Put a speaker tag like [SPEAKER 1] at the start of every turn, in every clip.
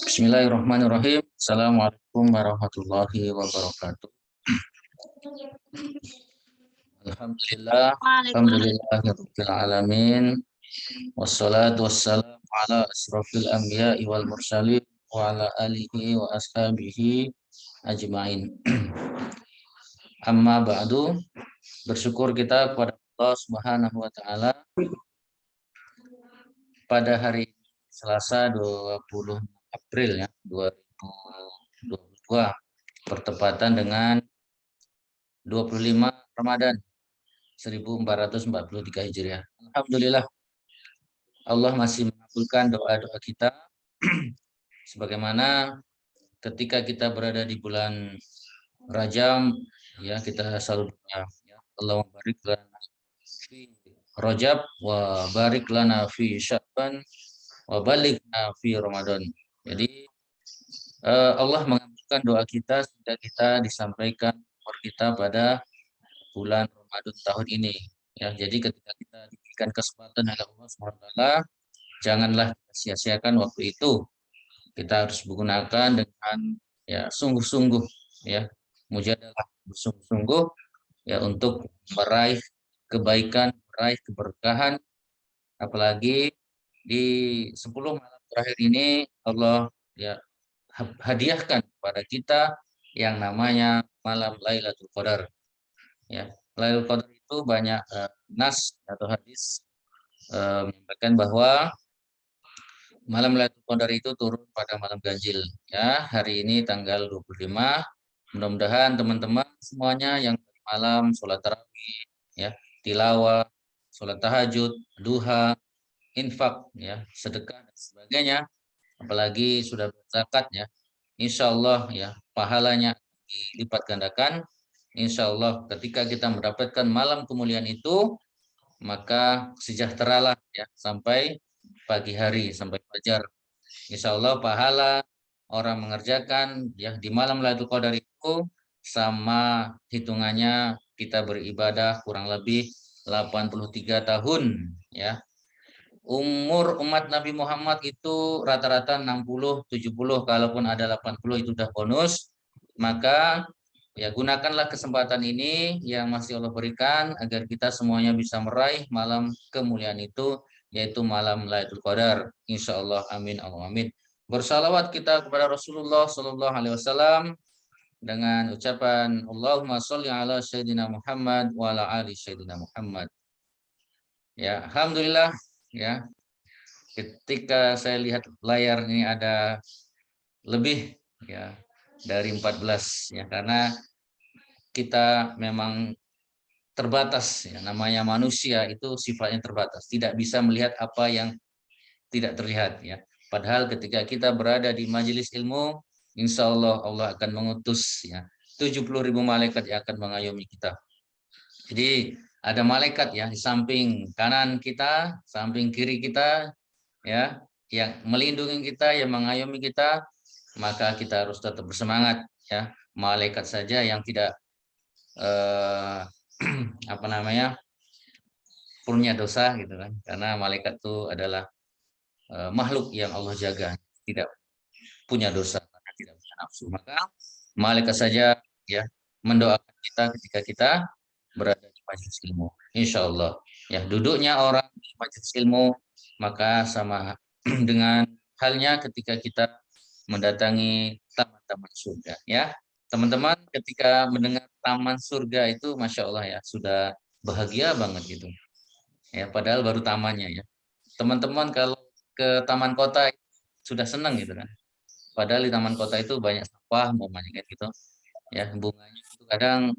[SPEAKER 1] Bismillahirrahmanirrahim. Assalamualaikum warahmatullahi wabarakatuh. Alhamdulillah, alhamdulillahirabbil alamin. Wassalatu wassalamu ala asrofil anbiya'i wal mursalin wa ala alihi wa ashabihi ajmain. Amma ba'du, bersyukur kita kepada Allah Subhanahu wa taala pada hari Selasa 20 April ya 2022 bertepatan dengan 25 Ramadan 1443 Hijriah. Alhamdulillah Allah masih mengabulkan doa-doa kita sebagaimana ketika kita berada di bulan Rajab ya kita selalu doa ya Allahumma barik lana fi Rajab wa barik lana fi Sya'ban wa balighna fi Ramadan. Jadi Allah mengabulkan doa kita sehingga kita disampaikan umur kita pada bulan Ramadan tahun ini. Ya, jadi ketika kita diberikan kesempatan oleh Allah SWT, janganlah kita sia-siakan waktu itu. Kita harus menggunakan dengan ya sungguh-sungguh ya mujadalah bersungguh-sungguh ya untuk meraih kebaikan, meraih keberkahan, apalagi di 10 malam terakhir ini Allah ya hadiahkan kepada kita yang namanya malam Lailatul Qadar. Ya, Lailatul Qadar itu banyak nas atau hadis menyampaikan bahwa malam Lailatul Qadar itu turun pada malam ganjil. Ya, hari ini tanggal 25. Mudah-mudahan teman-teman semuanya yang malam sholat tarawih, ya, tilawah, sholat tahajud, duha, infak, ya, sedekah dan sebagainya, apalagi sudah berzakat ya, insya Allah ya pahalanya dilipat gandakan. Insya Allah ketika kita mendapatkan malam kemuliaan itu, maka sejahteralah ya sampai pagi hari, sampai fajar. Insya Allah pahala orang mengerjakan ya di malam Lailatul Qadar itu sama hitungannya kita beribadah kurang lebih 83 tahun ya. Umur umat Nabi Muhammad itu rata-rata 60, 70, kalaupun ada 80 itu udah bonus. Maka ya gunakanlah kesempatan ini yang masih Allah berikan agar kita semuanya bisa meraih malam kemuliaan itu, yaitu malam Lailatul Qadar. Insya Allah, amin, amin. Bersalawat kita kepada Rasulullah Sallallahu Alaihi Wasallam dengan ucapan Allahumma sholli ala Sayyidina Muhammad wa ala ali Sayyidina Muhammad. Ya, alhamdulillah ya. Ketika saya lihat layar ini ada lebih ya dari 14 ya, karena kita memang terbatas ya, namanya manusia itu sifatnya terbatas, tidak bisa melihat apa yang tidak terlihat ya. Padahal ketika kita berada di majelis ilmu, insya Allah Allah akan mengutus ya 70.000 malaikat yang akan mengayomi kita. Jadi ada malaikat ya di samping kanan kita, samping kiri kita ya, yang melindungi kita, yang mengayomi kita, maka kita harus tetap bersemangat ya. Malaikat saja yang tidak apa namanya punya dosa gitu kan, karena malaikat itu adalah makhluk yang Allah jaga, tidak punya dosa karena tidak punya nafsu. Maka malaikat saja ya mendoakan kita ketika kita berada di majelis ilmu. Insya Allah ya duduknya orang di majelis ilmu maka sama dengan halnya ketika kita mendatangi taman-taman surga ya. Teman-teman ketika mendengar taman surga itu Masya Allah ya sudah bahagia banget gitu ya, padahal baru tamannya ya. Teman-teman kalau ke taman kota sudah senang gitu kan, padahal di taman kota itu banyak sampah umpamanya kayak gitu ya, bunganya itu kadang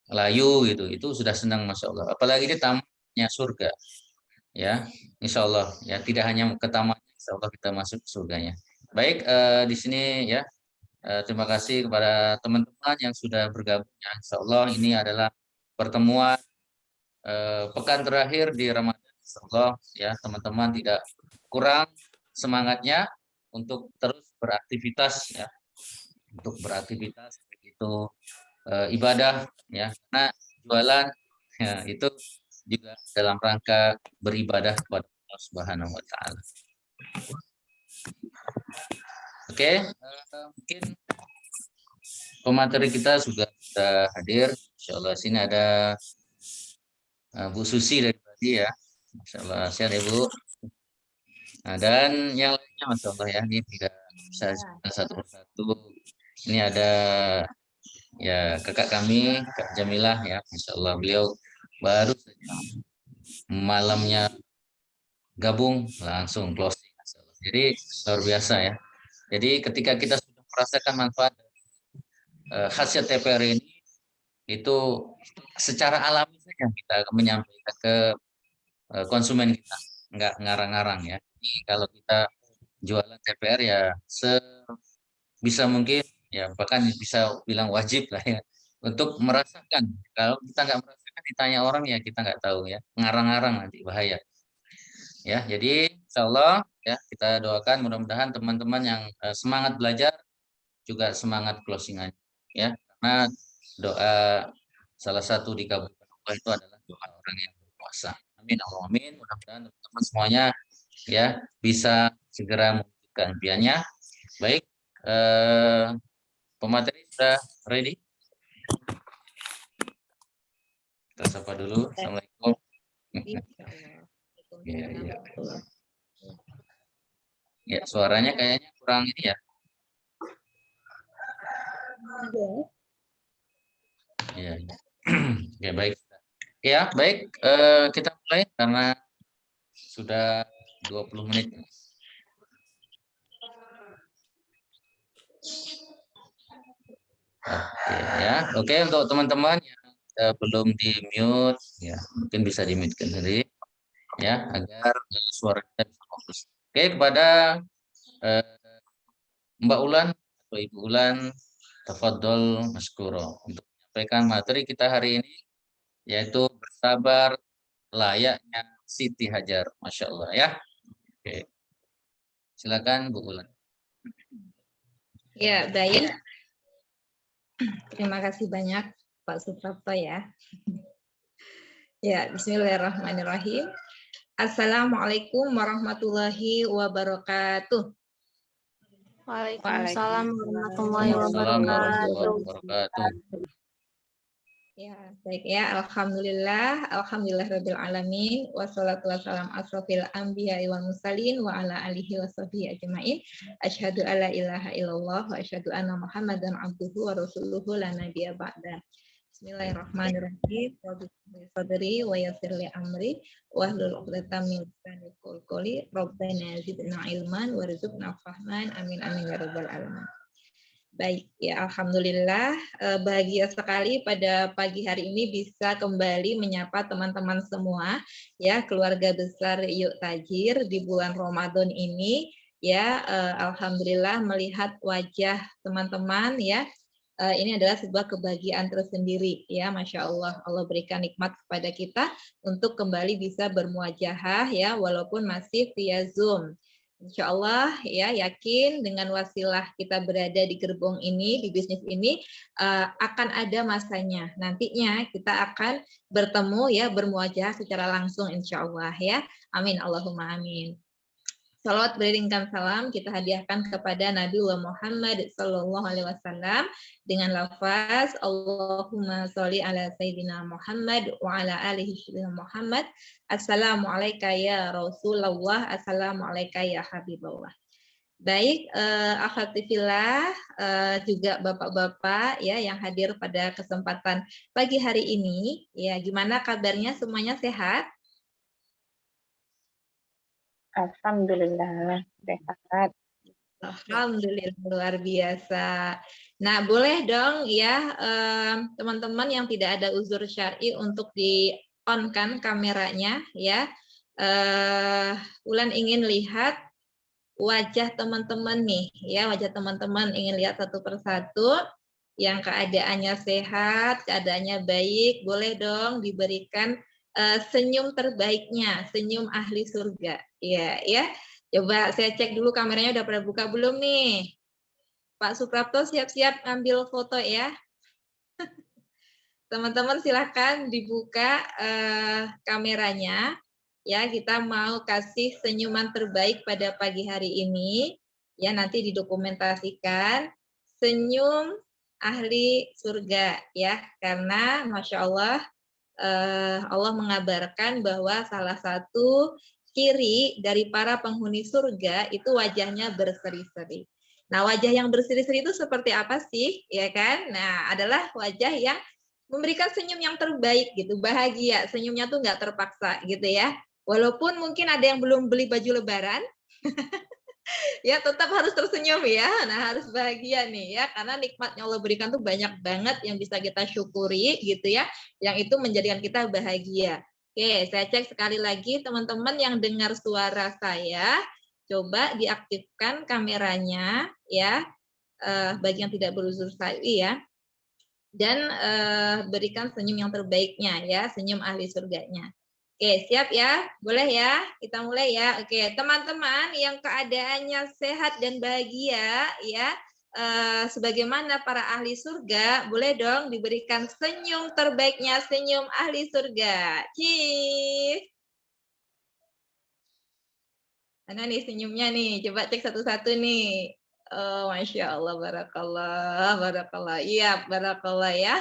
[SPEAKER 1] layu gitu, itu sudah senang Masya Allah, apalagi di tamannya surga ya. Insya Allah ya tidak hanya ke taman, Insya Allah kita masuk surganya. Baik, di sini ya terima kasih kepada teman-teman yang sudah bergabung ya. Insya Allah ini adalah pertemuan pekan terakhir di Ramadan. Insya Allah ya teman-teman tidak kurang semangatnya untuk terus beraktivitas ya, untuk beraktivitas begitu ibadah ya, karena jualan ya, itu juga dalam rangka beribadah kepada Allah Subhanahu wa taala. Oke, mungkin pemateri kita sudah hadir. Insyaallah sini ada Bu Susi dari Bali ya. Masyaallah sehat ya Bu. Nah, dan yang lainnya Masya Allah ya, ini tidak bisa disebutkan satu persatu. Ini ada ya kakak kami, Kak Jamilah ya, Masya Allah beliau baru saja malamnya gabung langsung closing. Masya Allah. Jadi luar biasa ya. Jadi ketika kita sudah merasakan manfaat khasiat TPR ini, itu secara alami saja kita menyampaikan ke konsumen kita, nggak ngarang-ngarang ya. Jadi kalau kita jualan TPR ya bisa mungkin ya bahkan bisa bilang wajib lah ya untuk merasakan. Kalau kita nggak merasakan ditanya orang ya kita nggak tahu ya, ngarang-ngarang nanti bahaya ya. Jadi insya Allah ya kita doakan mudah-mudahan teman-teman yang semangat belajar juga semangat closingannya ya, karena doa salah satu dikabulkan Allah itu adalah doa orang yang berpuasa. Amin Allahumma amin. Mudah-mudahan teman-teman semuanya ya bisa segera mewujudkan impiannya. Baik, eh, pemateri sudah ready? Kita sapa dulu. Assalamualaikum. Ya, ya. Ya, suaranya kayaknya kurang ini ya. Ya, ya. Oke, baik. Ya, baik. Kita mulai karena sudah 20 menit. Oke ya. Oke, untuk teman-teman yang belum di mute ya, mungkin bisa di mute sendiri ya agar suara kita bisa fokus. Oke, kepada eh, Mbak Ulan atau Ibu Ulan, tafadhol maskuro untuk menyampaikan materi kita hari ini yaitu bersabar layaknya Siti Hajar, Masya Allah ya. Oke, silakan Bu Ulan.
[SPEAKER 2] Ya, baik. Terima kasih banyak Pak Suprapto ya. Ya, bismillahirrahmanirrahim. Assalamualaikum warahmatullahi wabarakatuh.
[SPEAKER 3] Waalaikumsalam warahmatullahi
[SPEAKER 1] Waalaikumsalam warahmatullahi
[SPEAKER 3] wabarakatuh.
[SPEAKER 1] wabarakatuh.
[SPEAKER 2] Ya, baik ya. Alhamdulillahirabbil alamin. Wassalatu wassalam asrofil anbiya wal mursalin wa ala alihi washabihi ajmain. Asyhadu alla ilaha illallah wa asyhadu anna Muhammadan abduhu wa rasuluhu la nabiyya ba'da. Bismillahirrahmanirrahim. Rabbi sadri wa yassir li amri wahlul 'uqdatam min lisani yafqahu qawli. Rabbana zidna ilman warzuqna fahman. Amin amin ya rabbal alamin. Baik, ya Alhamdulillah bahagia sekali pada pagi hari ini bisa kembali menyapa teman-teman semua, ya keluarga besar Yuk Tajir di bulan Ramadan ini, ya Alhamdulillah melihat wajah teman-teman, ya ini adalah sebuah kebahagiaan tersendiri, ya Masya Allah, Allah berikan nikmat kepada kita untuk kembali bisa bermuajahah, ya walaupun masih via Zoom. Insya Allah ya yakin dengan wasilah kita berada di gerbong ini, di bisnis ini akan ada masanya. Nantinya kita akan bertemu ya bermuajah secara langsung insya Allah ya. Amin Allahumma amin. Salawat beriringkan salam kita hadiahkan kepada Nabiullah Muhammad Sallallahu Alaihi Wasallam dengan lafaz Allahumma sholli ala Sayyidina Muhammad wa ala alihi Muhammad. Assalamualaikum ya Rasulullah, assalamualaikum ya Habibullah. Baik, alhamdulillah juga bapak-bapak ya yang hadir pada kesempatan pagi hari ini. Ya, gimana kabarnya? Semuanya sehat?
[SPEAKER 3] Alhamdulillah sehat.
[SPEAKER 2] Alhamdulillah luar biasa. Nah, boleh dong ya teman-teman yang tidak ada uzur syar'i untuk di on kan kameranya ya. Ulan ingin lihat wajah teman-teman nih ya, wajah teman-teman ingin lihat satu persatu yang keadaannya sehat, keadaannya baik. Boleh dong diberikan senyum terbaiknya, senyum ahli surga. Ya, ya. Coba saya cek dulu kameranya udah pada buka belum nih. Pak Suprapto siap-siap ambil foto ya. Teman-teman silahkan dibuka kameranya. ya kita mau kasih senyuman terbaik pada pagi hari ini. Ya nanti didokumentasikan senyum ahli surga ya karena masya Allah Allah mengabarkan bahwa salah satu ciri dari para penghuni surga itu wajahnya berseri-seri. Nah, wajah yang berseri-seri itu seperti apa sih? Ya kan? Nah, adalah wajah yang memberikan senyum yang terbaik gitu, bahagia. Senyumnya tuh nggak terpaksa gitu ya. Walaupun mungkin ada yang belum beli baju lebaran, ya tetap harus tersenyum ya. Nah, harus bahagia nih ya karena nikmat yang Allah berikan tuh banyak banget yang bisa kita syukuri gitu ya, yang itu menjadikan kita bahagia. Oke, saya cek sekali lagi teman-teman yang dengar suara saya, coba diaktifkan kameranya ya. Bagi yang tidak beruzur sawi ya. Dan berikan senyum yang terbaiknya ya, senyum ahli surganya. Oke, siap ya? Boleh ya? Kita mulai ya. Oke, teman-teman yang keadaannya sehat dan bahagia ya, sebagaimana para ahli surga, boleh dong diberikan senyum terbaiknya, senyum ahli surga. Cheese. Mana nih senyumnya nih? Coba cek satu-satu nih. Oh, Masya Allah, barakallah, barakallah. Iya, barakallah ya.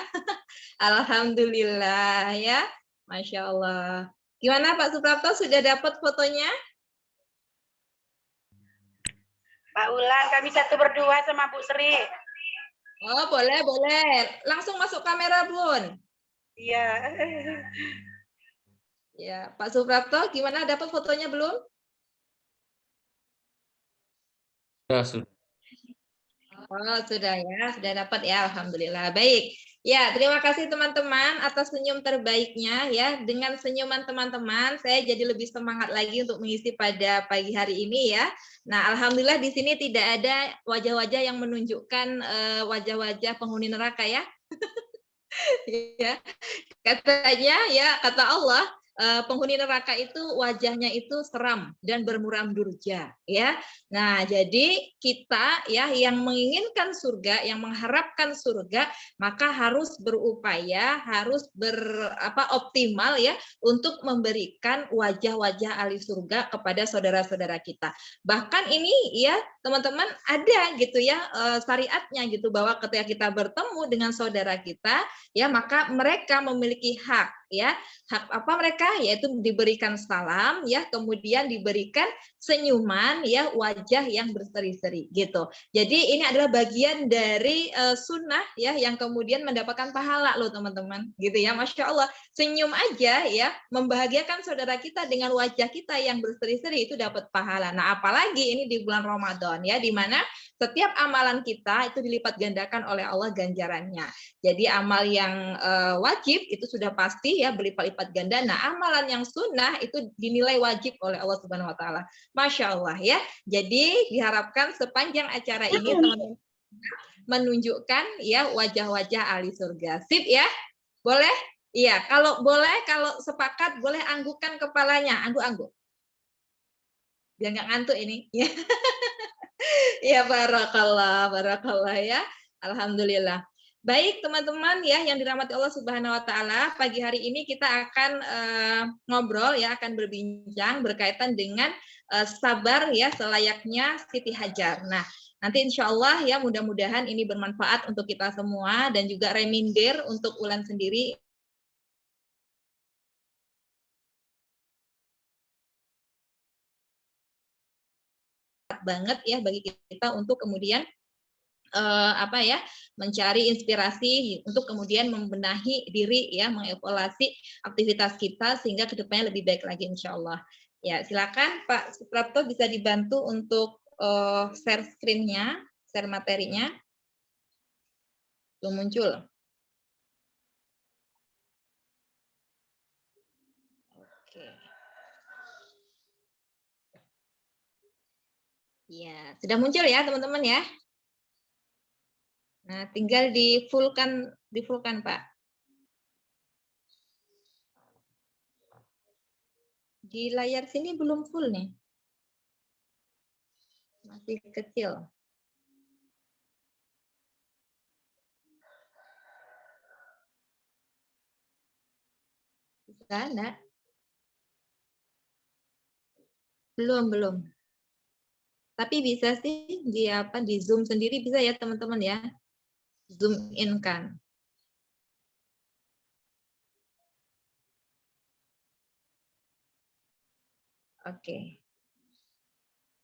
[SPEAKER 2] Alhamdulillah ya. Masya Allah. Gimana Pak Suprapto, sudah dapat fotonya?
[SPEAKER 4] Pak Ulan, kami satu berdua sama Bu Sri.
[SPEAKER 2] Oh, boleh, boleh. Langsung masuk kamera, Bun.
[SPEAKER 4] Iya.
[SPEAKER 2] Ya, Pak Suprapto, gimana dapat fotonya belum?
[SPEAKER 1] Sudah.
[SPEAKER 2] Oh, sudah ya, sudah dapat ya, alhamdulillah. Baik. Ya, terima kasih teman-teman atas senyum terbaiknya ya. Dengan senyuman teman-teman, saya jadi lebih semangat lagi untuk mengisi pada pagi hari ini ya. Nah, alhamdulillah di sini tidak ada wajah-wajah yang menunjukkan wajah-wajah penghuni neraka ya. Ya, katanya ya, kata Allah, penghuni neraka itu wajahnya itu seram dan bermuram durja ya. Nah, jadi kita ya yang menginginkan surga, yang mengharapkan surga, maka harus berupaya, harus optimal ya untuk memberikan wajah-wajah ahli surga kepada saudara-saudara kita. Bahkan ini ya, teman-teman, ada gitu ya syariatnya gitu bahwa ketika kita bertemu dengan saudara kita ya, maka mereka memiliki hak ya. Hak apa mereka? Yaitu diberikan salam ya, kemudian diberikan senyuman ya, wajah yang berseri-seri gitu. Jadi ini adalah bagian dari sunnah ya yang kemudian mendapatkan pahala loh teman-teman gitu ya. Masya Allah, senyum aja ya membahagiakan saudara kita dengan wajah kita yang berseri-seri itu dapat pahala. Nah, apalagi ini di bulan Ramadan ya, di mana setiap amalan kita itu dilipat gandakan oleh Allah ganjarannya. Jadi amal yang wajib itu sudah pasti ya berlipat-lipat ganda. Nah, amalan yang sunnah itu dinilai wajib oleh Allah Subhanahu wa taala. Masya Allah ya. Jadi diharapkan sepanjang acara ini teman-teman menunjukkan ya wajah-wajah ahli surga. Sip ya? Boleh? Iya, kalau boleh, kalau sepakat boleh anggukan kepalanya, angguk-angguk. Biar nggak ngantuk ini. Ya, barakallah, barakallah ya. Alhamdulillah. Baik teman-teman ya yang dirahmati Allah Subhanahu wa taala, pagi hari ini kita akan ngobrol ya, akan berbincang berkaitan dengan sabar ya selayaknya Siti Hajar. Nah, nanti insya Allah ya mudah-mudahan ini bermanfaat untuk kita semua dan juga reminder untuk Ulan sendiri banget ya bagi kita untuk kemudian mencari inspirasi untuk kemudian membenahi diri ya, mengevaluasi aktivitas kita sehingga kedepannya lebih baik lagi insya Allah. Ya, silakan Pak Suprapto bisa dibantu untuk share screen-nya, share materinya. Belum muncul. Oke. Ya, sudah muncul ya teman-teman ya. Nah, tinggal di fullkan Pak. Di layar sini belum full nih. Masih kecil. Bisa enggak? Belum. Tapi bisa sih di Zoom sendiri bisa ya teman-teman ya. Zoom in kan. Oke.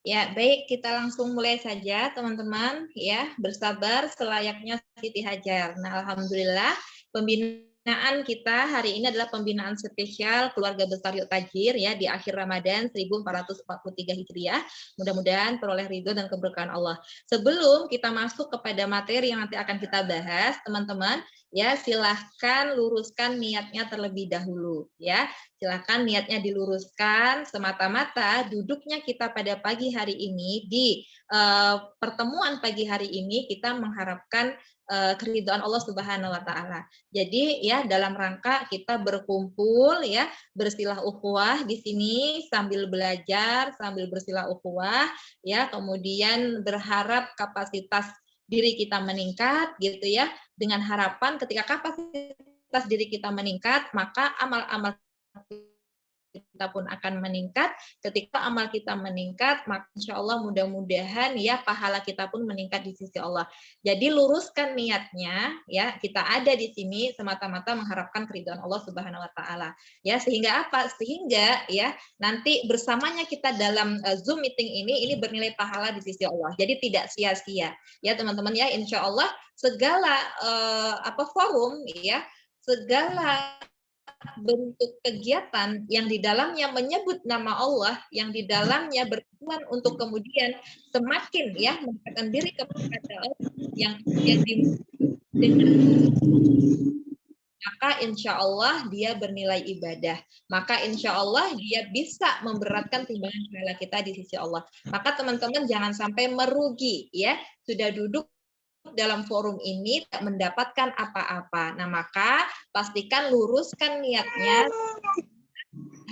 [SPEAKER 2] Ya, baik, kita langsung mulai saja teman-teman ya, bersabar selayaknya Siti Hajar. Nah, alhamdulillah pembinaan kita hari ini adalah pembinaan spesial keluarga besar Yuk Tajir ya di akhir Ramadan 1443 Hijriah. Mudah-mudahan peroleh ridho dan keberkahan Allah. Sebelum kita masuk kepada materi yang nanti akan kita bahas, teman-teman, ya silahkan luruskan niatnya terlebih dahulu ya. Silakan niatnya diluruskan, semata-mata duduknya kita pada pagi hari ini di pertemuan pagi hari ini kita mengharapkan keridhaan Allah Subhanahu wa taala. Jadi ya dalam rangka kita berkumpul ya, bersilah ukhuwah di sini sambil belajar, sambil bersilah ukhuwah ya, kemudian berharap kapasitas diri kita meningkat gitu ya, dengan harapan ketika kapasitas diri kita meningkat, maka amal-amal kita pun akan meningkat. Ketika amal kita meningkat, maka insya Allah mudah-mudahan ya pahala kita pun meningkat di sisi Allah. Jadi luruskan niatnya ya, kita ada di sini semata-mata mengharapkan keridhaan Allah Subhanahu wa taala. Ya, sehingga apa? Sehingga ya nanti bersamanya kita dalam Zoom meeting ini bernilai pahala di sisi Allah. Jadi tidak sia-sia. Ya, teman-teman ya, insya Allah segala forum ya, segala bentuk kegiatan yang di dalamnya menyebut nama Allah, yang di dalamnya bertujuan untuk kemudian semakin ya mendekatkan diri kepada Allah, yang kemudian maka insya Allah dia bernilai ibadah. Maka insya Allah dia bisa memberatkan timbangan pahala kita di sisi Allah. Maka teman-teman jangan sampai merugi ya. Sudah duduk dalam forum ini tidak mendapatkan apa-apa. Nah, maka pastikan luruskan niatnya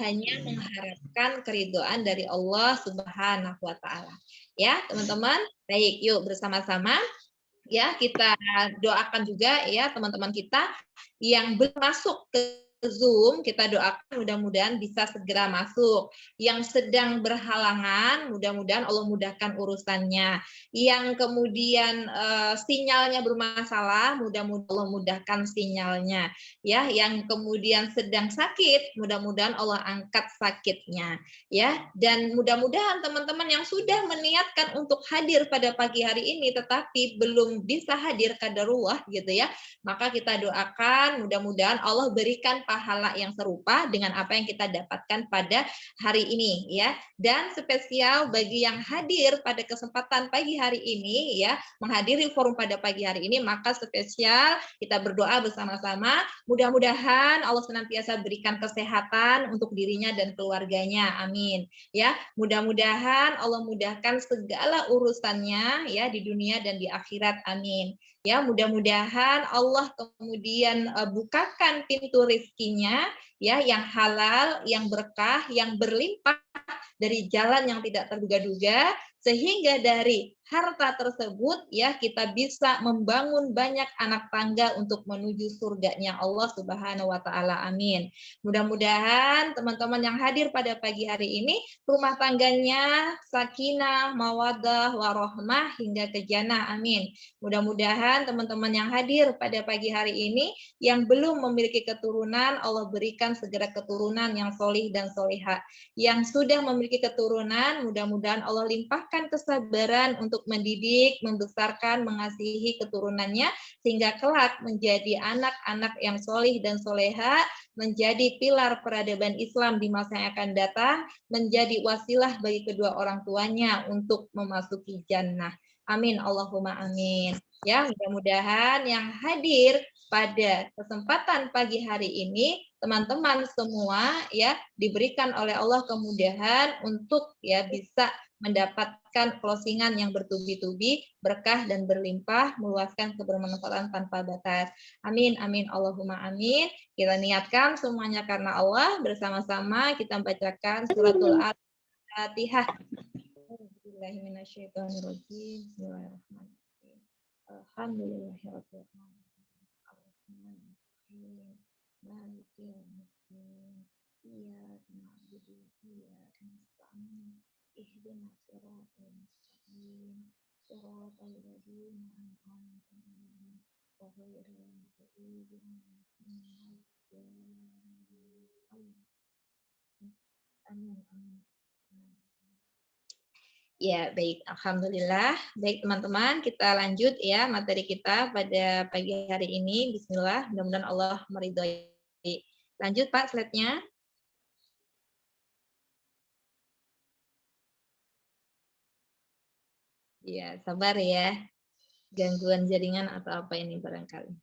[SPEAKER 2] hanya mengharapkan keridhaan dari Allah Subhanahu wa taala. Ya, teman-teman. Baik, yuk bersama-sama ya kita doakan juga ya teman-teman kita yang belum masuk ke Zoom, kita doakan mudah-mudahan bisa segera masuk. Yang sedang berhalangan, mudah-mudahan Allah mudahkan urusannya. Yang kemudian sinyalnya bermasalah, mudah-mudahan Allah mudahkan sinyalnya. Ya, yang kemudian sedang sakit, mudah-mudahan Allah angkat sakitnya. Ya, dan mudah-mudahan teman-teman yang sudah meniatkan untuk hadir pada pagi hari ini tetapi belum bisa hadir qadarullah gitu ya, maka kita doakan mudah-mudahan Allah berikan pahala yang serupa dengan apa yang kita dapatkan pada hari ini ya. Dan spesial bagi yang hadir pada kesempatan pagi hari ini ya, menghadiri forum pada pagi hari ini, maka spesial kita berdoa bersama-sama mudah-mudahan Allah senantiasa berikan kesehatan untuk dirinya dan keluarganya. Amin. Ya, mudah-mudahan Allah mudahkan segala urusannya ya di dunia dan di akhirat. Amin. Ya, mudah-mudahan Allah kemudian bukakan pintu rezekinya ya yang halal, yang berkah, yang berlimpah dari jalan yang tidak terduga-duga, sehingga dari harta tersebut ya kita bisa membangun banyak anak tangga untuk menuju surganya Allah Subhanahu wa taala. Amin. Mudah-mudahan teman-teman yang hadir pada pagi hari ini rumah tangganya sakinah, mawaddah, warohmah hingga ke jannah. Amin. Mudah-mudahan teman-teman yang hadir pada pagi hari ini yang belum memiliki keturunan, Allah berikan segera keturunan yang solih dan solihah. Yang sudah memiliki keturunan, mudah-mudahan Allah limpahkan kesabaran untuk mendidik, membesarkan, mengasihi keturunannya, sehingga kelak menjadi anak-anak yang solih dan soleha, menjadi pilar peradaban Islam di masa yang akan datang, menjadi wasilah bagi kedua orang tuanya untuk memasuki jannah. Amin, Allahumma amin. Ya, mudah-mudahan yang hadir pada kesempatan pagi hari ini teman-teman semua ya diberikan oleh Allah kemudahan untuk ya bisa mendapatkan closingan yang bertubi-tubi, berkah dan berlimpah, meluaskan kebermanfaatan tanpa batas. Amin, amin, Allahumma amin. Kita niatkan semuanya karena Allah, bersama-sama kita bacakan suratul Al-Fatihah. Bismillahirrahmanirrahim. Bismillahirrahmanirrahim. Alhamdulillahirabbil alamin. Maliki yaumiddin. Iyyaka na'budu Ya, baik. Alhamdulillah. Baik, teman-teman, kita lanjut ya materi kita pada pagi hari ini. Bismillah, mudah-mudahan Allah meridhoi. Lanjut, Pak, slide-nya. Ya, sabar ya. Gangguan jaringan atau apa ini barangkali.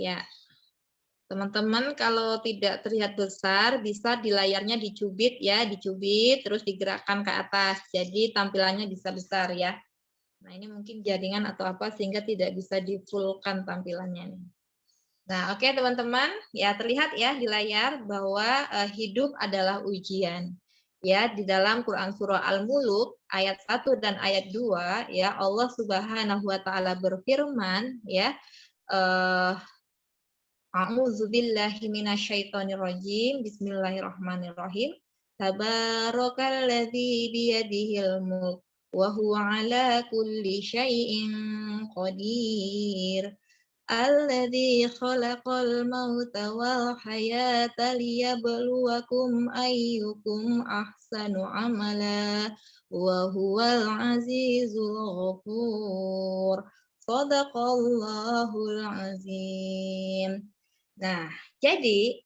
[SPEAKER 2] Ya, teman-teman kalau tidak terlihat besar, bisa di layarnya dicubit ya, dicubit, terus digerakkan ke atas. Jadi tampilannya bisa besar ya. Nah, ini mungkin jaringan atau apa sehingga tidak bisa di-full-kan tampilannya nih. Nah, oke teman-teman, ya terlihat ya di layar bahwa hidup adalah ujian. Ya, di dalam Quran surah Al-Mulk ayat 1 dan ayat 2 ya Allah Subhanahu wa taala berfirman ya A'udzubillahi minasyaitonirrajim. Bismillahirrahmanirrahim. Tabarakalladzi biyadihil mulk wa huwa ala kulli syai'in qadir. Alladzi khalaqal mauta wal hayata liyabluwakum ayyukum ahsanu amala wa huwal azizul ghafur. Shadaqallahul azim. Nah, jadi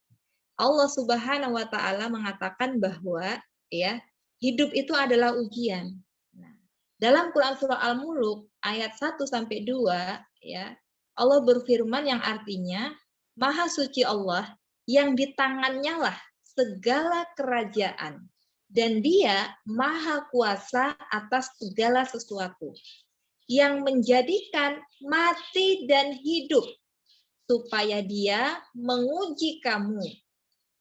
[SPEAKER 2] Allah Subhanahu wa taala mengatakan bahwa ya, hidup itu adalah ujian. Nah, dalam Quran surah Al-Mulk ayat 1 sampai 2 ya, Allah berfirman yang artinya Maha suci Allah yang di tangannya lah segala kerajaan dan Dia Maha kuasa atas segala sesuatu yang menjadikan mati dan hidup supaya Dia menguji kamu.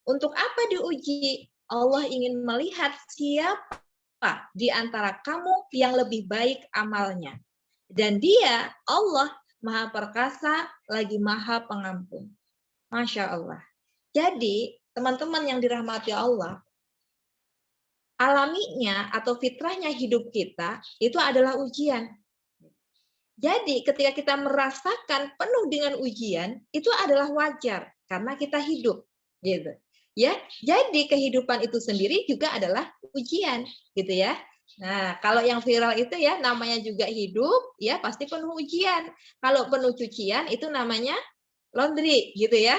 [SPEAKER 2] Untuk apa diuji? Allah ingin melihat siapa di antara kamu yang lebih baik amalnya. Dan Dia, Allah, Maha Perkasa, lagi Maha Pengampun. Masya Allah. Jadi, teman-teman yang dirahmati Allah, alaminya atau fitrahnya hidup kita itu adalah ujian. Jadi ketika kita merasakan penuh dengan ujian, itu adalah wajar karena kita hidup, gitu. Ya, jadi kehidupan itu sendiri juga adalah ujian, gitu ya. Nah, kalau yang viral itu ya namanya juga hidup, ya pasti penuh ujian. Kalau penuh cucian itu namanya laundry, gitu ya.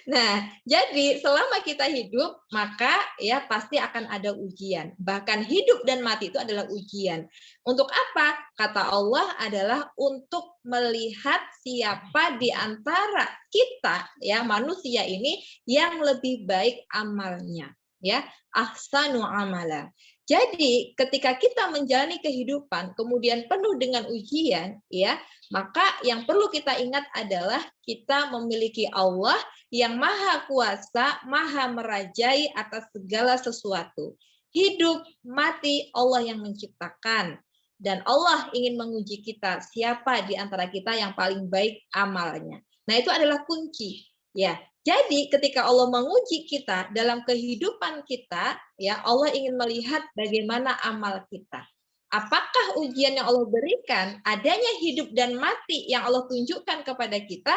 [SPEAKER 2] Nah, jadi selama kita hidup, maka ya pasti akan ada ujian. Bahkan hidup dan mati itu adalah ujian. Untuk apa? Kata Allah adalah untuk melihat siapa di antara kita, ya manusia ini yang lebih baik amalnya. Ya, ahsanu amala. Jadi ketika kita menjalani kehidupan kemudian penuh dengan ujian, ya, maka yang perlu kita ingat adalah kita memiliki Allah yang maha kuasa, maha merajai atas segala sesuatu. Hidup, mati, Allah yang menciptakan. Dan Allah ingin menguji kita, siapa di antara kita yang paling baik amalnya. Nah, itu adalah kunci. Ya, jadi ketika Allah menguji kita dalam kehidupan kita, ya Allah ingin melihat bagaimana amal kita. Apakah ujian yang Allah berikan, adanya hidup dan mati yang Allah tunjukkan kepada kita,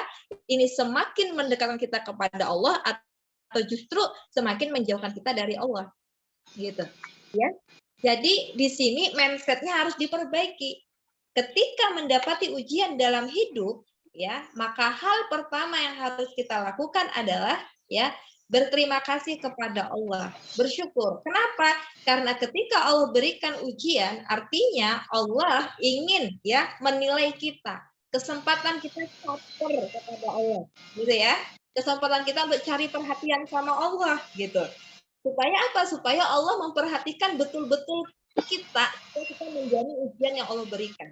[SPEAKER 2] ini semakin mendekatkan kita kepada Allah atau justru semakin menjauhkan kita dari Allah, gitu. Ya, jadi di sini mindset-nya harus diperbaiki. Ketika mendapati ujian dalam hidup, ya, maka hal pertama yang harus kita lakukan adalah ya berterima kasih kepada Allah, bersyukur. Kenapa? Karena ketika Allah berikan ujian, artinya Allah ingin ya menilai kita. Kesempatan kita caper kepada Allah, gitu ya. Kesempatan kita untuk cari perhatian sama Allah, gitu. Supaya apa? Supaya Allah memperhatikan betul-betul kita menjalani ujian yang Allah berikan.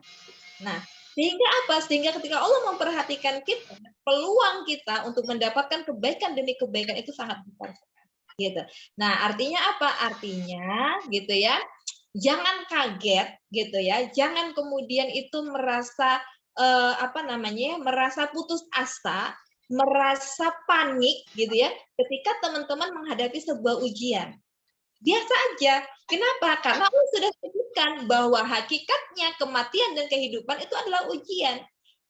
[SPEAKER 2] Nah, sehingga apa? Sehingga ketika Allah memperhatikan kita, peluang kita untuk mendapatkan kebaikan demi kebaikan itu sangat besar sekali. Gitu. Nah, artinya apa? Artinya gitu ya. Jangan kaget gitu ya, jangan kemudian itu merasa merasa putus asa, merasa panik gitu ya, ketika teman-teman menghadapi sebuah ujian. Biasa aja. Kenapa? Karena Allah sudah sebutkan bahwa hakikatnya kematian dan kehidupan itu adalah ujian.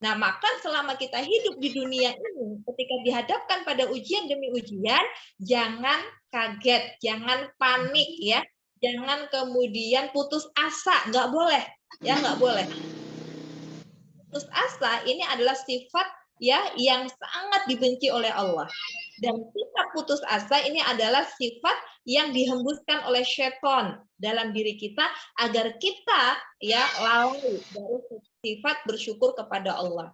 [SPEAKER 2] Nah, maka selama kita hidup di dunia ini, ketika dihadapkan pada ujian demi ujian, jangan kaget, jangan panik ya, jangan kemudian putus asa, nggak boleh, ya nggak boleh. Putus asa ini adalah sifat ya yang sangat dibenci oleh Allah. Dan sifat putus asa ini adalah sifat yang dihembuskan oleh syaitan dalam diri kita agar kita ya lalai dari sifat bersyukur kepada Allah.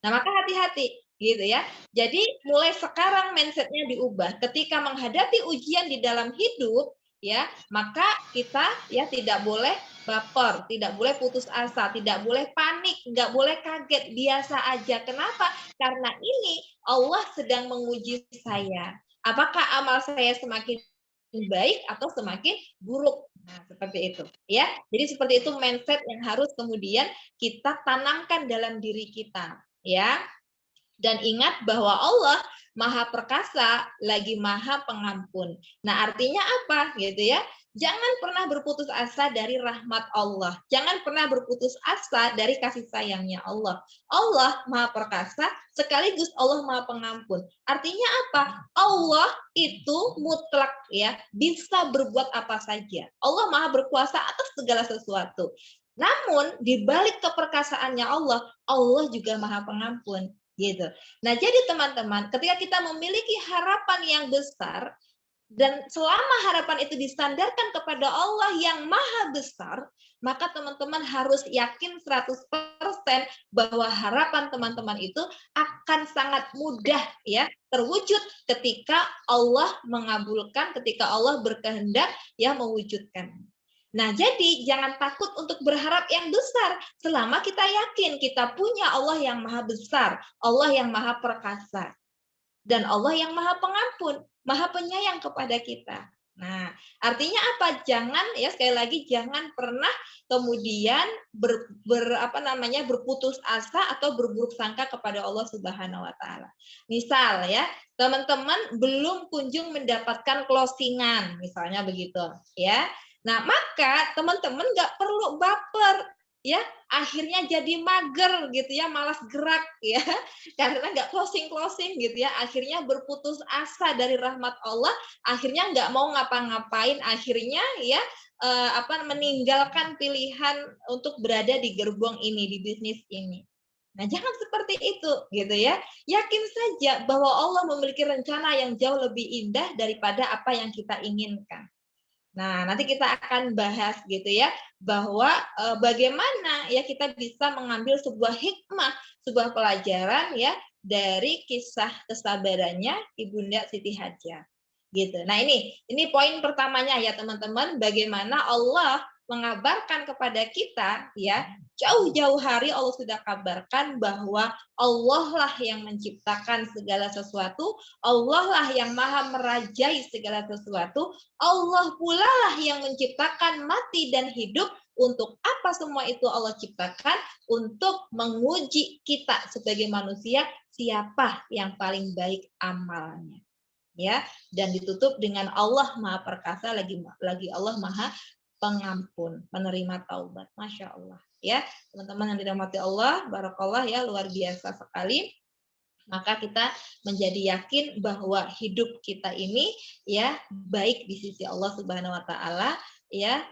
[SPEAKER 2] Nah, maka hati-hati gitu ya. Jadi mulai sekarang mindsetnya diubah. Ketika menghadapi ujian di dalam hidup ya, maka kita ya tidak boleh baper, tidak boleh putus asa, tidak boleh panik, nggak boleh kaget, biasa aja. Kenapa? Karena ini Allah sedang menguji saya. Apakah amal saya semakin baik atau semakin buruk? Nah, seperti itu ya. Jadi seperti itu mindset yang harus kemudian kita tanamkan dalam diri kita ya. Dan ingat bahwa Allah Maha Perkasa lagi Maha Pengampun. Nah, artinya apa gitu ya? Jangan pernah berputus asa dari rahmat Allah. Jangan pernah berputus asa dari kasih sayangnya Allah. Allah Maha Perkasa sekaligus Allah Maha Pengampun. Artinya apa? Allah itu mutlak ya, bisa berbuat apa saja. Allah Maha berkuasa atas segala sesuatu. Namun di balik keperkasaannya Allah, Allah juga Maha Pengampun gitu. Nah, jadi teman-teman, ketika kita memiliki harapan yang besar dan selama harapan itu disandarkan kepada Allah yang Maha Besar, maka teman-teman harus yakin 100% bahwa harapan teman-teman itu akan sangat mudah ya terwujud ketika Allah mengabulkan, ketika Allah berkehendak ya mewujudkan. Nah, jadi jangan takut untuk berharap yang besar selama kita yakin kita punya Allah yang Maha Besar, Allah yang Maha Perkasa, dan Allah yang Maha Pengampun, Maha Penyayang kepada kita. Nah, artinya apa? Jangan ya sekali lagi jangan pernah kemudian berputus asa atau berburuk sangka kepada Allah Subhanahu wa taala. Misal ya, teman-teman belum kunjung mendapatkan closingan, misalnya begitu, ya. Nah, maka teman-teman nggak perlu baper, ya. Akhirnya jadi mager gitu ya, malas gerak ya, karena nggak closing gitu ya. Akhirnya berputus asa dari rahmat Allah, akhirnya nggak mau ngapa-ngapain, akhirnya ya meninggalkan pilihan untuk berada di gerbong ini, di bisnis ini. Nah, jangan seperti itu gitu ya. Yakin saja bahwa Allah memiliki rencana yang jauh lebih indah daripada apa yang kita inginkan. Nah, nanti kita akan bahas gitu ya, bahwa bagaimana ya kita bisa mengambil sebuah hikmah, sebuah pelajaran ya dari kisah kesabarannya Ibunda Siti Hadijah. Gitu. Nah, ini poin pertamanya ya teman-teman, bagaimana Allah mengabarkan kepada kita ya, jauh-jauh hari Allah sudah kabarkan bahwa Allah lah yang menciptakan segala sesuatu, Allah lah yang maha merajai segala sesuatu, Allah pula lah yang menciptakan mati dan hidup. Untuk apa semua itu Allah ciptakan? Untuk menguji kita sebagai manusia, siapa yang paling baik amalnya. Ya, dan ditutup dengan Allah Maha Perkasa, lagi Allah Maha Pengampun, penerima taubat. Masya Allah. Ya, teman-teman yang dirahmati Allah, barakallah ya, luar biasa sekali. Maka kita menjadi yakin bahwa hidup kita ini ya baik di sisi Allah Subhanahu wa taala ya,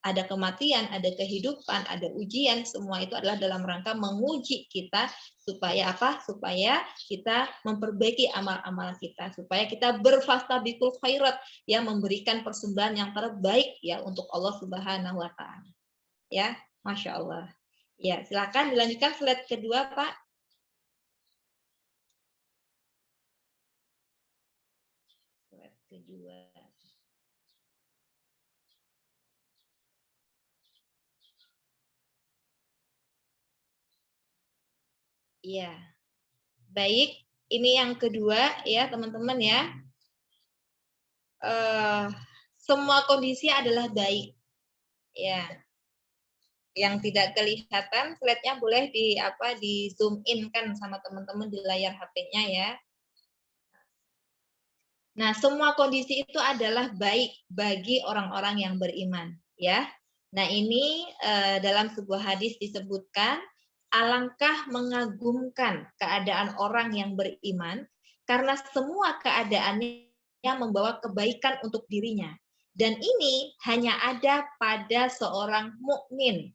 [SPEAKER 2] ada kematian, ada kehidupan, ada ujian, semua itu adalah dalam rangka menguji kita supaya apa? Supaya kita memperbaiki amal-amal kita, supaya kita berfastabiqul khairat ya, memberikan persembahan yang terbaik ya untuk Allah Subhanahu wa taala. Ya, Masya Allah. Ya, silakan dilanjutkan slide kedua, Pak. Kedua. Iya. Baik, ini yang kedua ya, teman-teman ya. Semua kondisi adalah baik. Ya. Yang tidak kelihatan, slide-nya boleh di zoom in kan sama teman-teman di layar HP-nya ya. Nah, semua kondisi itu adalah baik bagi orang-orang yang beriman, ya. Nah, ini dalam sebuah hadis disebutkan, alangkah mengagumkan keadaan orang yang beriman karena semua keadaannya membawa kebaikan untuk dirinya. Dan ini hanya ada pada seorang mukmin.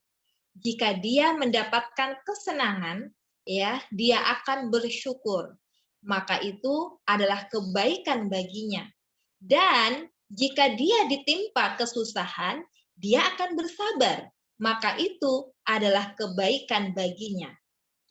[SPEAKER 2] Jika dia mendapatkan kesenangan, ya, dia akan bersyukur. Maka itu adalah kebaikan baginya. Dan jika dia ditimpa kesusahan, dia akan bersabar. Maka itu adalah kebaikan baginya.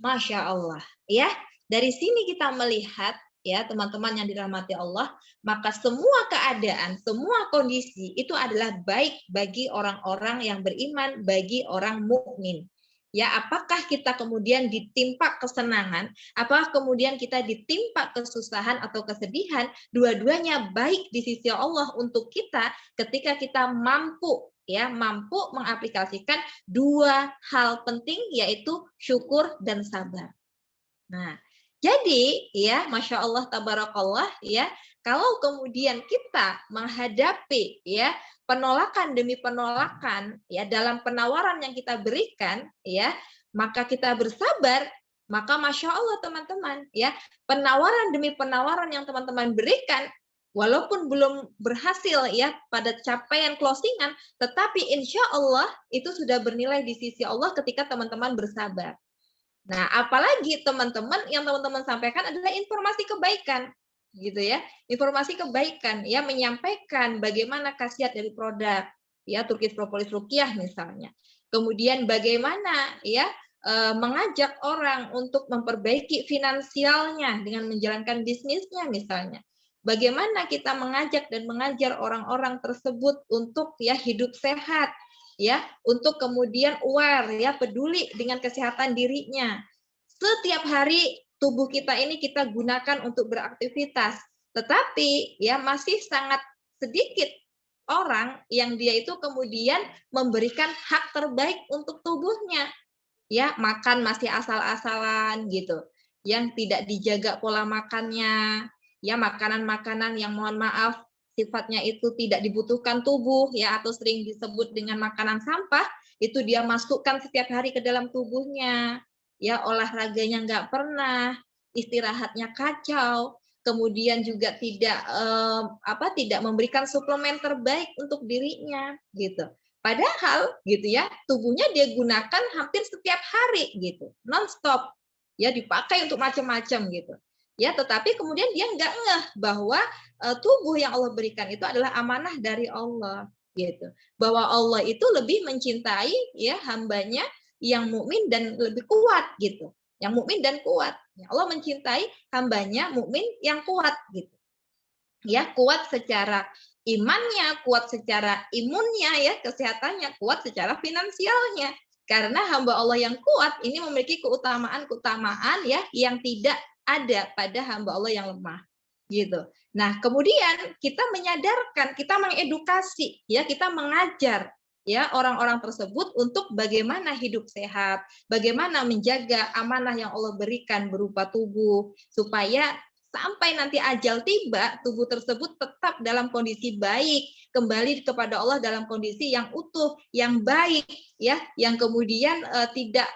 [SPEAKER 2] Masya Allah. Ya, dari sini kita melihat, ya teman-teman yang dirahmati Allah, maka semua keadaan, semua kondisi itu adalah baik bagi orang-orang yang beriman, bagi orang mukmin. Ya, apakah kita kemudian ditimpa kesenangan, apakah kemudian kita ditimpa kesusahan atau kesedihan, dua-duanya baik di sisi Allah untuk kita ketika kita mampu mengaplikasikan dua hal penting, yaitu syukur dan sabar. Nah, jadi ya, Masya Allah, tabarakallah, ya, kalau kemudian kita menghadapi ya penolakan demi penolakan ya dalam penawaran yang kita berikan, ya, maka kita bersabar, maka Masya Allah teman-teman, ya, penawaran demi penawaran yang teman-teman berikan, walaupun belum berhasil ya pada capaian closingan, tetapi insya Allah itu sudah bernilai di sisi Allah ketika teman-teman bersabar. Nah, apalagi teman-teman yang teman-teman sampaikan adalah informasi kebaikan, gitu ya. Informasi kebaikan, ya, menyampaikan bagaimana khasiat dari produk, ya, Turkish Propolis Ruqyah misalnya. Kemudian bagaimana, ya, mengajak orang untuk memperbaiki finansialnya dengan menjalankan bisnisnya misalnya. Bagaimana kita mengajak dan mengajar orang-orang tersebut untuk ya hidup sehat, ya, untuk kemudian aware, ya, peduli dengan kesehatan dirinya. Setiap hari tubuh kita ini kita gunakan untuk beraktivitas, tetapi ya masih sangat sedikit orang yang dia itu kemudian memberikan hak terbaik untuk tubuhnya. Ya, makan masih asal-asalan gitu. Yang tidak dijaga pola makannya, ya, makanan-makanan yang mohon maaf sifatnya itu tidak dibutuhkan tubuh, ya, atau sering disebut dengan makanan sampah, itu dia masukkan setiap hari ke dalam tubuhnya, ya, olahraganya nggak pernah, istirahatnya kacau, kemudian juga tidak memberikan suplemen terbaik untuk dirinya, gitu. Padahal gitu ya, tubuhnya dia gunakan hampir setiap hari gitu, non-stop, ya, dipakai untuk macam-macam gitu. Ya, tetapi kemudian dia nggak ngeh bahwa tubuh yang Allah berikan itu adalah amanah dari Allah gitu. Bahwa Allah itu lebih mencintai ya hambanya yang mukmin dan lebih kuat gitu. Yang mukmin dan kuat. Allah mencintai hambanya mukmin yang kuat gitu. Ya, kuat secara imannya, kuat secara imunnya, ya, kesehatannya, kuat secara finansialnya. Karena hamba Allah yang kuat ini memiliki keutamaan-keutamaan ya yang tidak ada pada hamba Allah yang lemah. Gitu. Nah, kemudian kita menyadarkan, kita mengedukasi, ya, kita mengajar ya orang-orang tersebut untuk bagaimana hidup sehat, bagaimana menjaga amanah yang Allah berikan berupa tubuh supaya sampai nanti ajal tiba, tubuh tersebut tetap dalam kondisi baik, kembali kepada Allah dalam kondisi yang utuh, yang baik, ya, yang kemudian tidak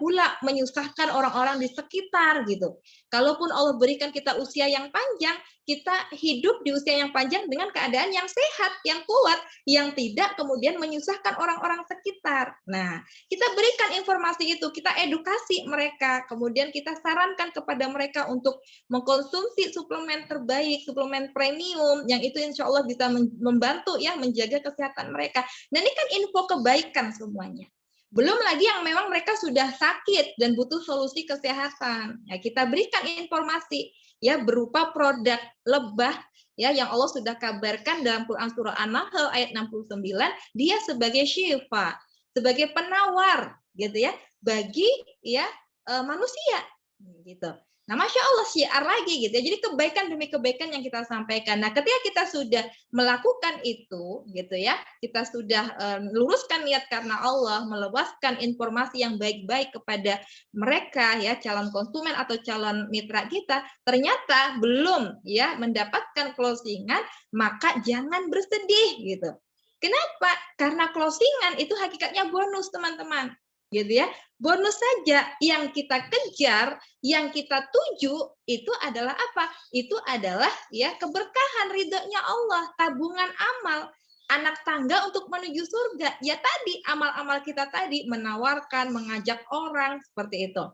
[SPEAKER 2] pula menyusahkan orang-orang di sekitar gitu. Kalaupun Allah berikan kita usia yang panjang, kita hidup di usia yang panjang dengan keadaan yang sehat, yang kuat, yang tidak kemudian menyusahkan orang-orang sekitar. Nah, kita berikan informasi itu, kita edukasi mereka, kemudian kita sarankan kepada mereka untuk mengkonsumsi suplemen terbaik, suplemen premium, yang itu insya Allah bisa membantu ya menjaga kesehatan mereka. Dan ini kan info kebaikan semuanya. Belum lagi yang memang mereka sudah sakit dan butuh solusi kesehatan. Ya, kita berikan informasi ya berupa produk lebah ya yang Allah sudah kabarkan dalam Quran surah An-Nahl ayat 69, dia sebagai syifa, sebagai penawar gitu ya bagi ya manusia gitu. Nah, Masya Allah syiar lagi gitu ya. Jadi kebaikan demi kebaikan yang kita sampaikan. Nah, ketika kita sudah melakukan itu gitu ya, kita sudah luruskan niat karena Allah, meluaskan informasi yang baik-baik kepada mereka ya, calon konsumen atau calon mitra kita, ternyata belum ya mendapatkan closingan, maka jangan bersedih gitu. Kenapa? Karena closingan itu hakikatnya bonus, teman-teman. Gitu ya. Bonus saja yang kita kejar, yang kita tuju itu adalah apa? Itu adalah ya keberkahan ridhonya Allah, tabungan amal, anak tangga untuk menuju surga. Ya tadi amal-amal kita tadi menawarkan, mengajak orang seperti itu.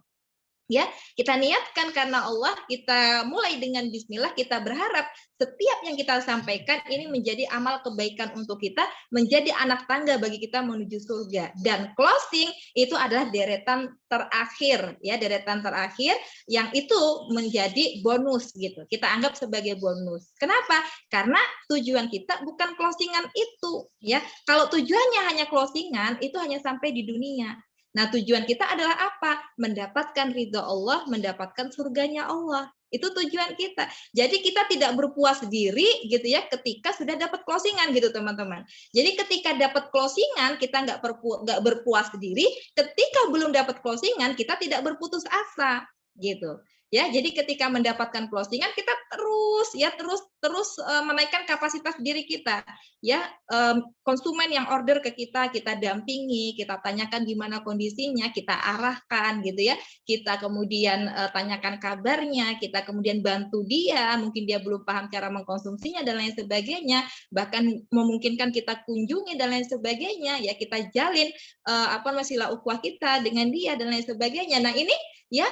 [SPEAKER 2] Ya, kita niatkan karena Allah, kita mulai dengan bismillah, kita berharap setiap yang kita sampaikan ini menjadi amal kebaikan untuk kita, menjadi anak tangga bagi kita menuju surga. Dan closing itu adalah deretan terakhir, ya, deretan terakhir yang itu menjadi bonus gitu. Kita anggap sebagai bonus. Kenapa? Karena tujuan kita bukan closingan itu, ya. Kalau tujuannya hanya closingan, itu hanya sampai di dunia. Nah, tujuan kita adalah apa? Mendapatkan ridho Allah, mendapatkan surganya Allah. Itu tujuan kita. Jadi kita tidak berpuas diri gitu ya ketika sudah dapat closingan gitu teman-teman. Jadi ketika dapat closingan kita nggak berpuas diri, ketika belum dapat closingan kita tidak berputus asa gitu. Ya, jadi ketika mendapatkan closingan kita terus menaikkan kapasitas diri kita. Ya, konsumen yang order ke kita dampingi, kita tanyakan gimana kondisinya, kita arahkan gitu ya. Kita kemudian tanyakan kabarnya, kita kemudian bantu dia, mungkin dia belum paham cara mengkonsumsinya dan lain sebagainya, bahkan memungkinkan kita kunjungi dan lain sebagainya, ya kita jalin silah ukhuwah kita dengan dia dan lain sebagainya. Nah, ini ya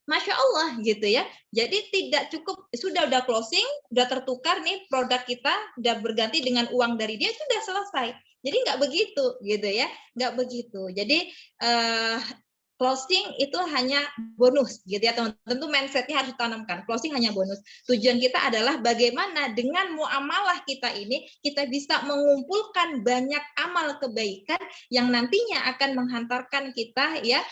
[SPEAKER 2] Masya Allah gitu ya. Jadi tidak cukup sudah closing, udah tertukar nih produk kita, udah berganti dengan uang dari dia sudah selesai. Jadi nggak begitu gitu ya, nggak begitu. Jadi closing itu hanya bonus gitu ya teman-teman. Tentu mindsetnya harus ditanamkan. Closing hanya bonus. Tujuan kita adalah bagaimana dengan muamalah kita ini kita bisa mengumpulkan banyak amal kebaikan yang nantinya akan menghantarkan kita ya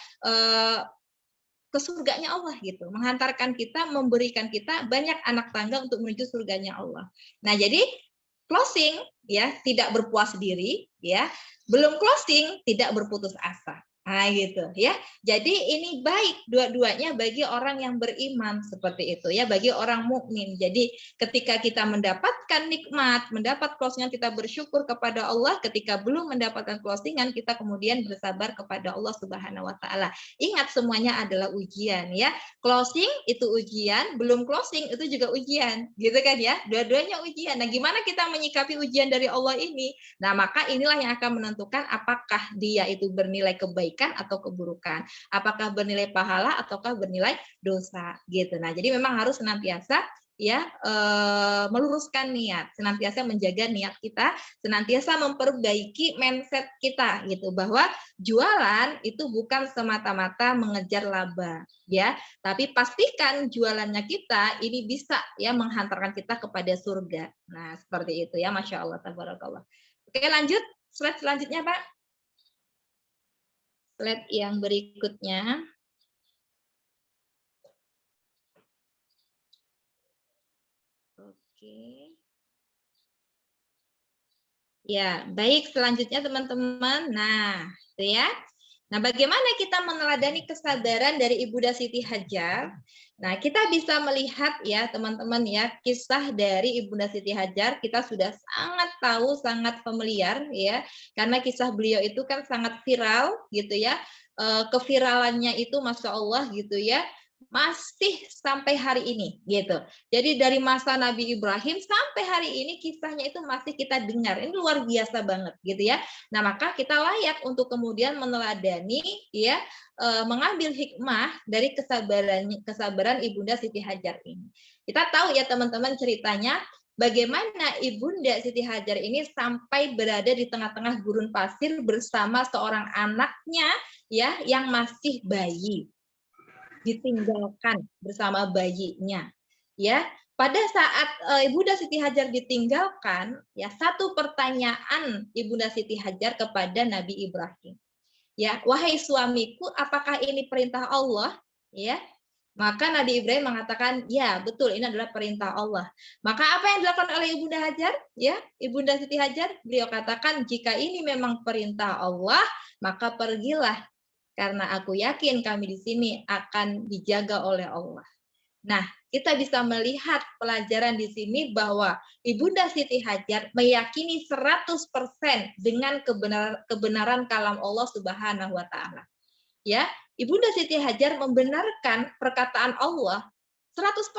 [SPEAKER 2] ke surganya Allah gitu, menghantarkan kita, memberikan kita banyak anak tangga untuk menuju surganya Allah. Nah, jadi closing ya tidak berpuas diri ya, belum closing tidak berputus asa. Nah, gitu ya. Jadi ini baik dua-duanya bagi orang yang beriman seperti itu ya, bagi orang mukmin. Jadi ketika kita mendapatkan nikmat, mendapat closingan kita bersyukur kepada Allah, ketika belum mendapatkan closingan kita kemudian bersabar kepada Allah Subhanahu wa taala. Ingat semuanya adalah ujian ya. Closing itu ujian, belum closing itu juga ujian. Gitu kan ya? Dua-duanya ujian. Nah, gimana kita menyikapi ujian dari Allah ini? Nah, maka inilah yang akan menentukan apakah dia itu bernilai kebaikan atau keburukan, apakah bernilai pahala ataukah bernilai dosa gitu. Nah, jadi memang harus senantiasa ya meluruskan niat, senantiasa menjaga niat kita, senantiasa memperbaiki mindset kita gitu, bahwa jualan itu bukan semata-mata mengejar laba ya, tapi pastikan jualannya kita ini bisa ya menghantarkan kita kepada surga. Nah, seperti itu ya, Masya Allah, tabarakallah. Oke, lanjut slide selanjutnya Pak. Slide yang berikutnya. Oke. Ya, baik, selanjutnya teman-teman. Nah, itu ya. Nah, bagaimana kita meneladani kesabaran dari Ibunda Siti Hajar? Nah, kita bisa melihat ya teman-teman ya, kisah dari Ibunda Siti Hajar kita sudah sangat tahu, sangat familiar ya, karena kisah beliau itu kan sangat viral gitu ya, keviralannya itu Masya Allah gitu ya, masih sampai hari ini gitu. Jadi dari masa Nabi Ibrahim sampai hari ini kisahnya itu masih kita dengar. Ini luar biasa banget gitu ya. Nah, maka kita layak untuk kemudian meneladani ya, mengambil hikmah dari kesabaran Ibunda Siti Hajar ini. Kita tahu ya teman-teman ceritanya bagaimana Ibunda Siti Hajar ini sampai berada di tengah-tengah gurun pasir bersama seorang anaknya ya yang masih bayi, ditinggalkan bersama bayinya ya. Pada saat Ibunda Siti Hajar ditinggalkan ya, satu pertanyaan Ibunda Siti Hajar kepada Nabi Ibrahim ya, wahai suamiku, apakah ini perintah Allah ya? Maka Nabi Ibrahim mengatakan, ya betul ini adalah perintah Allah. Maka apa yang dilakukan oleh Ibunda Hajar? Ya, Ibunda Siti Hajar, beliau katakan jika ini memang perintah Allah, maka pergilah. Karena aku yakin kami di sini akan dijaga oleh Allah. Nah, kita bisa melihat pelajaran di sini bahwa Ibunda Siti Hajar meyakini 100% dengan kebenaran kalam Allah Subhanahu wa taala. Ya, Ibunda Siti Hajar membenarkan perkataan Allah 100%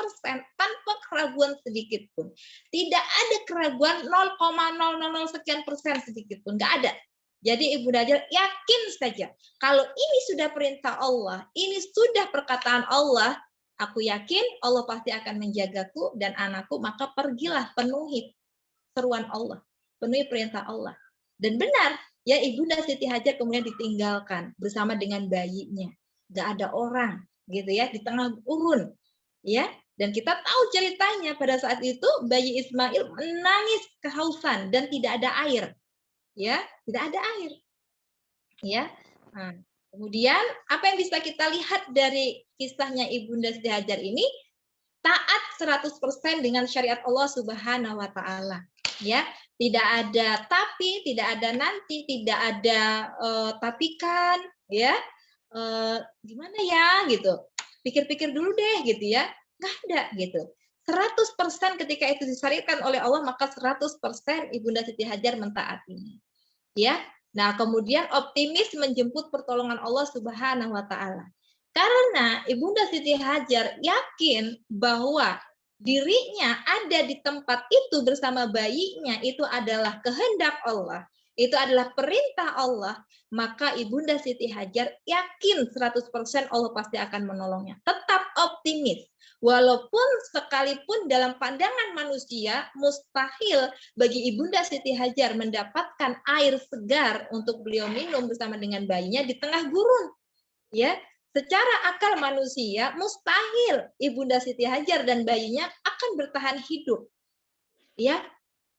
[SPEAKER 2] tanpa keraguan sedikit pun. Tidak ada keraguan 0,000 sekian persen sedikit pun, nggak ada. Jadi Ibunda Hajar yakin saja kalau ini sudah perintah Allah, ini sudah perkataan Allah, aku yakin Allah pasti akan menjagaku dan anakku, maka pergilah penuhi seruan Allah, penuhi perintah Allah. Dan benar, ya Ibunda Siti Hajar kemudian ditinggalkan bersama dengan bayinya. Gak ada orang gitu ya di tengah gurun. Ya, dan kita tahu ceritanya pada saat itu bayi Ismail menangis kehausan dan tidak ada air. Ya, tidak ada air. Ya. Nah, kemudian apa yang bisa kita lihat dari kisahnya Ibunda Siti Hajar ini? Taat 100% dengan syariat Allah Subhanahu wa taala. Ya, tidak ada tapi, tidak ada nanti, tidak ada tapi kan, ya. Gimana ya gitu. Pikir-pikir dulu deh gitu ya. Enggak ada gitu. 100% ketika itu disyariatkan oleh Allah, maka 100% Ibunda Siti Hajar mentaatinya. Ya. Nah, kemudian optimis menjemput pertolongan Allah Subhanahu wa taala. Karena Ibunda Siti Hajar yakin bahwa dirinya ada di tempat itu bersama bayinya, itu adalah kehendak Allah, itu adalah perintah Allah, maka Ibunda Siti Hajar yakin 100% Allah pasti akan menolongnya. Tetap optimis. Walaupun sekalipun dalam pandangan manusia mustahil bagi Ibunda Siti Hajar mendapatkan air segar untuk beliau minum bersama dengan bayinya di tengah gurun. Ya, secara akal manusia mustahil Ibunda Siti Hajar dan bayinya akan bertahan hidup. Ya,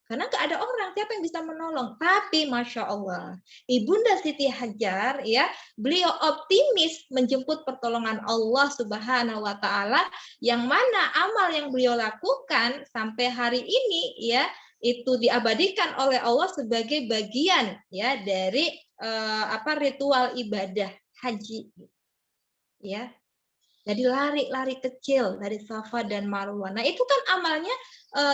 [SPEAKER 2] karena nggak ada orang, siapa yang bisa menolong? Tapi Masya Allah, Ibunda Siti Hajar, ya, beliau optimis menjemput pertolongan Allah Subhanahu wa taala, yang mana amal yang beliau lakukan sampai hari ini, ya, itu diabadikan oleh Allah sebagai bagian, ya, dari ritual ibadah haji. Ya, jadi lari-lari kecil dari Safa dan Marwah. Nah, itu kan amalnya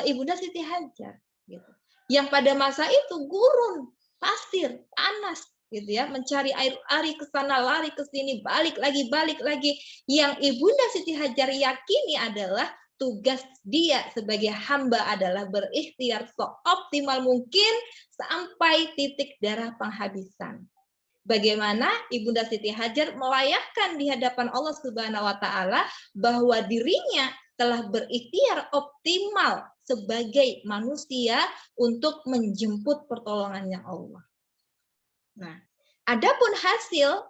[SPEAKER 2] Ibunda Siti Hajar, gitu. Yang pada masa itu gurun, pasir, panas, gitu ya, mencari air, lari ke sana, lari ke sini, balik lagi. Yang Ibunda Siti Hajar yakini adalah tugas dia sebagai hamba adalah berikhtiar seoptimal mungkin sampai titik darah penghabisan. Bagaimana Ibunda Siti Hajar melayakkan di hadapan Allah Subhanahu wa taala bahwa dirinya telah berikhtiar optimal sebagai manusia untuk menjemput pertolongannya Allah. Nah, adapun hasil,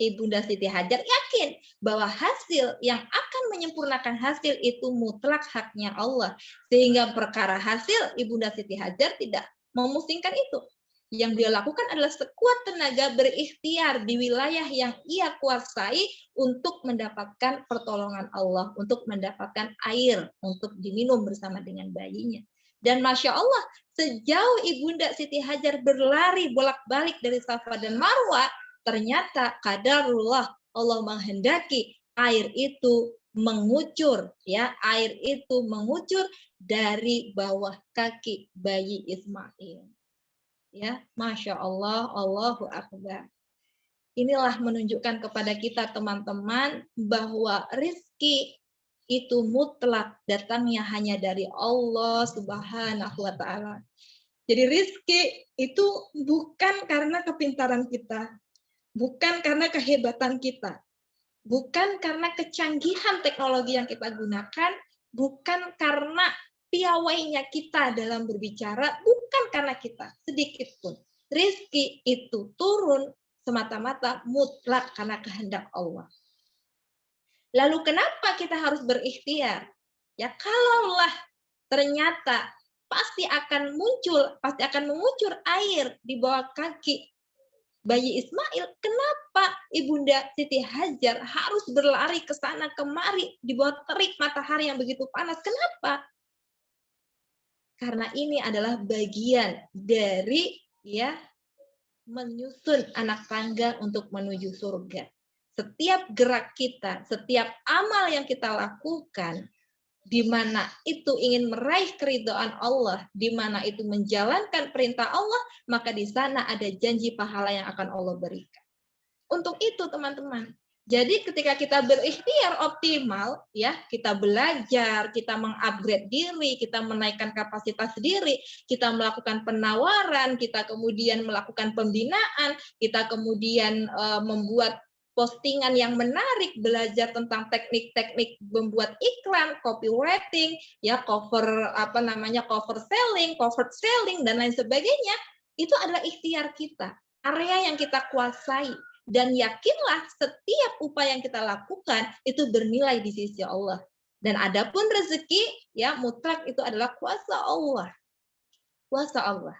[SPEAKER 2] Ibunda Siti Hajar yakin bahwa hasil yang akan menyempurnakan hasil itu mutlak haknya Allah. Sehingga perkara hasil Ibunda Siti Hajar tidak memusingkan itu. Yang dia lakukan adalah sekuat tenaga berikhtiar di wilayah yang ia kuasai untuk mendapatkan pertolongan Allah, untuk mendapatkan air untuk diminum bersama dengan bayinya. Dan Masya Allah, sejauh Ibunda Siti Hajar berlari bolak-balik dari Safa dan Marwah, ternyata qadarullah, Allah menghendaki air itu mengucur, ya, air itu mengucur dari bawah kaki bayi Ismail. Ya, Masya Allah, Allahu Akbar. Inilah menunjukkan kepada kita teman-teman bahwa rizki itu mutlak datangnya hanya dari Allah Subhanahu wa taala. Jadi rizki itu bukan karena kepintaran kita, bukan karena kehebatan kita, bukan karena kecanggihan teknologi yang kita gunakan, bukan karena piawainya kita dalam berbicara, bukan karena kita sedikit pun. Rizki itu turun semata-mata mutlak karena kehendak Allah. Lalu kenapa kita harus berikhtiar? Ya kalaulah ternyata pasti akan mengucur air di bawah kaki bayi Ismail, kenapa Ibunda Siti Hajar harus berlari ke sana kemari di bawah terik matahari yang begitu panas? Kenapa? Karena ini adalah bagian dari ya menyusun anak tangga untuk menuju surga. Setiap gerak kita, setiap amal yang kita lakukan, di mana itu ingin meraih keridhaan Allah, di mana itu menjalankan perintah Allah, maka di sana ada janji pahala yang akan Allah berikan. Untuk itu teman-teman, jadi ketika kita berikhtiar optimal, ya kita belajar, kita mengupgrade diri, kita menaikkan kapasitas diri, kita melakukan penawaran, kita kemudian melakukan pembinaan, kita kemudian membuat postingan yang menarik, belajar tentang teknik-teknik membuat iklan, copywriting, ya cover cover selling dan lain sebagainya. Itu adalah ikhtiar kita, area yang kita kuasai. Dan yakinlah setiap upaya yang kita lakukan itu bernilai di sisi Allah. Dan adapun rezeki ya mutlak itu adalah kuasa Allah. Kuasa Allah.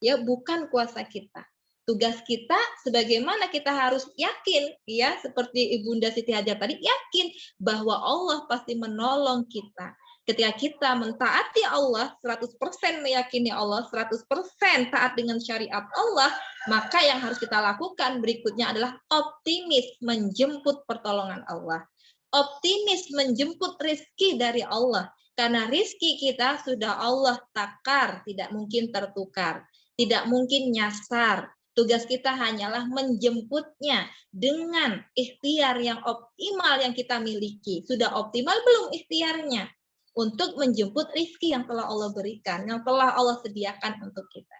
[SPEAKER 2] Ya bukan kuasa kita. Tugas kita sebagaimana kita harus yakin ya seperti Ibunda Siti Hajar tadi yakin bahwa Allah pasti menolong kita. Ketika kita mentaati Allah, 100% meyakini Allah, 100% taat dengan syariat Allah, maka yang harus kita lakukan berikutnya adalah optimis menjemput pertolongan Allah. Optimis menjemput rizki dari Allah. Karena rizki kita sudah Allah takar, tidak mungkin tertukar, tidak mungkin nyasar. Tugas kita hanyalah menjemputnya dengan ikhtiar yang optimal yang kita miliki. Sudah optimal belum ikhtiarnya? Untuk menjemput rizki yang telah Allah berikan, yang telah Allah sediakan untuk kita.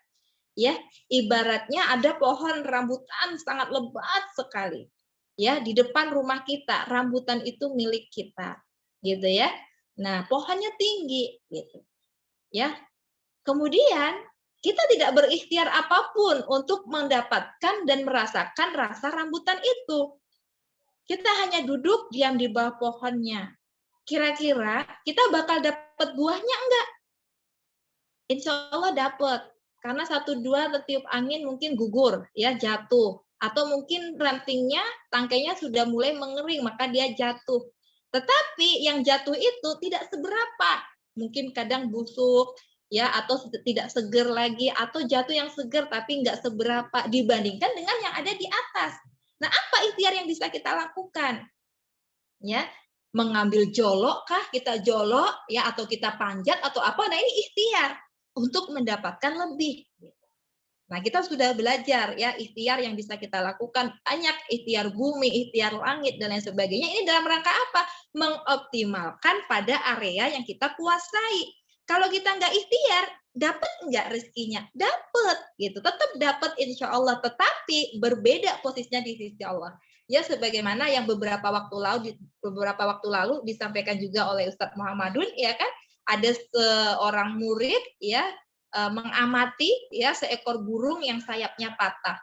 [SPEAKER 2] Ya, ibaratnya ada pohon rambutan sangat lebat sekali. Ya, di depan rumah kita, rambutan itu milik kita. Gitu ya. Nah, pohonnya tinggi gitu. Ya. Kemudian kita tidak berikhtiar apapun untuk mendapatkan dan merasakan rasa rambutan itu. Kita hanya duduk diam di bawah pohonnya. Kira-kira kita bakal dapat buahnya enggak? Insya Allah dapat. Karena 1-2 tertiup angin mungkin gugur, ya jatuh. Atau mungkin rantingnya, tangkainya sudah mulai mengering, maka dia jatuh. Tetapi yang jatuh itu tidak seberapa. Mungkin kadang busuk, ya atau tidak seger lagi, atau jatuh yang seger tapi enggak seberapa dibandingkan dengan yang ada di atas. Nah, apa ikhtiar yang bisa kita lakukan? Ya, mengambil jolok kah, kita jolok ya atau kita panjat atau apa, nah ini ikhtiar untuk mendapatkan lebih. Nah kita sudah belajar ya ikhtiar yang bisa kita lakukan banyak, ikhtiar bumi, ikhtiar langit dan lain sebagainya. Ini dalam rangka apa? Mengoptimalkan pada area yang kita kuasai. Kalau kita nggak ikhtiar, dapat nggak rezekinya? Dapat gitu, tetap dapat insya Allah, tetapi berbeda posisinya di sisi Allah. Ya sebagaimana yang beberapa waktu lalu disampaikan juga oleh Ustadz Muhammadun ya kan, ada seorang murid ya mengamati ya seekor burung yang sayapnya patah.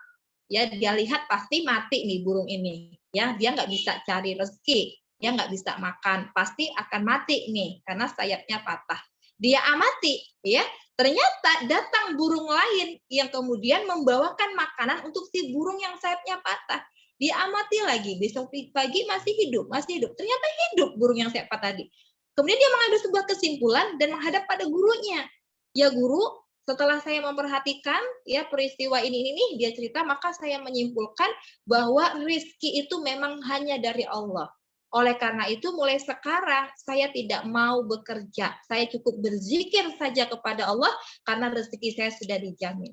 [SPEAKER 2] Ya dia lihat pasti mati nih burung ini. Ya dia nggak bisa cari rezeki, ya nggak bisa makan, pasti akan mati nih karena sayapnya patah. Dia amati ya, ternyata datang burung lain yang kemudian membawakan makanan untuk si burung yang sayapnya patah. Dia amati lagi, besok pagi masih hidup. Ternyata hidup burung yang sayap patah tadi. Kemudian dia mengambil sebuah kesimpulan dan menghadap pada gurunya. Ya guru, setelah saya memperhatikan ya peristiwa ini dia cerita, maka saya menyimpulkan bahwa rezeki itu memang hanya dari Allah. Oleh karena itu mulai sekarang saya tidak mau bekerja. Saya cukup berzikir saja kepada Allah karena rezeki saya sudah dijamin.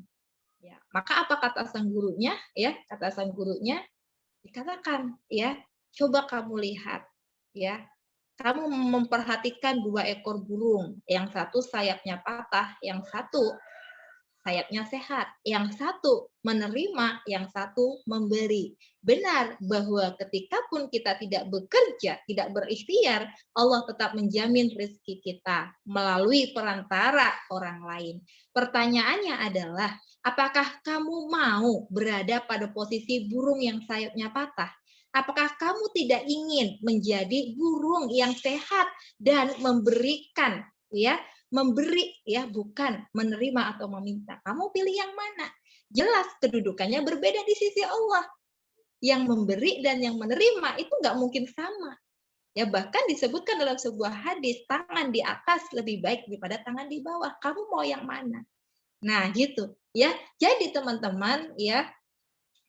[SPEAKER 2] Ya, maka apa kata sang gurunya? Ya, kata sang gurunya, dikatakan ya, coba kamu lihat ya, kamu memperhatikan 2 ekor burung, yang satu sayapnya patah, yang satu sayapnya sehat, yang satu menerima, yang satu memberi. Benar bahwa ketika pun kita tidak bekerja, tidak berikhtiar, Allah tetap menjamin rezeki kita melalui perantara orang lain. Pertanyaannya adalah, apakah kamu mau berada pada posisi burung yang sayapnya patah? Apakah kamu tidak ingin menjadi burung yang sehat dan memberikan ya, memberi ya, bukan menerima atau meminta? Kamu pilih yang mana? Jelas kedudukannya berbeda di sisi Allah. yang memberi dan yang menerima itu nggak mungkin sama. Ya, bahkan disebutkan dalam sebuah hadis, tangan di atas lebih baik daripada tangan di bawah. Kamu mau yang mana? Nah, gitu ya. Jadi teman-teman ya,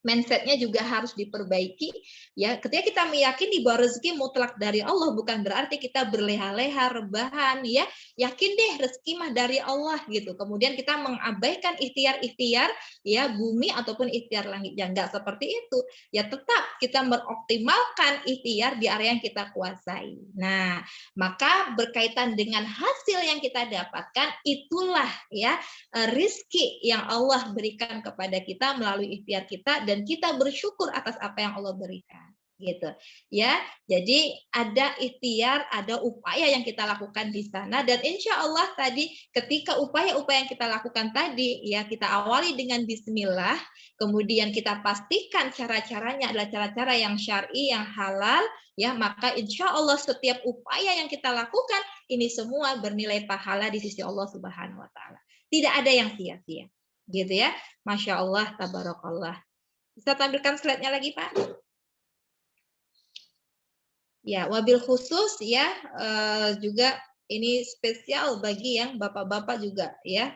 [SPEAKER 2] mindsetnya juga harus diperbaiki ya. Ketika kita meyakini bahwa rezeki mutlak dari Allah, bukan berarti kita berleha-leha, rebahan ya. Yakin deh rezeki mah dari Allah gitu. Kemudian kita mengabaikan ikhtiar-ikhtiar ya bumi ataupun ikhtiar langit. Ya enggak seperti itu. Ya tetap kita mengoptimalkan ikhtiar di area yang kita kuasai. Nah, maka berkaitan dengan hasil yang kita dapatkan, itulah ya rizki yang Allah berikan kepada kita melalui ikhtiar kita, dan kita bersyukur atas apa yang Allah berikan gitu ya. Jadi ada ikhtiar, ada upaya yang kita lakukan di sana, dan insya Allah tadi ketika upaya-upaya yang kita lakukan tadi ya, kita awali dengan bismillah, kemudian kita pastikan cara-caranya adalah cara-cara yang syar'i, yang halal ya, maka insya Allah setiap upaya yang kita lakukan ini semua bernilai pahala di sisi Allah Subhanahu wa Ta'ala. Tidak ada yang sia-sia, gitu ya. Masya Allah, tabarakallah. Bisa tampilkan slide-nya lagi, Pak? Ya, wabil khusus ya, juga ini spesial bagi yang bapak-bapak juga ya,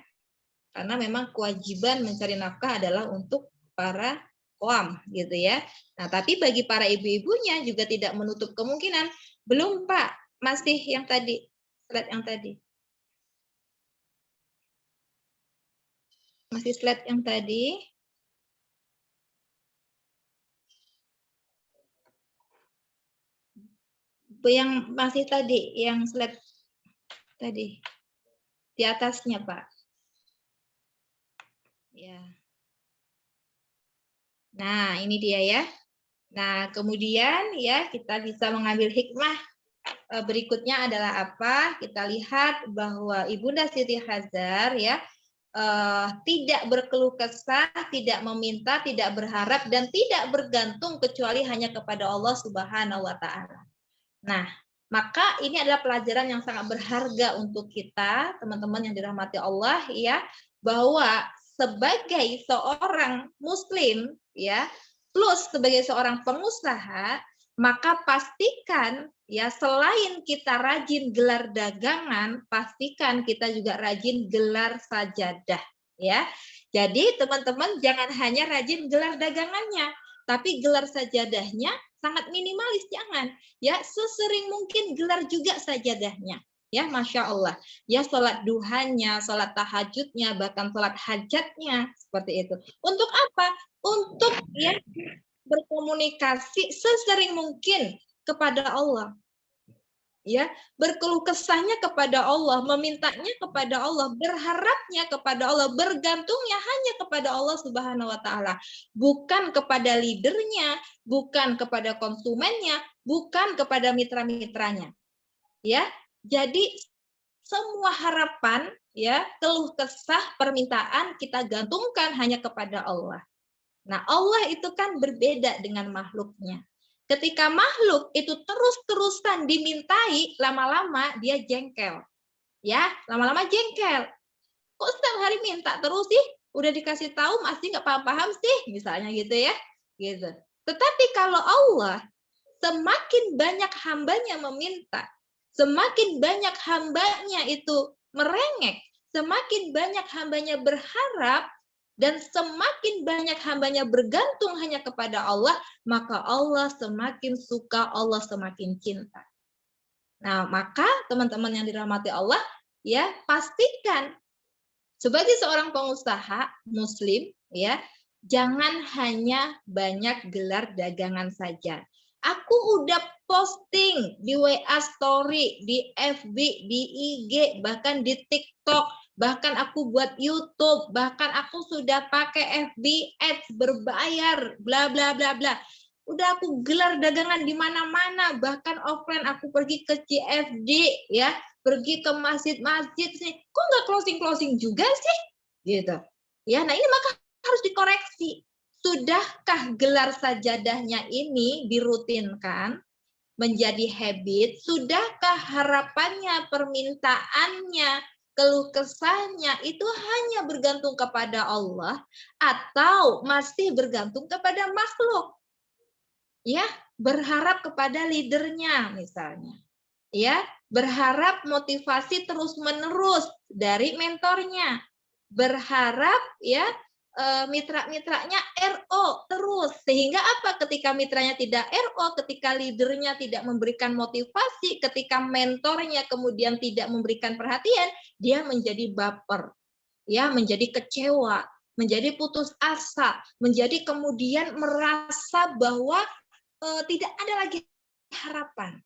[SPEAKER 2] karena memang kewajiban mencari nafkah adalah untuk para kaum, gitu ya. Nah, tapi bagi para ibu-ibunya juga tidak menutup kemungkinan. Belum, Pak, masih yang tadi, slide yang tadi. Masih slide yang tadi. Yang masih tadi, yang slide tadi. Di atasnya, Pak. Ya. Nah, ini dia ya. Nah, kemudian ya kita bisa mengambil hikmah berikutnya adalah apa? Kita lihat bahwa Ibunda Siti Hajar ya, tidak berkeluh kesah, tidak meminta, tidak berharap, dan tidak bergantung kecuali hanya kepada Allah Subhanahu wa Ta'ala. Nah, maka ini adalah pelajaran yang sangat berharga untuk kita, teman-teman yang dirahmati Allah ya, bahwa sebagai seorang muslim ya, plus sebagai seorang pengusaha, maka pastikan ya, selain kita rajin gelar dagangan, pastikan kita juga rajin gelar sajadah ya. Jadi teman-teman jangan hanya rajin gelar dagangannya, tapi gelar sajadahnya sangat minimalis, jangan ya, sesering mungkin gelar juga sajadahnya ya. Masya Allah ya, sholat duhanya, sholat tahajudnya, bahkan sholat hajatnya, seperti itu. Untuk apa? Untuk ya berkomunikasi sesering mungkin kepada Allah ya, berkeluh kesahnya kepada Allah, memintanya kepada Allah, berharapnya kepada Allah, bergantungnya hanya kepada Allah Subhanahu wa Ta'ala, bukan kepada leadernya, bukan kepada konsumennya, bukan kepada mitra-mitranya ya. Jadi semua harapan ya, keluh kesah, permintaan kita gantungkan hanya kepada Allah. Nah, Allah itu kan berbeda dengan makhluknya. Ketika makhluk itu terus-terusan dimintai, lama-lama dia jengkel. Ya, lama-lama jengkel. Kok setiap hari minta terus sih? Udah dikasih tahu masih nggak paham-paham sih, misalnya gitu ya. Gitu. Tetapi kalau Allah, semakin banyak hambanya meminta, semakin banyak hambanya itu merengek, semakin banyak hambanya berharap, dan semakin banyak hambanya bergantung hanya kepada Allah, maka Allah semakin suka, Allah semakin cinta. Nah, maka teman-teman yang dirahmati Allah, ya pastikan sebagai seorang pengusaha muslim, ya jangan hanya banyak gelar dagangan saja. Aku udah posting di WA Story, di FB, di IG, bahkan di TikTok, bahkan aku buat YouTube, bahkan aku sudah pakai FB Ads berbayar, bla bla bla bla. Udah aku gelar dagangan di mana-mana, bahkan offline aku pergi ke CFD ya, pergi ke masjid-masjid sih. Kok nggak closing-closing juga sih? Gitu. Ya, nah ini maka harus dikoreksi. Sudahkah gelar sajadahnya ini dirutinkan menjadi habit? Sudahkah harapannya, permintaannya, keluh kesahnya itu hanya bergantung kepada Allah atau masih bergantung kepada makhluk? ya berharap kepada leadernya misalnya, ya berharap motivasi terus-menerus dari mentornya, berharap ya mitra-mitranya RO terus, sehingga apa, ketika mitranya tidak RO, ketika leadernya tidak memberikan motivasi, ketika mentornya kemudian tidak memberikan perhatian, dia menjadi baper, ya menjadi kecewa, menjadi putus asa, menjadi kemudian merasa bahwa tidak ada lagi harapan.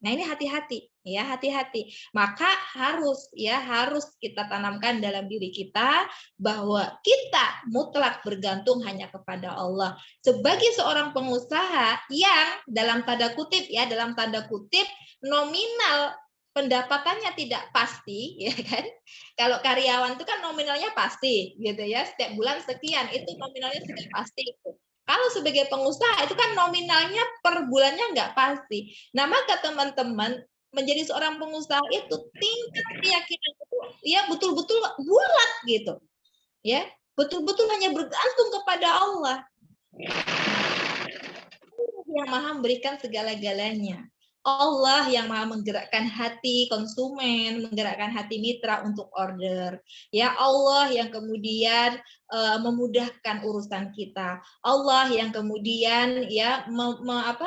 [SPEAKER 2] Nah, ini hati-hati ya, hati-hati. Maka harus kita tanamkan dalam diri kita bahwa kita mutlak bergantung hanya kepada Allah. Sebagai seorang pengusaha yang dalam tanda kutip nominal pendapatannya tidak pasti, ya kan? Kalau karyawan itu kan nominalnya pasti, gitu ya. Setiap bulan sekian, itu nominalnya sudah pasti itu. Kalau sebagai pengusaha itu kan nominalnya per bulannya nggak pasti. Nah, maka teman-teman menjadi seorang pengusaha itu tingkat keyakinan itu ya betul-betul bulat gitu. Ya, betul-betul hanya bergantung kepada Allah. Yang Maha memberikan segala-galanya. Allah yang Maha menggerakkan hati konsumen, menggerakkan hati mitra untuk order. Ya Allah yang kemudian memudahkan urusan kita. Allah yang kemudian ya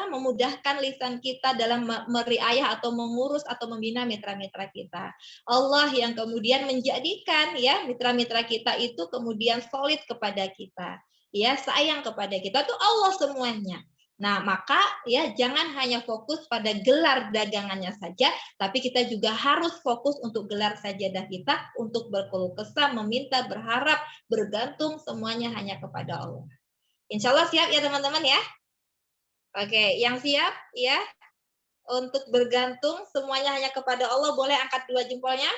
[SPEAKER 2] memudahkan lisan kita dalam meriayah atau mengurus atau membina mitra-mitra kita. Allah yang kemudian menjadikan ya mitra-mitra kita itu kemudian solid kepada kita. Ya, sayang kepada kita itu Allah semuanya. Nah, maka ya jangan hanya fokus pada gelar dagangannya saja, tapi kita juga harus fokus untuk gelar sajadah kita, untuk berkeluh kesah, meminta, berharap, bergantung, semuanya hanya kepada Allah. Insya Allah siap ya teman-teman ya? Oke, yang siap ya untuk bergantung semuanya hanya kepada Allah, boleh angkat 2 jempolnya?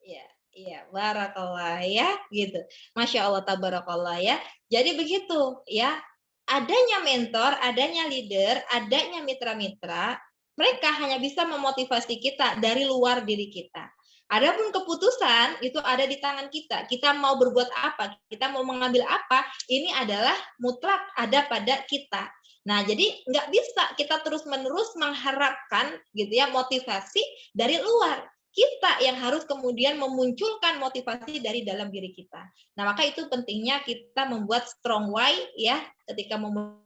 [SPEAKER 2] Iya. Iya, barakallah ya, gitu. Masya Allah, tabarakallah ya. Jadi begitu ya, adanya mentor, adanya leader, adanya mitra-mitra, mereka hanya bisa memotivasi kita dari luar diri kita. Adapun keputusan itu ada di tangan kita. Kita mau berbuat apa, kita mau mengambil apa, ini adalah mutlak ada pada kita. Nah, jadi nggak bisa kita terus-menerus mengharapkan gitu ya motivasi dari luar. Kita yang harus kemudian memunculkan motivasi dari dalam diri kita. Nah, maka itu pentingnya kita membuat strong why ya ketika memulai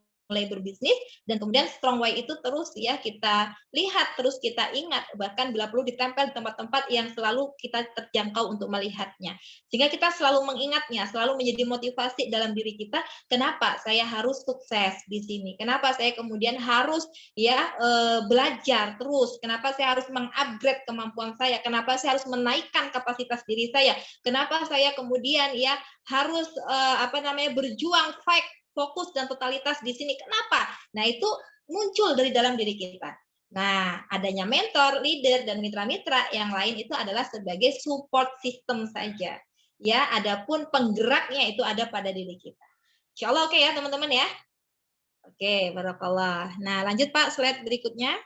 [SPEAKER 2] berbisnis, dan kemudian strong why itu terus ya kita lihat, terus kita ingat, bahkan bila perlu ditempel di tempat-tempat yang selalu kita terjangkau untuk melihatnya. Sehingga kita selalu mengingatnya, selalu menjadi motivasi dalam diri kita, kenapa saya harus sukses di sini? Kenapa saya kemudian harus ya belajar terus? Kenapa saya harus mengupgrade kemampuan saya? Kenapa saya harus menaikkan kapasitas diri saya? Kenapa saya kemudian ya harus berjuang, fight, fokus dan totalitas di sini? Kenapa? Nah, itu muncul dari dalam diri kita. Nah, adanya mentor, leader, dan mitra-mitra yang lain itu adalah sebagai support system saja. Ya, adapun penggeraknya itu ada pada diri kita. Insya Allah oke ya teman-teman ya. Oke, barakallah. Nah, lanjut Pak, slide berikutnya.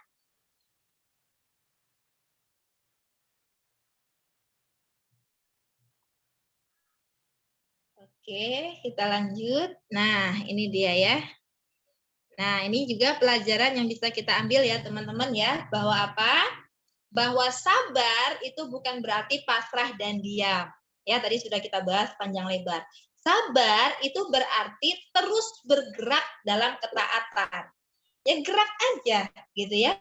[SPEAKER 2] Oke, kita lanjut. Nah, ini dia ya. Nah, ini juga pelajaran yang bisa kita ambil ya teman-teman ya, bahwa apa? Bahwa sabar itu bukan berarti pasrah dan diam. Ya, tadi sudah kita bahas panjang lebar. Sabar itu berarti terus bergerak dalam ketaatan. Ya gerak aja gitu ya.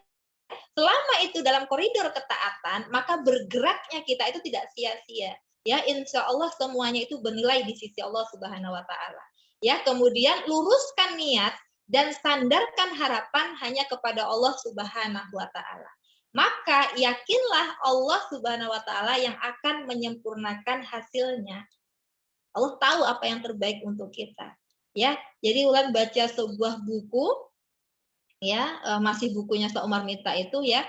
[SPEAKER 2] Selama itu dalam koridor ketaatan, maka bergeraknya kita itu tidak sia-sia. Ya, insya Allah semuanya itu bernilai di sisi Allah Subhanahu wa Ta'ala. Ya, kemudian luruskan niat dan sandarkan harapan hanya kepada Allah Subhanahu wa Ta'ala. Maka yakinlah Allah Subhanahu wa Ta'ala yang akan menyempurnakan hasilnya. Allah tahu apa yang terbaik untuk kita. Ya, jadi Ulan baca sebuah buku ya, masih bukunya Sa Umar Mita itu ya,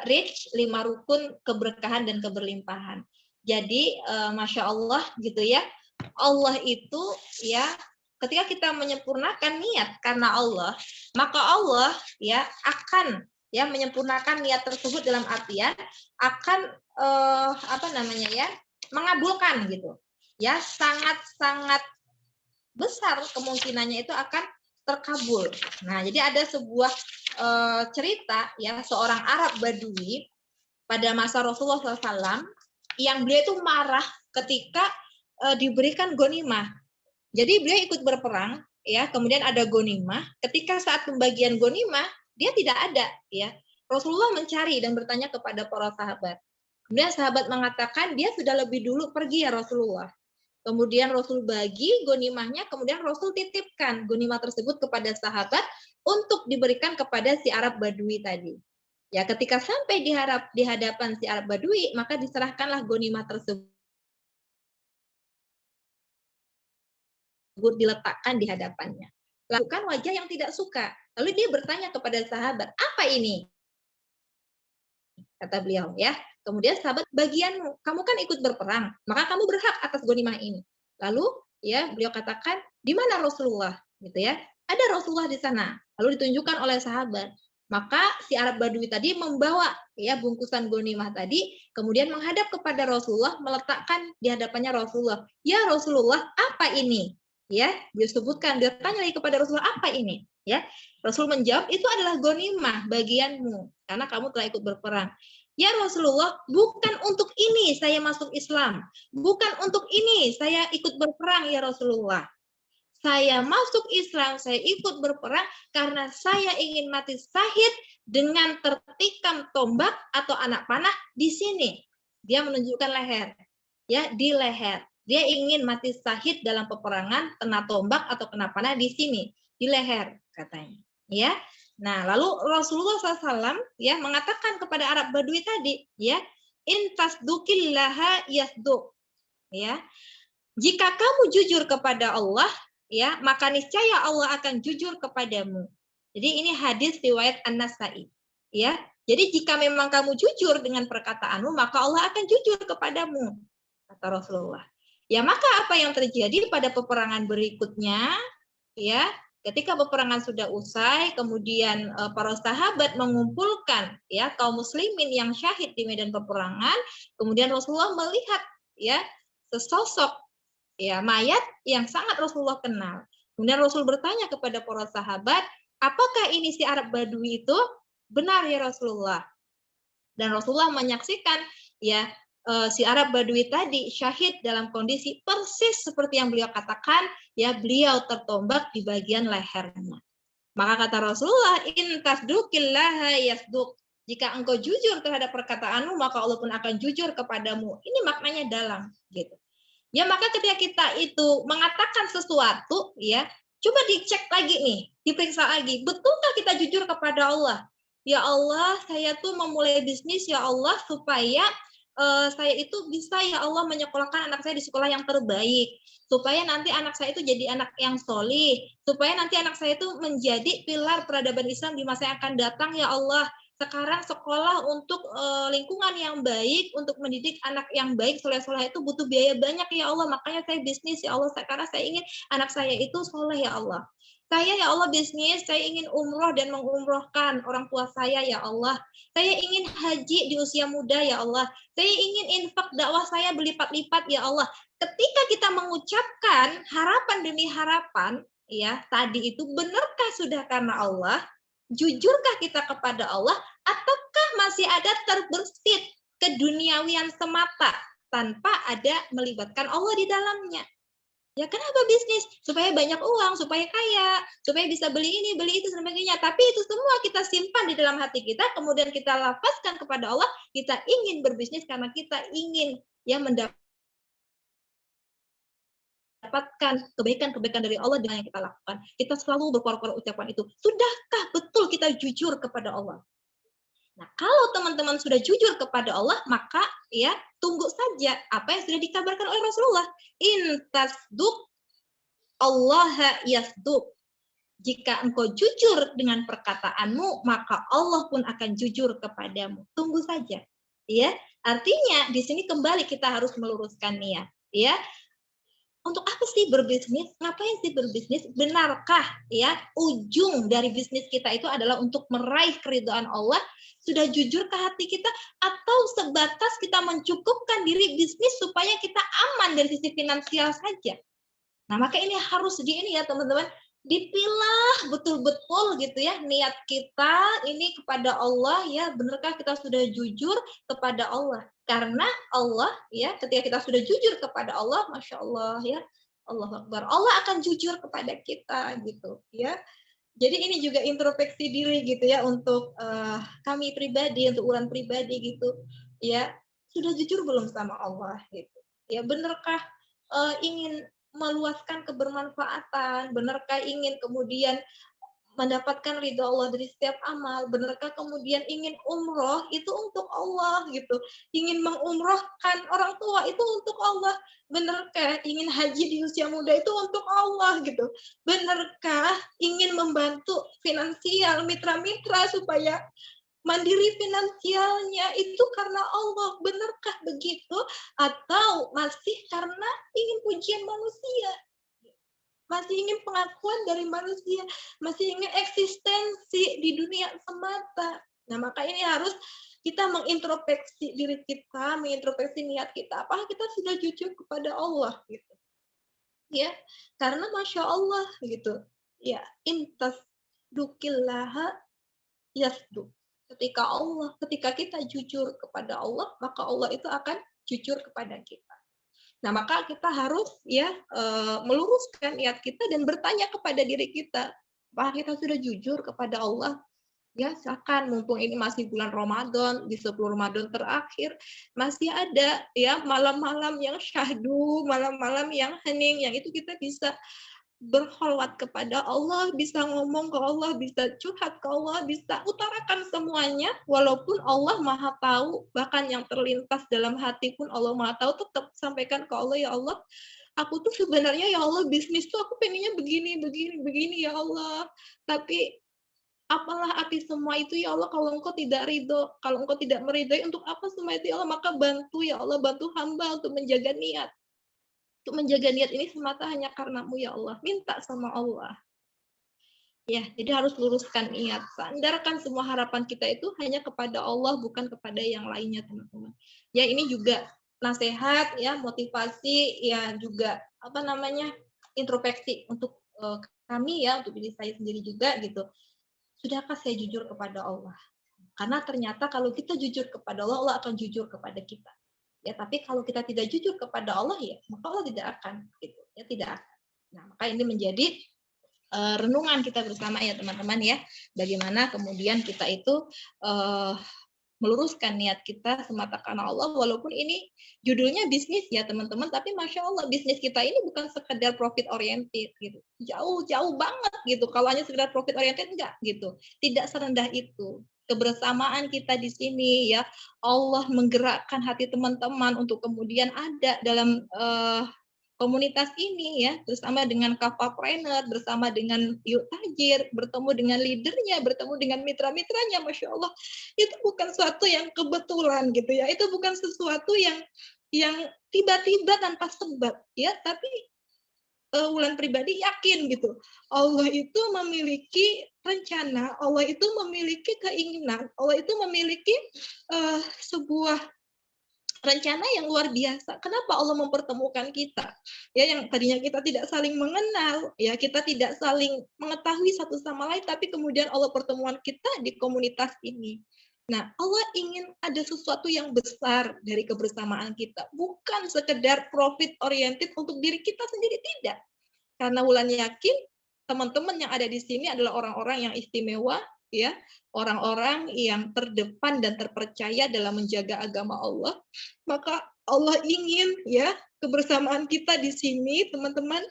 [SPEAKER 2] Rich 5 Rukun Keberkahan dan Keberlimpahan. Jadi Masya Allah gitu ya, Allah itu ya ketika kita menyempurnakan niat karena Allah, maka Allah ya akan ya menyempurnakan niat tersebut dalam artian akan mengabulkan gitu. Ya, sangat-sangat besar kemungkinannya itu akan terkabul. Nah, jadi ada sebuah cerita ya, seorang Arab Badui pada masa Rasulullah SAW yang beliau itu marah ketika diberikan ghanimah. Jadi beliau ikut berperang ya, kemudian ada ghanimah. Ketika saat pembagian ghanimah dia tidak ada ya. Rasulullah mencari dan bertanya kepada para sahabat. Kemudian sahabat mengatakan dia sudah lebih dulu pergi ya Rasulullah. Kemudian Rasul bagi ghanimahnya, kemudian Rasul titipkan ghanimah tersebut kepada sahabat untuk diberikan kepada si Arab Badui tadi. Ya, ketika sampai di hadapan si Arab Badui, maka diserahkanlah ghanimah tersebut, diletakkan di hadapannya. Lakukan wajah yang tidak suka. Lalu dia bertanya kepada sahabat, apa ini? Kata beliau, ya. Kemudian sahabat, bagianmu, kamu kan ikut berperang, maka kamu berhak atas ghanimah ini. Lalu, ya, beliau katakan, di mana Rasulullah? Gitu ya. Ada Rasulullah di sana. Lalu ditunjukkan oleh sahabat. Maka si Arab Badui tadi membawa ya bungkusan ghanimah tadi, kemudian menghadap kepada Rasulullah, meletakkan di hadapannya Rasulullah. Ya Rasulullah, apa ini? Ya, dia sebutkan, dia tanya lagi kepada Rasulullah, apa ini? Ya, Rasul menjawab, itu adalah ghanimah bagianmu karena kamu telah ikut berperang. Ya Rasulullah, bukan untuk ini saya masuk Islam, bukan untuk ini saya ikut berperang ya Rasulullah. Saya masuk Islam, saya ikut berperang karena saya ingin mati syahid dengan tertikam tombak atau anak panah di sini. Dia menunjukkan leher, ya di leher. Dia ingin mati syahid dalam peperangan kena tombak atau kena panah di sini, di leher katanya. Ya, nah lalu Rasulullah SAW ya mengatakan kepada Arab Badui tadi, ya intasdukillaha yasduk, ya jika kamu jujur kepada Allah, ya maka niscaya Allah akan jujur kepadamu. Jadi ini hadis riwayat An-Nasa'i, ya. Jadi jika memang kamu jujur dengan perkataanmu, maka Allah akan jujur kepadamu, kata Rasulullah. Ya maka apa yang terjadi pada peperangan berikutnya, ya ketika peperangan sudah usai, kemudian para sahabat mengumpulkan ya kaum muslimin yang syahid di medan peperangan, kemudian Rasulullah melihat ya sesosok ya mayat yang sangat Rasulullah kenal. Kemudian Rasul bertanya kepada para sahabat, apakah ini si Arab Badui itu? Benar ya Rasulullah. Dan Rasulullah menyaksikan ya si Arab Badui tadi syahid dalam kondisi persis seperti yang beliau katakan, ya beliau tertombak di bagian lehernya. Maka kata Rasulullah, in tasduqillaha yasduq. Jika engkau jujur terhadap perkataanmu, maka Allah pun akan jujur kepadamu. Ini maknanya dalam, gitu. Ya maka ketika kita itu mengatakan sesuatu, ya coba dicek lagi nih, diperiksa lagi, betulkah kita jujur kepada Allah? Ya Allah, saya tuh memulai bisnis ya Allah supaya saya itu bisa ya Allah menyekolahkan anak saya di sekolah yang terbaik, supaya nanti anak saya itu jadi anak yang solih, supaya nanti anak saya itu menjadi pilar peradaban Islam di masa yang akan datang ya Allah. Sekarang sekolah untuk lingkungan yang baik, untuk mendidik anak yang baik, soleh-soleh itu butuh biaya banyak ya Allah. Makanya saya bisnis ya Allah, karena saya ingin anak saya itu soleh ya Allah. Saya ya Allah bisnis, saya ingin umroh dan mengumrohkan orang tua saya ya Allah. Saya ingin haji di usia muda ya Allah. Saya ingin infak dakwah saya berlipat-lipat ya Allah. Ketika kita mengucapkan harapan demi harapan, ya tadi itu benarkah sudah karena Allah? Jujurkah kita kepada Allah? Ataukah masih ada terbersit keduniawian semata tanpa ada melibatkan Allah di dalamnya? Ya kenapa bisnis? Supaya banyak uang, supaya kaya, supaya bisa beli ini, beli itu, sebagainya. Tapi itu semua kita simpan di dalam hati kita, kemudian kita lapaskan kepada Allah, kita ingin berbisnis karena kita ingin ya mendapatkan kebaikan-kebaikan dari Allah dengan yang kita lakukan. Kita selalu berkor-kor ucapan itu. Sudahkah betul kita jujur kepada Allah? Nah, kalau teman-teman sudah jujur kepada Allah, maka ya tunggu saja apa yang sudah dikabarkan oleh Rasulullah. In tasduq Allah yasduq. Jika engkau jujur dengan perkataanmu, maka Allah pun akan jujur kepadamu. Tunggu saja. Ya, artinya di sini kembali kita harus meluruskan niat, ya. Untuk apa sih berbisnis? Ngapain sih berbisnis? Benarkah ya ujung dari bisnis kita itu adalah untuk meraih keridhaan Allah? Sudah jujur ke hati kita atau sebatas kita mencukupkan diri bisnis supaya kita aman dari sisi finansial saja? Nah, maka ini harus ya teman-teman, dipilah betul-betul gitu ya niat kita ini kepada Allah ya, benarkah kita sudah jujur kepada Allah? Karena Allah ya ketika kita sudah jujur kepada Allah, Masya Allah ya, Allah Akbar, Allah akan jujur kepada kita gitu ya. Jadi ini juga introspeksi diri gitu ya untuk kami pribadi, untuk uran pribadi gitu ya, sudah jujur belum sama Allah gitu ya, benarkah ingin meluaskan kebermanfaatan, benarkah ingin kemudian mendapatkan ridho Allah dari setiap amal, benarkah kemudian ingin umroh itu untuk Allah gitu, ingin mengumrohkan orang tua itu untuk Allah, benarkah ingin haji di usia muda itu untuk Allah gitu, benarkah ingin membantu finansial mitra-mitra supaya mandiri finansialnya itu karena Allah, benarkah begitu atau masih karena ingin pujian manusia? Masih ingin pengakuan dari manusia, masih ingin eksistensi di dunia semata. Nah, maka ini harus kita mengintrospeksi diri kita, mengintrospeksi niat kita. Apakah kita sudah jujur kepada Allah gitu? Ya, karena Masya Allah gitu. Ya, intas dukillaha yasdu. Ketika kita jujur kepada Allah, maka Allah itu akan jujur kepada kita. Nah, maka kita harus ya meluruskan niat kita dan bertanya kepada diri kita, apakah kita sudah jujur kepada Allah? Ya, silakan mumpung ini masih bulan Ramadan, di 10 Ramadan terakhir, masih ada ya malam-malam yang syahdu, malam-malam yang hening, yang itu kita bisa berkholwat kepada Allah, bisa ngomong ke Allah, bisa curhat ke Allah, bisa utarakan semuanya, walaupun Allah Maha tahu, bahkan yang terlintas dalam hati pun Allah Maha tahu, tetap sampaikan ke Allah, ya Allah, aku tuh sebenarnya ya Allah bisnis tuh aku pengennya begini ya Allah, tapi apalah arti semua itu ya Allah kalau engkau tidak ridho, kalau engkau tidak meridhai untuk apa semua itu ya Allah, maka bantu ya Allah, bantu hamba untuk menjaga niat. Untuk menjaga niat ini semata hanya karenamu ya Allah. Minta sama Allah. Ya, jadi harus luruskan niat. Sandarkan semua harapan kita itu hanya kepada Allah, bukan kepada yang lainnya, teman-teman. Ya, ini juga nasihat, ya, motivasi, ya juga apa namanya introspeksi untuk kami ya, untuk diri saya sendiri juga gitu. Sudahkah saya jujur kepada Allah? Karena ternyata kalau kita jujur kepada Allah, Allah akan jujur kepada kita. Ya, tapi kalau kita tidak jujur kepada Allah ya, maka Allah tidak akan gitu. Ya, tidak akan. Nah, maka ini menjadi renungan kita bersama ya, teman-teman ya. Bagaimana kemudian kita itu meluruskan niat kita semata karena Allah, walaupun ini judulnya bisnis ya teman-teman, tapi Masya Allah bisnis kita ini bukan sekedar profit oriented gitu, jauh banget gitu, kalau hanya sekedar profit oriented enggak gitu, tidak serendah itu. Kebersamaan kita di sini ya, Allah menggerakkan hati teman-teman untuk kemudian ada dalam komunitas ini ya, bersama dengan kapapreneur, bersama dengan Yuk Tajir, bertemu dengan leadernya, bertemu dengan mitra-mitranya, Masya Allah, itu bukan sesuatu yang kebetulan gitu ya, itu bukan sesuatu yang tiba-tiba tanpa sebab ya, tapi Wulan pribadi yakin gitu, Allah itu memiliki rencana, Allah itu memiliki keinginan, Allah itu memiliki sebuah rencana yang luar biasa. Kenapa Allah mempertemukan kita? Ya, yang tadinya kita tidak saling mengenal, ya kita tidak saling mengetahui satu sama lain, tapi kemudian Allah pertemuan kita di komunitas ini. Nah, Allah ingin ada sesuatu yang besar dari kebersamaan kita, bukan sekedar profit oriented untuk diri kita sendiri, tidak. Karena Wulan yakin teman-teman yang ada di sini adalah orang-orang yang istimewa, ya, orang-orang yang terdepan dan terpercaya dalam menjaga agama Allah, maka Allah ingin ya kebersamaan kita di sini, teman-teman,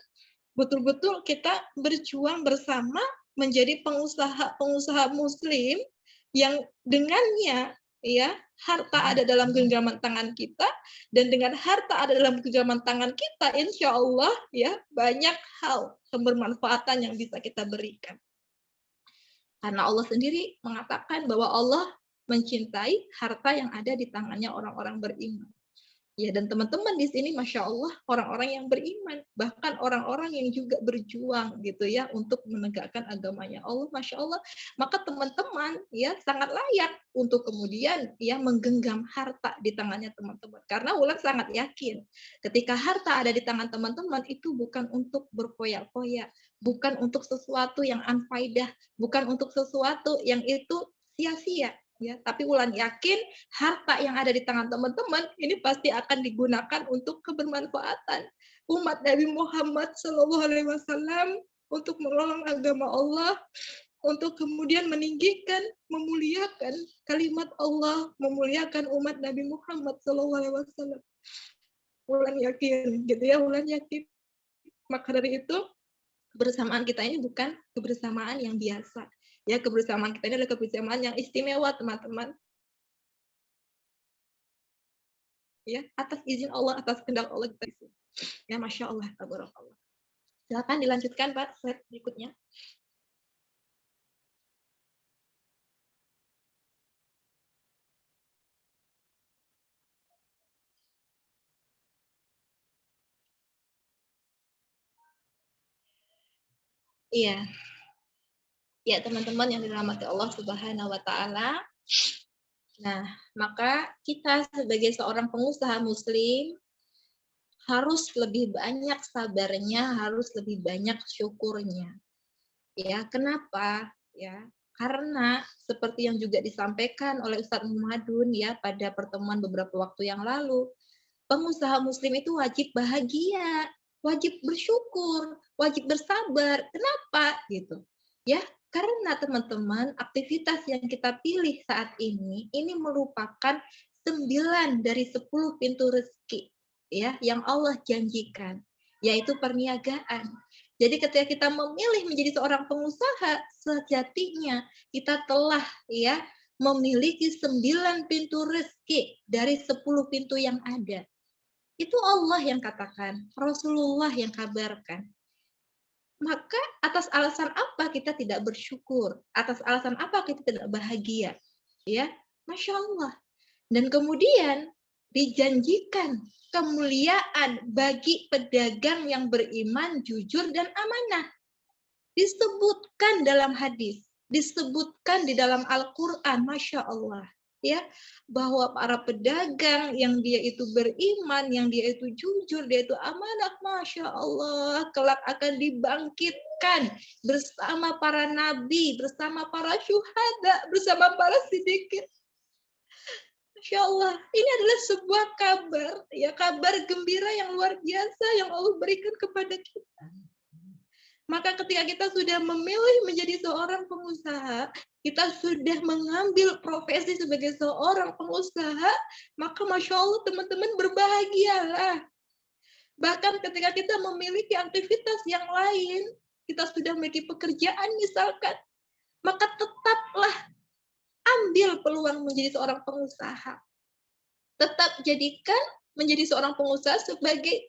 [SPEAKER 2] betul-betul kita berjuang bersama menjadi pengusaha Muslim yang dengannya ya harta ada dalam genggaman tangan kita, dan dengan harta ada dalam genggaman tangan kita, insya Allah ya banyak hal kebermanfaatan yang bisa kita berikan. Karena Allah sendiri mengatakan bahwa Allah mencintai harta yang ada di tangannya orang-orang beriman. Ya, dan teman-teman di sini Masya Allah orang-orang yang beriman, bahkan orang-orang yang juga berjuang gitu ya untuk menegakkan agamanya Allah, Masya Allah. Maka teman-teman ya sangat layak untuk kemudian ya menggenggam harta di tangannya teman-teman. Karena Wulan sangat yakin ketika harta ada di tangan teman-teman itu bukan untuk berfoya-foya, bukan untuk sesuatu yang unfaidah, bukan untuk sesuatu yang itu sia-sia, ya. Tapi Wulan yakin harta yang ada di tangan teman-teman ini pasti akan digunakan untuk kebermanfaatan umat Nabi Muhammad SAW untuk menolong agama Allah, untuk kemudian meninggikan, memuliakan kalimat Allah, memuliakan umat Nabi Muhammad SAW. Wulan yakin, gitu ya, Wulan yakin. Maka dari itu, kebersamaan kita ini bukan kebersamaan yang biasa. Ya, kebersamaan kita ini adalah kebersamaan yang istimewa, teman-teman. Ya, atas izin Allah, atas kehendak Allah kita isi. Ya, Masya Allah, tabarakallah. Silakan dilanjutkan, Pak, slide berikutnya. Iya. Ya, teman-teman yang dirahmati Allah Subhanahu wa taala. Nah, maka kita sebagai seorang pengusaha muslim harus lebih banyak sabarnya, harus lebih banyak syukurnya. Ya, kenapa? Ya, karena seperti yang juga disampaikan oleh Ustadz Muhammadun ya pada pertemuan beberapa waktu yang lalu, pengusaha muslim itu wajib bahagia, wajib bersyukur, wajib bersabar. Kenapa? Gitu. Ya, karena teman-teman, aktivitas yang kita pilih saat ini merupakan 9 dari 10 pintu rezeki ya yang Allah janjikan, yaitu perniagaan. Jadi ketika kita memilih menjadi seorang pengusaha, sejatinya kita telah ya memiliki 9 pintu rezeki dari 10 pintu yang ada. Itu Allah yang katakan, Rasulullah yang kabarkan. Maka atas alasan apa kita tidak bersyukur? Atas alasan apa kita tidak bahagia? Ya, Masya Allah. Dan kemudian dijanjikan kemuliaan bagi pedagang yang beriman, jujur, dan amanah. Disebutkan dalam hadis, disebutkan di dalam Al-Quran, Masya Allah. Ya, bahwa para pedagang yang dia itu beriman, yang dia itu jujur, dia itu amanah, Masya Allah, kelak akan dibangkitkan bersama para nabi, bersama para syuhada, bersama para siddiqin. Masya Allah, ini adalah sebuah kabar, ya kabar gembira yang luar biasa yang Allah berikan kepada kita. Maka ketika kita sudah memilih menjadi seorang pengusaha, kita sudah mengambil profesi sebagai seorang pengusaha, maka Masya Allah teman-teman berbahagialah. Bahkan ketika kita memiliki aktivitas yang lain, kita sudah memiliki pekerjaan misalkan, maka tetaplah ambil peluang menjadi seorang pengusaha. Tetap jadikan menjadi seorang pengusaha sebagai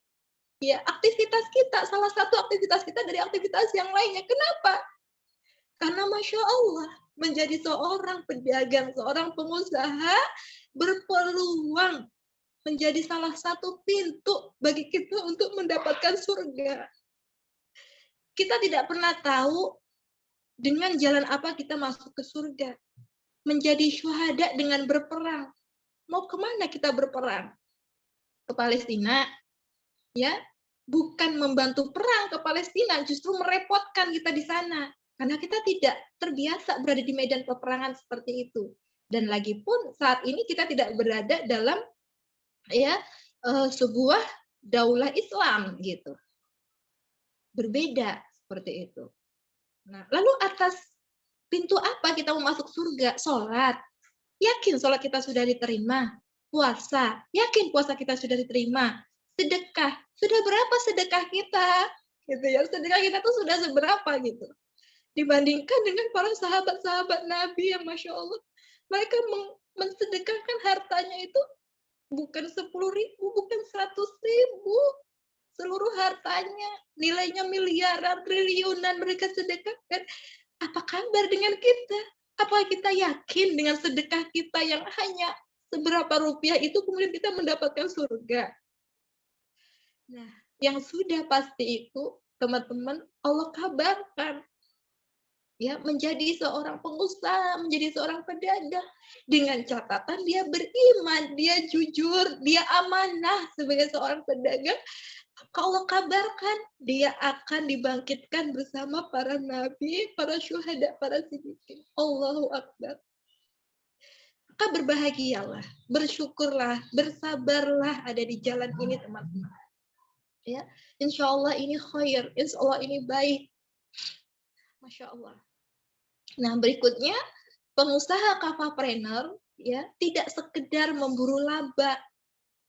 [SPEAKER 2] ya aktivitas kita, salah satu aktivitas kita dari aktivitas yang lainnya. Kenapa? Karena Masya Allah, menjadi seorang pedagang, seorang pengusaha berpeluang menjadi salah satu pintu bagi kita untuk mendapatkan surga. Kita tidak pernah tahu dengan jalan apa kita masuk ke surga. Menjadi syuhada dengan berperang. Mau kemana kita berperang? Ke Palestina? Ya, bukan membantu perang ke Palestina, justru merepotkan kita di sana. Karena kita tidak terbiasa berada di medan peperangan seperti itu. Dan lagi pun saat ini kita tidak berada dalam ya sebuah daulah Islam gitu. Berbeda seperti itu. Nah, lalu atas pintu apa kita mau masuk surga? Sholat. Yakin sholat kita sudah diterima. Puasa. Yakin puasa kita sudah diterima. Sedekah. Sudah berapa sedekah kita? Gitu ya. Sedekah kita tuh sudah seberapa gitu. Dibandingkan dengan para sahabat-sahabat Nabi yang Masya Allah. Mereka mensedekahkan hartanya itu bukan 10.000, bukan 100.000. Seluruh hartanya, nilainya miliaran, triliunan mereka sedekahkan. Apa kabar dengan kita? Apa kita yakin dengan sedekah kita yang hanya seberapa rupiah itu kemudian kita mendapatkan surga? Nah, yang sudah pasti itu, teman-teman, Allah kabarkan. Ya, menjadi seorang pengusaha, menjadi seorang pedagang dengan catatan dia beriman, dia jujur, dia amanah sebagai seorang pedagang Maka Allah kabarkan dia akan dibangkitkan bersama para nabi, para syuhada, para siddiqin. Allahu Akbar. Maka berbahagialah, bersyukurlah, bersabarlah ada di jalan ini teman-teman. Ya, insya Allah ini khair, insya Allah ini baik. Masya Allah. Nah berikutnya pengusaha kafapreneur ya tidak sekedar memburu laba,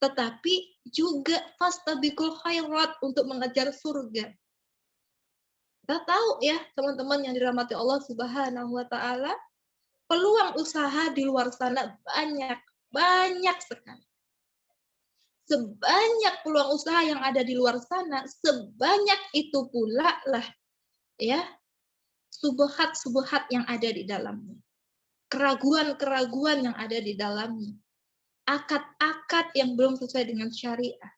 [SPEAKER 2] tetapi juga fastabiqul khairat untuk mengejar surga. Kita tahu ya teman-teman yang dirahmati Allah Subhanahu wa taala, peluang usaha di luar sana banyak sekali. Sebanyak peluang usaha yang ada di luar sana, sebanyak itu pula lah ya subuhat-subuhat yang ada di dalamnya. Keraguan-keraguan yang ada di dalamnya. Akad-akad yang belum sesuai dengan syariah.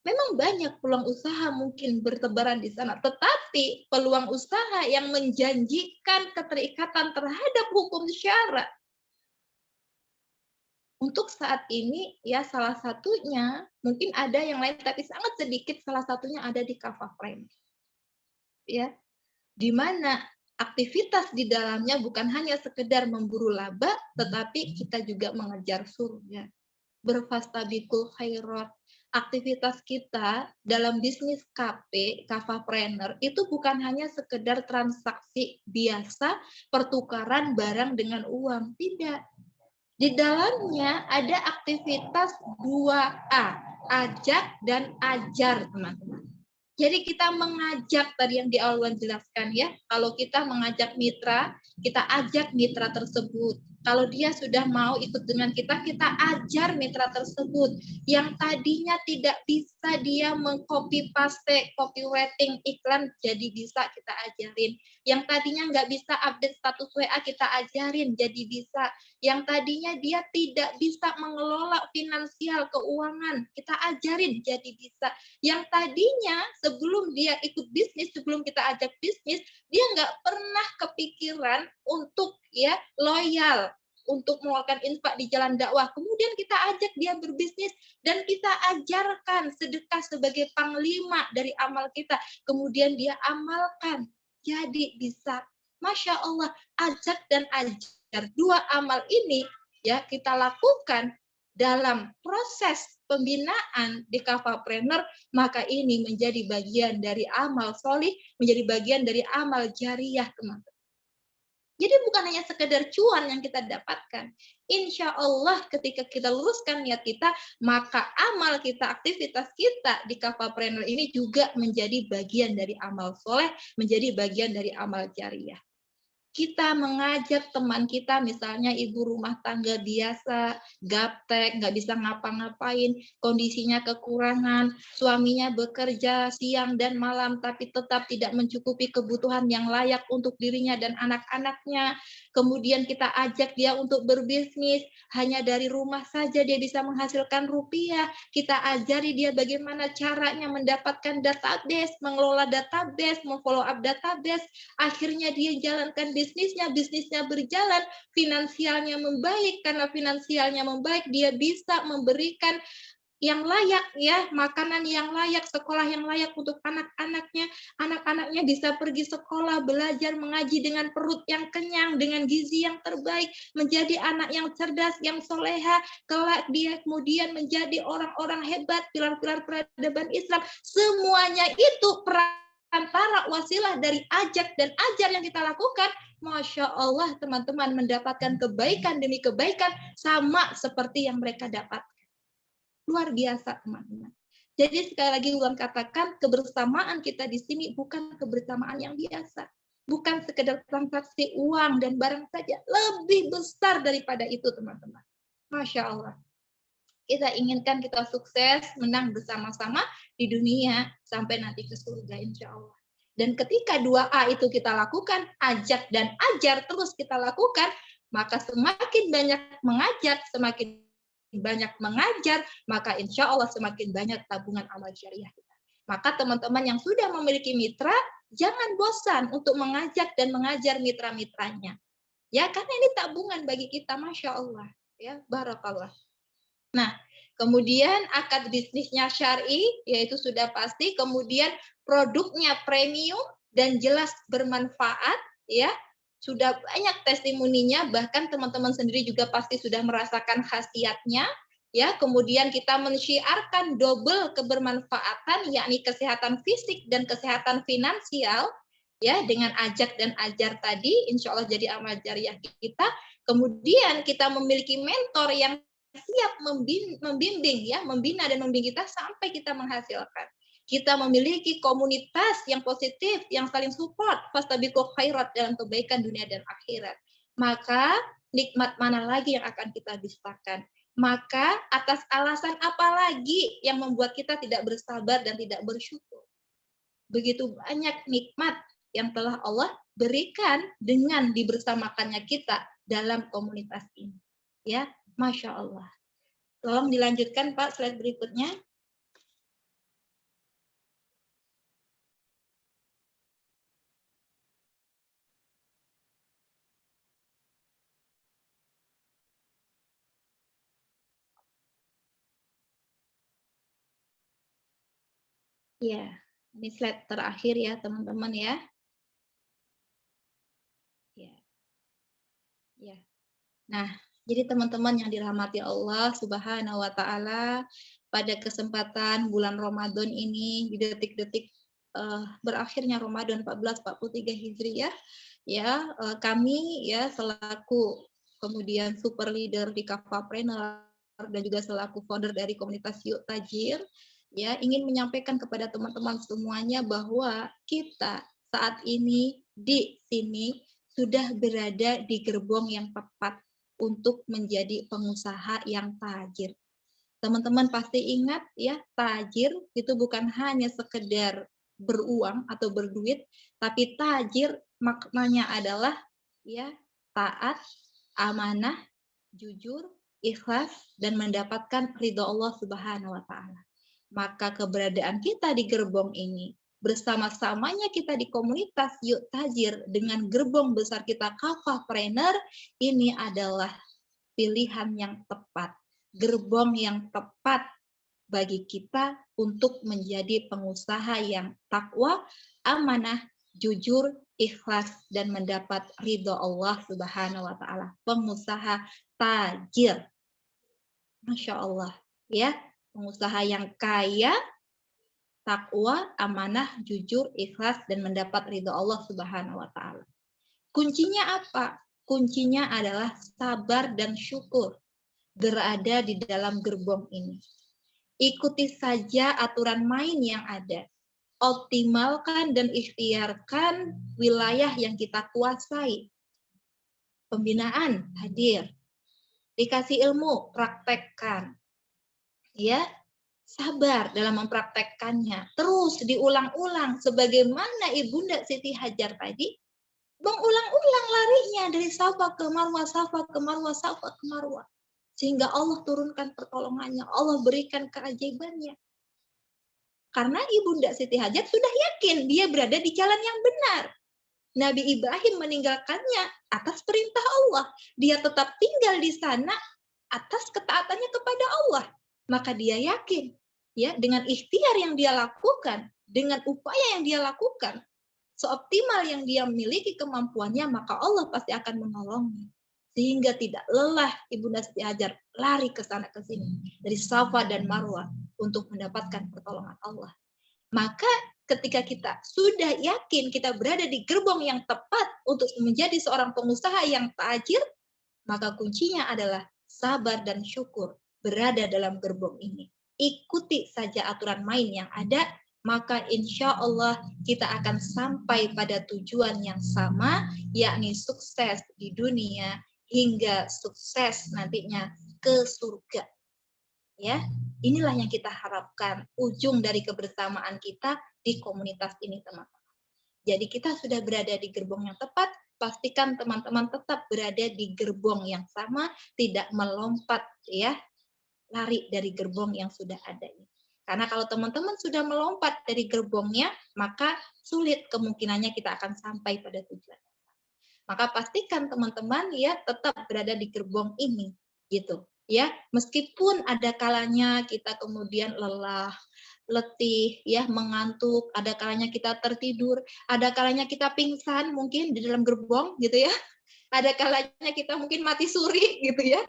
[SPEAKER 2] Memang banyak peluang usaha mungkin bertebaran di sana, tetapi peluang usaha yang menjanjikan keterikatan terhadap hukum syara. Untuk saat ini ya salah satunya, mungkin ada yang lain tapi sangat sedikit, salah satunya ada di kafapreneur. Ya, di mana aktivitas di dalamnya bukan hanya sekedar memburu laba, tetapi kita juga mengejar surga. Berfastabiqul khairat. Aktivitas kita dalam bisnis KP, kafapreneur, itu bukan hanya sekedar transaksi biasa, pertukaran barang dengan uang. Tidak. Di dalamnya ada aktivitas 2A, ajak dan ajar, teman-teman. Jadi kita mengajak tadi yang di awal jelaskan ya, kalau kita mengajak mitra, kita ajak mitra tersebut. Kalau dia sudah mau ikut dengan kita ajar mitra tersebut. Yang tadinya tidak bisa dia mengcopy paste, copywriting iklan, jadi bisa kita ajarin. Yang tadinya nggak bisa update status WA, kita ajarin, jadi bisa. Yang tadinya dia tidak bisa mengelola finansial keuangan, kita ajarin, jadi bisa. Yang tadinya sebelum dia ikut bisnis, sebelum kita ajak bisnis, dia nggak pernah kepikiran untuk ya loyal, untuk mengeluarkan infak di jalan dakwah. Kemudian kita ajak dia berbisnis dan kita ajarkan sedekah sebagai panglima dari amal kita. Kemudian dia amalkan, jadi bisa. Masya Allah, ajak dan ajar. Dua amal ini ya kita lakukan dalam proses pembinaan di kafapreneur, maka ini menjadi bagian dari amal solih, menjadi bagian dari amal jariah, teman-teman. Jadi bukan hanya sekedar cuan yang kita dapatkan. Insya Allah ketika kita luruskan niat kita, maka amal kita, aktivitas kita di kafapreneur ini juga menjadi bagian dari amal soleh, menjadi bagian dari amal jariah. Kita mengajak teman kita, misalnya ibu rumah tangga biasa, gaptek, nggak bisa ngapa-ngapain, kondisinya kekurangan, suaminya bekerja siang dan malam, tapi tetap tidak mencukupi kebutuhan yang layak untuk dirinya dan anak-anaknya. Kemudian kita ajak dia untuk berbisnis, hanya dari rumah saja dia bisa menghasilkan rupiah. Kita ajari dia bagaimana caranya mendapatkan database, mengelola database, memfollow up database. Akhirnya dia jalankan bisnisnya berjalan, finansialnya membaik. Karena finansialnya membaik, dia bisa memberikan yang layak ya, makanan yang layak, sekolah yang layak untuk anak-anaknya. Anak-anaknya bisa pergi sekolah, belajar, mengaji dengan perut yang kenyang, dengan gizi yang terbaik, menjadi anak yang cerdas, yang soleha, kelak dia kemudian menjadi orang-orang hebat, pilar-pilar peradaban Islam. Semuanya itu antara wasilah dari ajak dan ajar yang kita lakukan, Masya Allah teman-teman mendapatkan kebaikan demi kebaikan sama seperti yang mereka dapat. Luar biasa teman-teman. Jadi sekali lagi ulang katakan, kebersamaan kita di sini bukan kebersamaan yang biasa. Bukan sekedar transaksi uang dan barang saja. Lebih besar daripada itu teman-teman. Masya Allah. Kita inginkan kita sukses, menang bersama-sama di dunia sampai nanti ke surga insya Allah. Dan ketika 2A itu kita lakukan, ajak dan ajar terus kita lakukan, maka semakin banyak mengajak, semakin banyak mengajar, maka insya Allah semakin banyak tabungan amal syariah kita. Maka teman-teman yang sudah memiliki mitra, jangan bosan untuk mengajak dan mengajar mitra-mitranya. Ya, karena ini tabungan bagi kita, Masya Allah. Ya, barakallah. Nah, Kemudian akad bisnisnya syar'i, yaitu sudah pasti. Kemudian produknya premium dan jelas bermanfaat, ya. Sudah banyak testimoninya, bahkan teman-teman sendiri juga pasti sudah merasakan khasiatnya, ya. Kemudian kita mensyiarkan double kebermanfaatan, yakni kesehatan fisik dan kesehatan finansial, ya, dengan ajak dan ajar tadi, insya Allah jadi amal jariah kita. Kemudian kita memiliki mentor yang siap membimbing, ya, membina dan membimbing kita sampai kita menghasilkan. Kita memiliki komunitas yang positif, yang saling support, fastabiqul khairat, dalam kebaikan dunia dan akhirat. Maka nikmat mana lagi yang akan kita dustakan? Maka atas alasan apa lagi yang membuat kita tidak bersabar dan tidak bersyukur? Begitu banyak nikmat yang telah Allah berikan dengan dibersamakannya kita dalam komunitas ini. Ya, Masya Allah. Tolong dilanjutkan Pak, slide berikutnya. Ya, ini slide terakhir ya teman-teman ya. Ya. Nah, jadi teman-teman yang dirahmati Allah Subhanahu wa taala, pada kesempatan bulan Ramadan ini di detik-detik berakhirnya Ramadan 1443 Hijriah, ya, kami ya selaku kemudian super leader di Kafapreneur dan juga selaku founder dari komunitas Yuk Tajir, ya, ingin menyampaikan kepada teman-teman semuanya bahwa kita saat ini di sini sudah berada di gerbong yang tepat untuk menjadi pengusaha yang tajir. Teman-teman pasti ingat ya, tajir itu bukan hanya sekedar beruang atau berduit, tapi tajir maknanya adalah ya taat, amanah, jujur, ikhlas, dan mendapatkan ridho Allah Subhanahu wa taala. Maka keberadaan kita di gerbong ini, bersama-samanya kita di komunitas Yuk Tajir dengan gerbong besar kita Kafapreneur, ini adalah pilihan yang tepat, gerbong yang tepat bagi kita untuk menjadi pengusaha yang takwa, amanah, jujur, ikhlas, dan mendapat ridho Allah Subhanahu wa taala. Pengusaha tajir. Masya Allah, ya. Pengusaha yang kaya, takwa, amanah, jujur, ikhlas, dan mendapat ridho Allah Subhanahu wa taala. Kuncinya apa? Kuncinya adalah sabar dan syukur berada di dalam gerbong ini. Ikuti saja aturan main yang ada. Optimalkan dan ikhtiarkan wilayah yang kita kuasai. Pembinaan hadir. Dikasih ilmu, praktekkan. Ya, sabar dalam mempraktekkannya. Terus diulang-ulang sebagaimana Ibunda Siti Hajar tadi mengulang-ulang larinya dari Safa ke Marwah, Safa ke Marwah, Safa ke Marwah. Sehingga Allah turunkan pertolongannya, Allah berikan keajaibannya. Karena Ibunda Siti Hajar sudah yakin dia berada di jalan yang benar. Nabi Ibrahim meninggalkannya atas perintah Allah. Dia tetap tinggal di sana atas ketaatannya kepada Allah. Maka dia yakin, ya, dengan ikhtiar yang dia lakukan, dengan upaya yang dia lakukan, seoptimal yang dia miliki kemampuannya, maka Allah pasti akan menolongnya. Sehingga tidak lelah Ibunda Siti Hajar lari ke sana ke sini dari Safa dan Marwah untuk mendapatkan pertolongan Allah. Maka ketika kita sudah yakin kita berada di gerbong yang tepat untuk menjadi seorang pengusaha yang tajir, maka kuncinya adalah sabar dan syukur berada dalam gerbong ini. Ikuti saja aturan main yang ada, maka insya Allah kita akan sampai pada tujuan yang sama, yakni sukses di dunia hingga sukses nantinya ke surga. Ya, inilah yang kita harapkan, ujung dari kebersamaan kita di komunitas ini, teman-teman. Jadi kita sudah berada di gerbong yang tepat, pastikan teman-teman tetap berada di gerbong yang sama, tidak melompat ya, lari dari gerbong yang sudah ada ini. Karena kalau teman-teman sudah melompat dari gerbongnya, maka sulit kemungkinannya kita akan sampai pada tujuan. Maka pastikan teman-teman ya tetap berada di gerbong ini, gitu. Ya, meskipun ada kalanya kita kemudian lelah, letih, ya, mengantuk, ada kalanya kita tertidur, ada kalanya kita pingsan mungkin di dalam gerbong gitu ya. Ada kalanya kita mungkin mati suri gitu ya.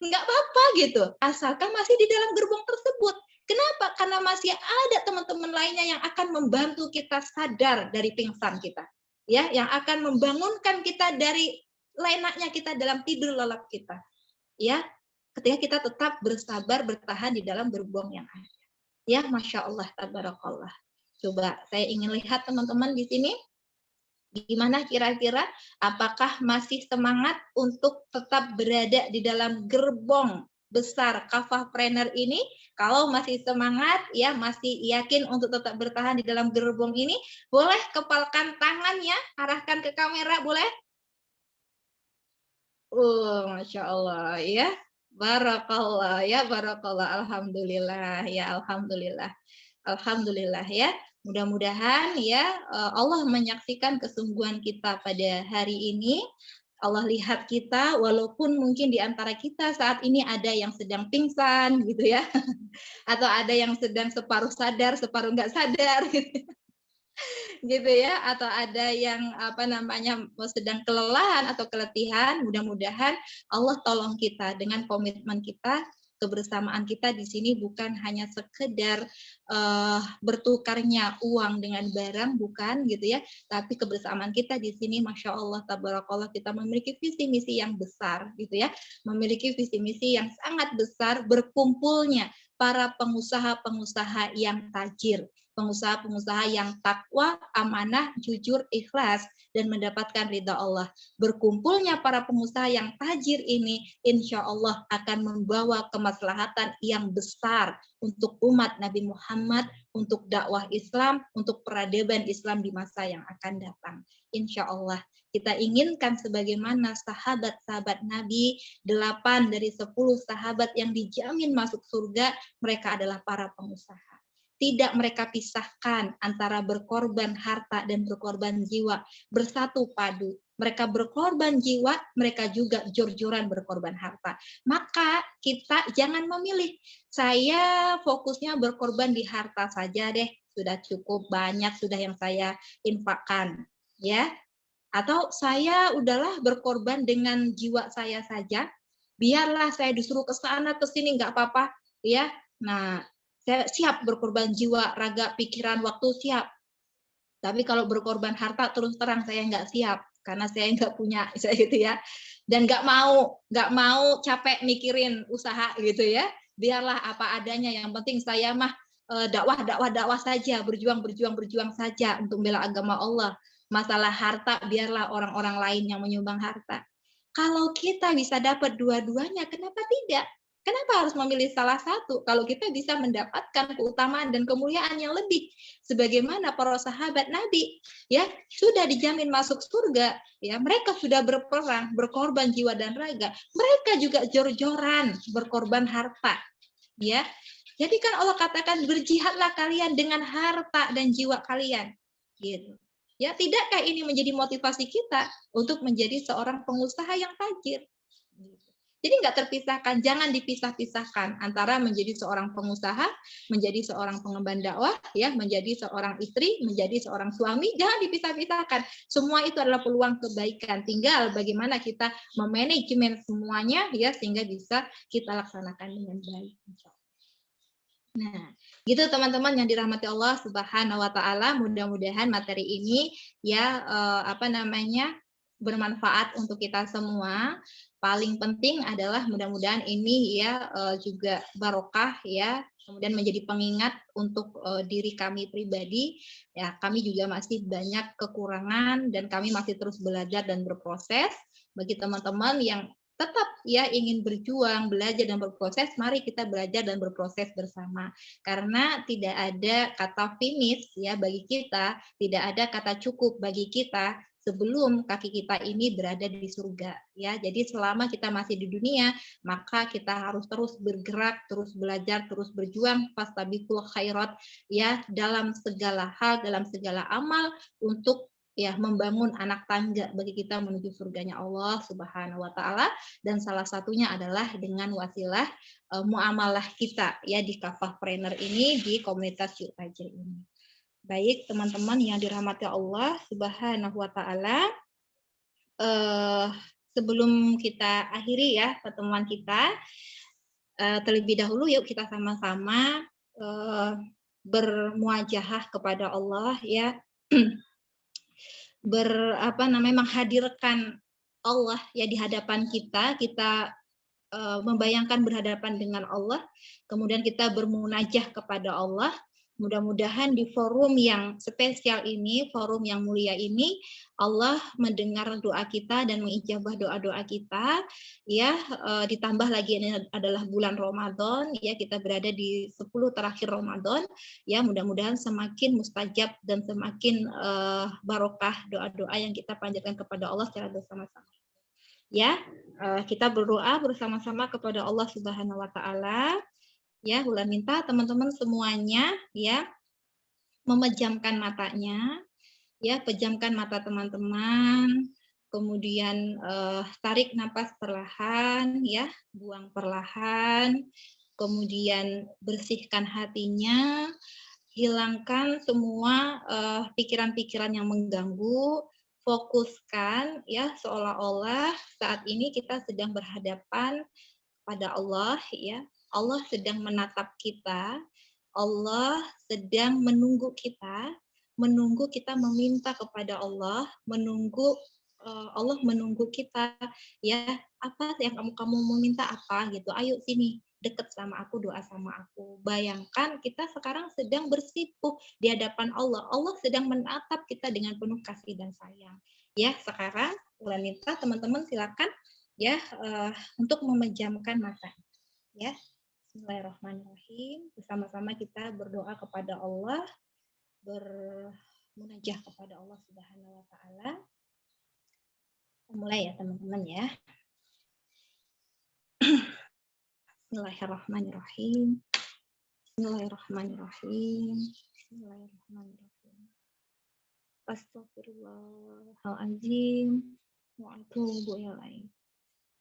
[SPEAKER 2] Enggak apa-apa gitu, asalkan masih di dalam gerbong tersebut. Kenapa? Karena masih ada teman-teman lainnya yang akan membantu kita sadar dari pingsan kita. Ya, yang akan membangunkan kita dari lenaknya kita dalam tidur lelap kita. Ya, ketika kita tetap bersabar bertahan di dalam gerbong yang ada. Ya, Masya Allah, tabarakallah. Coba saya ingin lihat teman-teman di sini. Gimana kira-kira? Apakah masih semangat untuk tetap berada di dalam gerbong besar Kafahpreneur ini? Kalau masih semangat, ya masih yakin untuk tetap bertahan di dalam gerbong ini, boleh kepalkan tangannya, arahkan ke kamera, boleh? Masya Allah, ya. Barakallah, ya barakallah. Alhamdulillah, ya alhamdulillah. Alhamdulillah ya. Mudah-mudahan ya Allah menyaksikan kesungguhan kita pada hari ini. Allah lihat kita walaupun mungkin di antara kita saat ini ada yang sedang pingsan gitu ya. Atau ada yang sedang separuh sadar, separuh nggak sadar gitu ya, atau ada yang apa namanya sedang kelelahan atau keletihan. Mudah-mudahan Allah tolong kita dengan komitmen kita, kebersamaan kita di sini bukan hanya sekedar bertukarnya uang dengan barang, bukan gitu ya, tapi kebersamaan kita di sini, masya Allah, tabarakallah, kita memiliki visi misi yang besar gitu ya, memiliki visi misi yang sangat besar, berkumpulnya para pengusaha-pengusaha yang tajir, pengusaha-pengusaha yang takwa, amanah, jujur, ikhlas, dan mendapatkan ridha Allah. Berkumpulnya para pengusaha yang tajir ini, insya Allah akan membawa kemaslahatan yang besar untuk umat Nabi Muhammad, untuk dakwah Islam, untuk peradaban Islam di masa yang akan datang. Insya Allah. Kita inginkan sebagaimana sahabat-sahabat Nabi, 8 dari 10 sahabat yang dijamin masuk surga, mereka adalah para pengusaha. Tidak mereka pisahkan antara berkorban harta dan berkorban jiwa, bersatu padu. Mereka berkorban jiwa, mereka juga jor-joran berkorban harta. Maka kita jangan memilih, saya fokusnya berkorban di harta saja deh, sudah cukup banyak sudah yang saya infakkan, ya. Atau saya udahlah berkorban dengan jiwa saya saja, biarlah saya disuruh ke sana ke sini nggak apa-apa, ya. Nah, saya siap berkorban jiwa, raga, pikiran, waktu siap. Tapi kalau berkorban harta terus terang saya nggak siap karena saya nggak punya, saya gitu ya. Dan nggak mau capek mikirin usaha gitu ya. Biarlah apa adanya. Yang penting saya mah dakwah saja, berjuang saja untuk membela agama Allah. Masalah harta biarlah orang-orang lain yang menyumbang harta. Kalau kita bisa dapat dua-duanya, kenapa tidak? Kenapa harus memilih salah satu? Kalau kita bisa mendapatkan keutamaan dan kemuliaan yang lebih, sebagaimana para sahabat Nabi, ya sudah dijamin masuk surga, ya mereka sudah berperang, berkorban jiwa dan raga, mereka juga jor-joran berkorban harta, ya. Jadi kan Allah katakan berjihadlah kalian dengan harta dan jiwa kalian, gitu. Ya, tidakkah ini menjadi motivasi kita untuk menjadi seorang pengusaha yang tajir? Jadi nggak terpisahkan, jangan dipisah-pisahkan antara menjadi seorang pengusaha, menjadi seorang pengemban dakwah, ya, menjadi seorang istri, menjadi seorang suami, jangan dipisah-pisahkan. Semua itu adalah peluang kebaikan. Tinggal bagaimana kita memanajemen semuanya, ya, sehingga bisa kita laksanakan dengan baik. Nah, gitu teman-teman yang dirahmati Allah Subhanahu wa taala, mudah-mudahan materi ini ya bermanfaat untuk kita semua. Paling penting adalah mudah-mudahan ini ya juga barokah ya, kemudian menjadi pengingat untuk diri kami pribadi. Ya, kami juga masih banyak kekurangan dan kami masih terus belajar dan berproses. Bagi teman-teman yang tetap ya ingin berjuang, belajar dan berproses, mari kita belajar dan berproses bersama. Karena tidak ada kata finish ya bagi kita, tidak ada kata cukup bagi kita sebelum kaki kita ini berada di surga ya. Jadi selama kita masih di dunia, maka kita harus terus bergerak, terus belajar, terus berjuang, fastabiqul khairat ya, dalam segala hal, dalam segala amal untuk ya membangun anak tangga bagi kita menuju surganya Allah Subhanahu wa taala, dan salah satunya adalah dengan wasilah muamalah kita ya di Kafahpreneur ini, di komunitas Yuk Tajir ini. Baik teman-teman yang dirahmati Allah Subhanahu wa taala, sebelum kita akhiri ya pertemuan kita, terlebih dahulu yuk kita sama-sama bermuajahah kepada Allah ya, menghadirkan Allah ya di hadapan kita, membayangkan berhadapan dengan Allah, kemudian kita bermunajah kepada Allah. Mudah-mudahan di forum yang spesial ini, forum yang mulia ini, Allah mendengar doa kita dan mengijabah doa-doa kita. Ya, ditambah lagi ini adalah bulan Ramadan, ya kita berada di 10 terakhir Ramadan. Ya, mudah-mudahan semakin mustajab dan semakin barokah doa-doa yang kita panjatkan kepada Allah secara bersama-sama. Ya, kita berdoa bersama-sama kepada Allah Subhanahu wa taala. Ya, Ulan minta teman-teman semuanya ya memejamkan matanya, ya, pejamkan mata teman-teman. Kemudian tarik napas perlahan ya, buang perlahan. Kemudian bersihkan hatinya, hilangkan semua pikiran-pikiran yang mengganggu, fokuskan ya seolah-olah saat ini kita sedang berhadapan pada Allah ya. Allah sedang menatap kita, Allah sedang menunggu kita meminta kepada Allah, Allah menunggu kita ya, apa yang kamu meminta apa gitu, ayo sini deket sama aku, doa sama aku. Bayangkan kita sekarang sedang bersikup di hadapan Allah, Allah sedang menatap kita dengan penuh kasih dan sayang ya. Sekarang Ulan minta teman-teman silakan ya untuk memejamkan mata ya. Bismillahirrahmanirrahim. Bersama-sama kita berdoa kepada Allah, bermunajah kepada Allah Subhanahu wa taala. Mulai ya teman-teman ya. Bismillahirrahmanirrahim. Bismillahirrahmanirrahim. Bismillahirrahmanirrahim. Astaghfirullahaladzim wa atubu ilaih.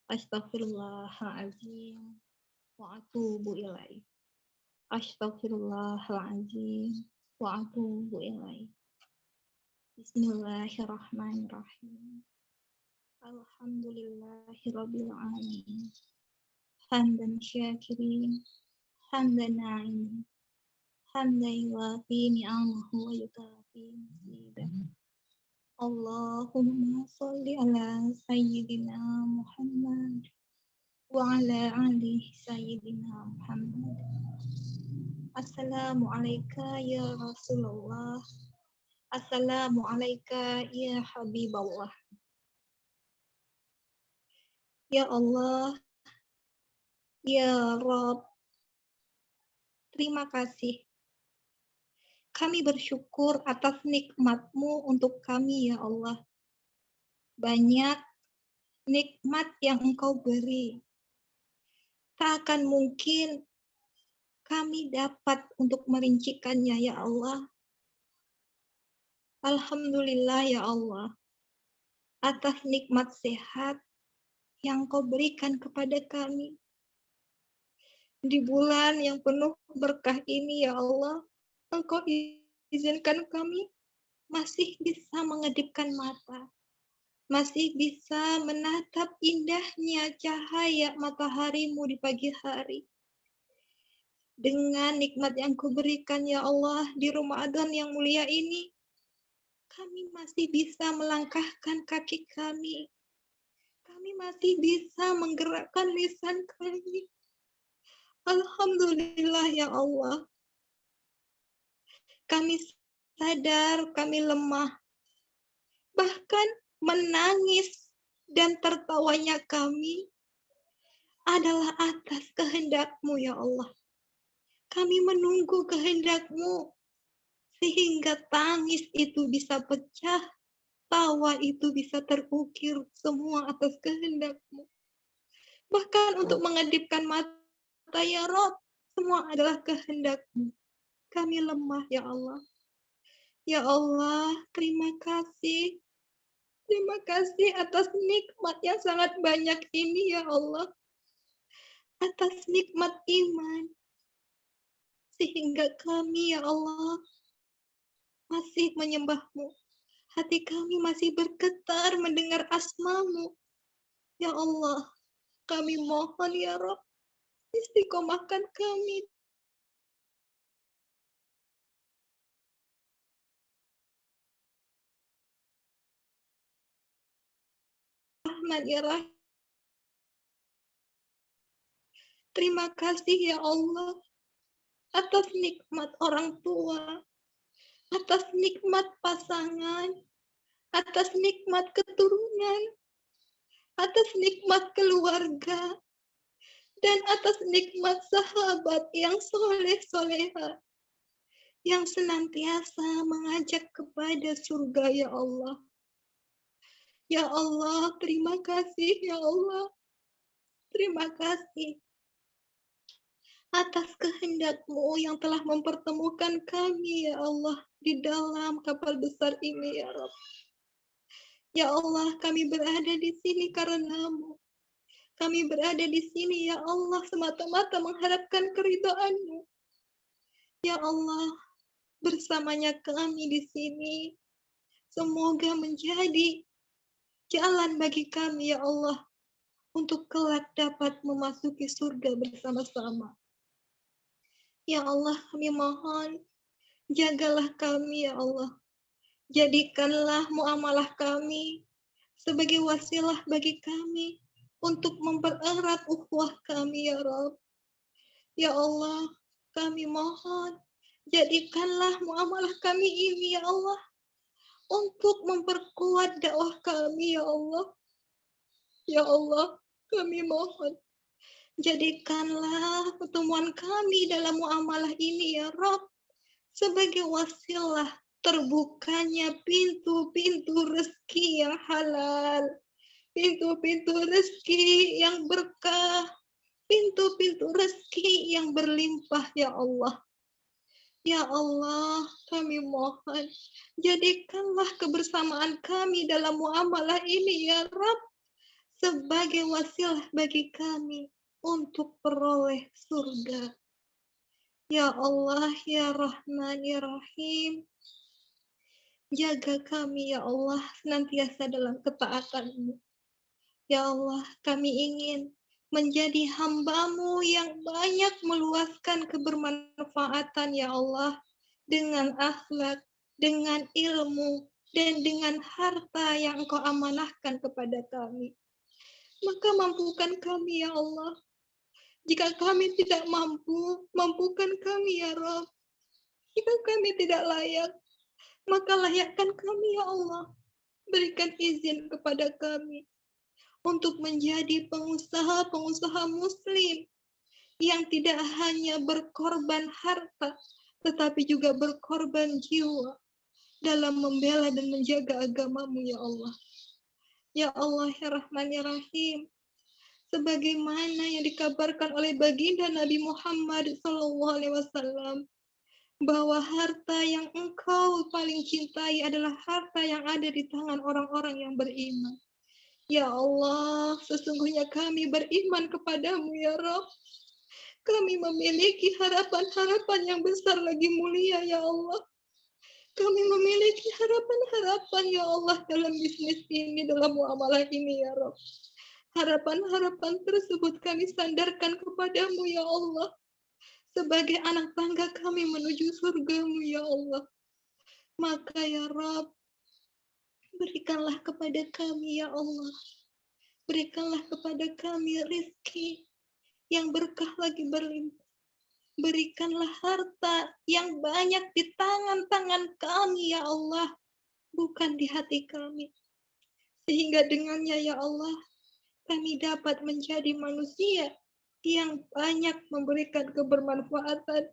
[SPEAKER 2] Astaghfirullahaladzim wa atubu ilaih. Astaghfirullahaladzim wa atubu ilaih. Bismillahirrahmanirrahim. Alhamdulillahirabbil alamin. Hamdan syakirin, hamdan na'imin, hamdan yuwafi ni'amahu wa yukafi mazidah. Allahumma sholli ala sayyidina Muhammad wa ala ali sayyidina Muhammad. Assalamualaikum ya Rasulullah. Assalamualaikum ya Habiballah. Ya Allah, ya Rabb, terima kasih. Kami bersyukur atas nikmat-Mu untuk kami ya Allah. Banyak nikmat yang Engkau beri. Tak akan mungkin kami dapat untuk merincikannya ya Allah. Alhamdulillah ya Allah, atas nikmat sehat yang Kau berikan kepada kami. Di bulan yang penuh berkah ini ya Allah, Engkau izinkan kami masih bisa mengedipkan mata, masih bisa menatap indahnya cahaya matahari-Mu di pagi hari. Dengan nikmat yang Kau berikan ya Allah di Ramadan yang mulia ini, kami masih bisa melangkahkan kaki kami. Kami masih bisa menggerakkan lisan kami. Alhamdulillah ya Allah. Kami sadar kami lemah. Bahkan menangis dan tertawanya kami adalah atas kehendak-Mu ya Allah. Kami menunggu kehendak-Mu sehingga tangis itu bisa pecah, tawa itu bisa terukir, semua atas kehendak-Mu. Bahkan untuk mengedipkan mata ya Rabb, semua adalah kehendak-Mu. Kami lemah ya Allah. Ya Allah, terima kasih. Terima kasih atas nikmat yang sangat banyak ini ya Allah. Atas nikmat iman. Sehingga kami ya Allah masih menyembah-Mu. Hati kami masih bergetar mendengar asma-Mu. Ya Allah, kami mohon ya Rabb, istiqomahkan kami. Rahman ya Rahim. Terima kasih ya Allah atas nikmat orang tua, atas nikmat pasangan, atas nikmat keturunan, atas nikmat keluarga, dan atas nikmat sahabat yang soleh-soleha, yang senantiasa mengajak kepada surga ya Allah. Ya Allah, terima kasih ya Allah. Terima kasih atas kehendak-Mu yang telah mempertemukan kami ya Allah di dalam kapal besar ini ya Rabb. Ya Allah, kami berada di sini karena-Mu. Kami berada di sini ya Allah semata-mata mengharapkan keridhaan-Mu. Ya Allah, bersamanya kami di sini. Semoga menjadi jalan bagi kami ya Allah untuk kelak dapat memasuki surga bersama-sama. Ya Allah, kami mohon, jagalah kami ya Allah. Jadikanlah muamalah kami sebagai wasilah bagi kami untuk mempererat ukhuwah kami ya Rabb. Ya Allah, kami mohon, jadikanlah muamalah kami ini ya Allah untuk memperkuat dakwah kami ya Allah. Ya Allah, kami mohon, jadikanlah pertemuan kami dalam muamalah ini ya Rabb sebagai wasilah terbukanya pintu-pintu rezeki yang halal, pintu-pintu rezeki yang berkah, pintu-pintu rezeki yang berlimpah ya Allah. Ya Allah, kami mohon, jadikanlah kebersamaan kami dalam muamalah ini ya Rabb sebagai wasilah bagi kami untuk peroleh surga. Ya Allah, ya Rahman, ya Rahim, jaga kami ya Allah senantiasa dalam ketaatan-Mu. Ya Allah, kami ingin menjadi hamba-Mu yang banyak meluaskan kebermanfaatan ya Allah dengan akhlak, dengan ilmu, dan dengan harta yang Engkau amanahkan kepada kami. Maka mampukan kami ya Allah. Jika kami tidak mampu, mampukan kami ya Rabb. Jika kami tidak layak, maka layakkan kami ya Allah. Berikan izin kepada kami untuk menjadi pengusaha-pengusaha muslim yang tidak hanya berkorban harta, tetapi juga berkorban jiwa dalam membela dan menjaga agama-Mu ya Allah. Ya Allah, ya Rahman, ya Rahim, sebagaimana yang dikabarkan oleh baginda Nabi Muhammad SAW, bahwa harta yang Engkau paling cintai adalah harta yang ada di tangan orang-orang yang beriman. Ya Allah, sesungguhnya kami beriman kepadamu ya Rabb. Kami memiliki harapan-harapan yang besar lagi mulia ya Allah. Kami memiliki harapan-harapan ya Allah dalam bisnis ini, dalam muamalah ini ya Rabb. Harapan-harapan tersebut kami sandarkan kepadamu ya Allah. Sebagai anak tangga kami menuju surga-Mu ya Allah. Maka ya Rabb, berikanlah kepada kami ya Allah. Berikanlah kepada kami rezeki yang berkah lagi berlimpah. Berikanlah harta yang banyak di tangan-tangan kami ya Allah, bukan di hati kami. Sehingga dengannya ya Allah, kami dapat menjadi manusia yang banyak memberikan kebermanfaatan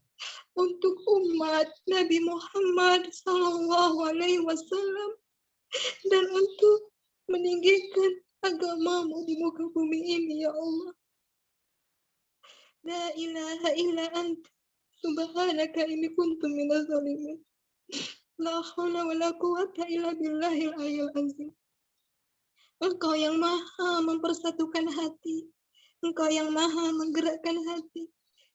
[SPEAKER 2] untuk umat Nabi Muhammad SAW dan untuk meninggikan agama-Mu di muka bumi ini ya Allah. La ilaha illa anta subhanaka inni kuntu minaz zalimin. La haula wa la quwata illa billahil aliyyil azim. Engkau yang maha mempersatukan hati. Engkau yang maha menggerakkan hati.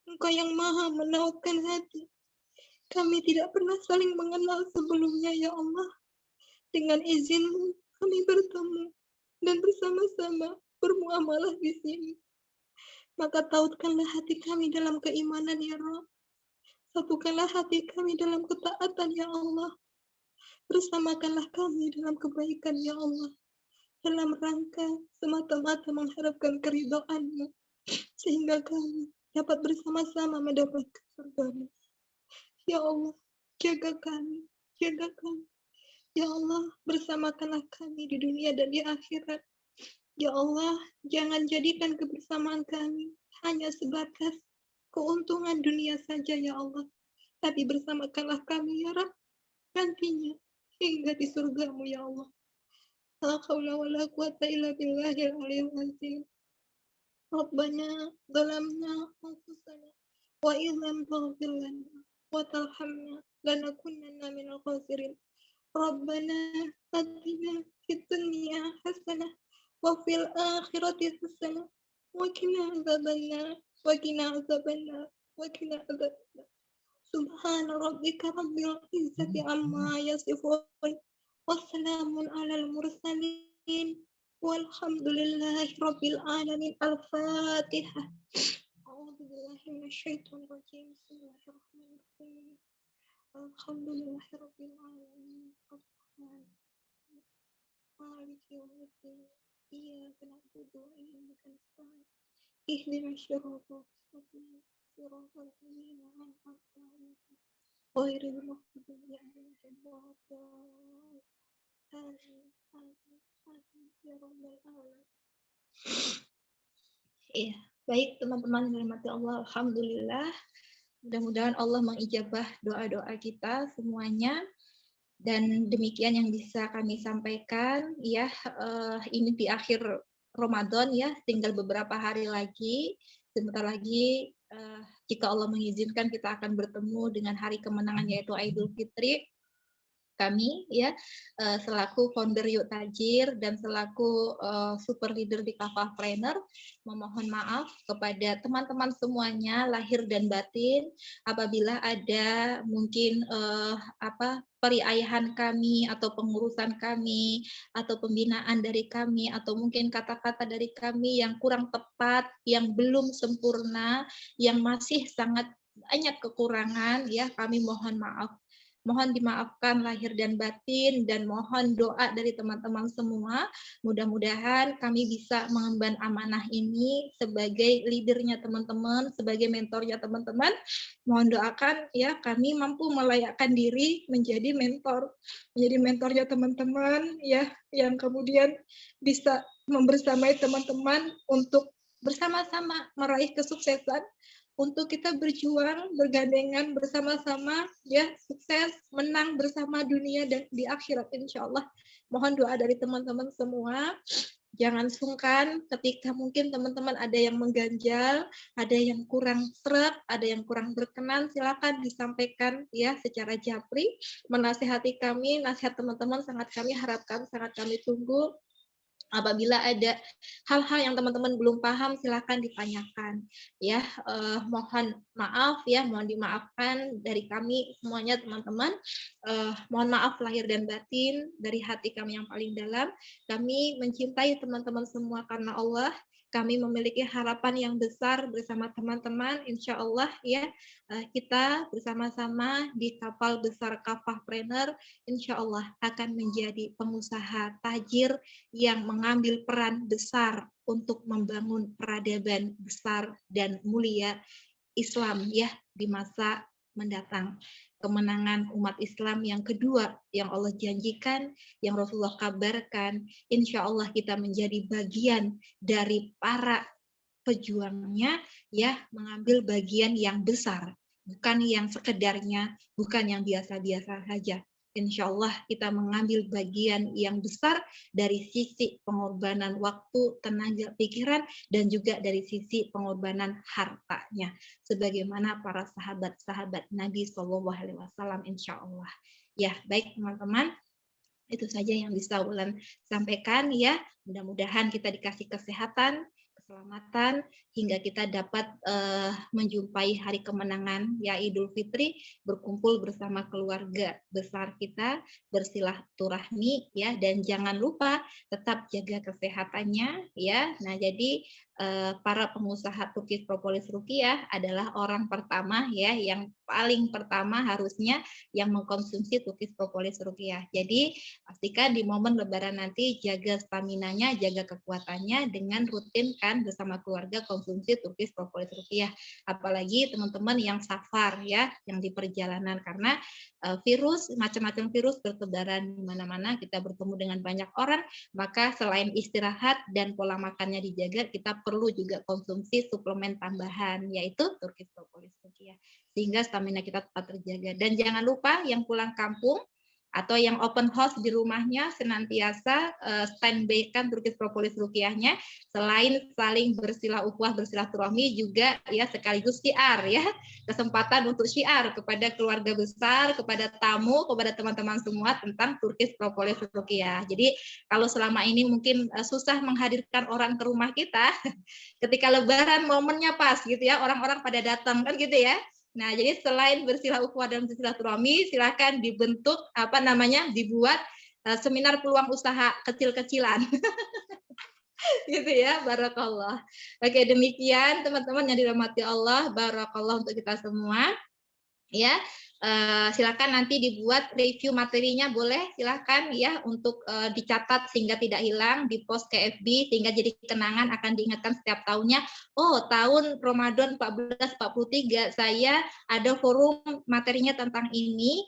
[SPEAKER 2] Engkau yang maha menautkan hati. Kami tidak pernah saling mengenal sebelumnya, ya Allah. Dengan izin-Mu, kami bertemu dan bersama-sama bermuamalah di sini. Maka tautkanlah hati kami dalam keimanan, ya Rabb. Satukanlah hati kami dalam ketaatan, ya Allah. Bersamakanlah kami dalam kebaikan, ya Allah. Dalam rangka semata-mata mengharapkan keridhaan-Mu, sehingga kami dapat bersama-sama mendapatkan surga-Mu. Ya Allah, jaga kami, jaga kami. Ya Allah, bersamakanlah kami di dunia dan di akhirat. Ya Allah, jangan jadikan kebersamaan kami hanya sebatas keuntungan dunia saja, ya Allah. Tapi bersamakanlah kami, ya Rabb, nantinya hingga di surga-Mu, ya Allah. La haula wa la quwata illa billahil aliyyil azim. Rabbana zalamna anfusana wa illam taghfir lana wa tarhamna lanakunanna minal khasirin. Rabbana atina fid dunya hasanah wa fil akhirati hasanah wa qina adzabannar wa qina adzabannar wa qina adzabannar. Subhana rabbika rabbil izzati amma yasifun. Wassalamun alal mursalin. Walhamdulillahi rabbil alamin. Al-Fatihah. A'udzubillahi minasyaitonir rajim. Bismillahirrahmanirrahim. Alhamdulillahi rabbil alamin. Ar-Rahman Maliki yaumiddin. Iyyaka na'budu wa iyyaka nasta'in. Ihdinas siratal mustaqim. Siratal ladzina an'amta 'alaihim ghairil maghdubi 'alaihim waladdallin. Amin. Amin. Amin. Ya rabbal alamin. Iya, baik teman-teman dirahmati Allah, alhamdulillah. Mudah-mudahan Allah mengijabah doa-doa kita semuanya. Dan demikian yang bisa kami sampaikan, ya. Ini di akhir Ramadan, ya, tinggal beberapa hari lagi. Sebentar lagi, jika Allah mengizinkan, kita akan bertemu dengan hari kemenangan, yaitu Idul Fitri. Kami, ya, selaku founder Yuk Tajir dan selaku super leader di Kafah Planner, memohon maaf kepada teman-teman semuanya lahir dan batin apabila ada mungkin periayahan kami atau pengurusan kami atau pembinaan dari kami atau mungkin kata-kata dari kami yang kurang tepat, yang belum sempurna, yang masih sangat banyak kekurangan, ya, kami mohon maaf. Mohon dimaafkan lahir dan batin dan mohon doa dari teman-teman semua. Mudah-mudahan kami bisa mengemban amanah ini sebagai leadernya teman-teman, sebagai mentornya teman-teman. Mohon doakan, ya, kami mampu melayakkan diri menjadi mentornya teman-teman, ya, yang kemudian bisa membersamai teman-teman untuk bersama-sama meraih kesuksesan. Untuk kita berjuang, bergandengan bersama-sama, ya, sukses, menang bersama dunia dan di akhirat, insya Allah. Mohon doa dari teman-teman semua. Jangan sungkan ketika mungkin teman-teman ada yang mengganjal, ada yang kurang sreg, ada yang kurang berkenan, silakan disampaikan, ya, secara japri. Menasihati kami, nasihat teman-teman sangat kami harapkan, sangat kami tunggu. Apabila ada hal-hal yang teman-teman belum paham, silakan ditanyakan, ya. Mohon maaf, ya, mohon dimaafkan dari kami semuanya teman-teman. Mohon maaf lahir dan batin dari hati kami yang paling dalam. Kami mencintai teman-teman semua karena Allah. Kami memiliki harapan yang besar bersama teman-teman, insya Allah, ya, kita bersama-sama di kapal besar Kafah Planner, insya Allah akan menjadi pengusaha tajir yang mengambil peran besar untuk membangun peradaban besar dan mulia Islam, ya, di masa mendatang. Kemenangan umat Islam yang kedua yang Allah janjikan, yang Rasulullah kabarkan, insya Allah kita menjadi bagian dari para pejuangnya, ya, mengambil bagian yang besar, bukan yang sekedarnya, bukan yang biasa-biasa saja. Insya Allah kita mengambil bagian yang besar dari sisi pengorbanan waktu, tenaga, pikiran, dan juga dari sisi pengorbanan hartanya. Sebagaimana para sahabat-sahabat Nabi SAW, insya Allah. Ya, baik teman-teman. Itu saja yang bisa Ulan sampaikan ya. Mudah-mudahan kita dikasih kesehatan, keselamatan, hingga kita dapat menjumpai hari kemenangan ya Idul Fitri, berkumpul bersama keluarga besar kita, bersilaturahmi ya, dan jangan lupa tetap jaga kesehatannya ya. Nah, jadi para pengusaha Turkish Propolis Ruqyah adalah orang pertama ya, yang paling pertama harusnya yang mengkonsumsi Turkish Propolis Ruqyah. Jadi pastikan di momen Lebaran nanti jaga staminanya, jaga kekuatannya dengan rutin kan bersama keluarga konsumsi Turkish Propolis Ruqyah. Apalagi teman-teman yang safar ya, yang di perjalanan, karena virus, macam-macam virus bertebaran di mana-mana, kita bertemu dengan banyak orang, maka selain istirahat dan pola makannya dijaga, kita perlu juga konsumsi suplemen tambahan, yaitu Turkish Propolis Ruqyah, sehingga stamina kita tetap terjaga. Dan jangan lupa yang pulang kampung atau yang open house di rumahnya senantiasa standby-kan Turkish Propolis Ruqyahnya, selain saling bersilah-ukhuwah, bersilaturahmi, juga ya sekaligus syiar ya, kesempatan untuk syiar kepada keluarga besar, kepada tamu, kepada teman-teman semua tentang Turkish Propolis Ruqyah. Jadi kalau selama ini mungkin susah menghadirkan orang ke rumah kita, ketika Lebaran momennya pas gitu ya, orang-orang pada datang kan gitu ya. Nah, jadi selain bersilah-ukhuwah dan bersilaturahmi, silakan dibentuk dibuat seminar peluang usaha kecil-kecilan. Gitu ya, barakallah. Oke, demikian teman-teman yang dirahmati Allah, barakallah untuk kita semua. Ya, silakan nanti dibuat review materinya, boleh silakan ya, untuk dicatat sehingga tidak hilang, di post ke FB sehingga jadi kenangan, akan diingatkan setiap tahunnya. Oh, tahun Ramadan 1443 saya ada forum materinya tentang ini.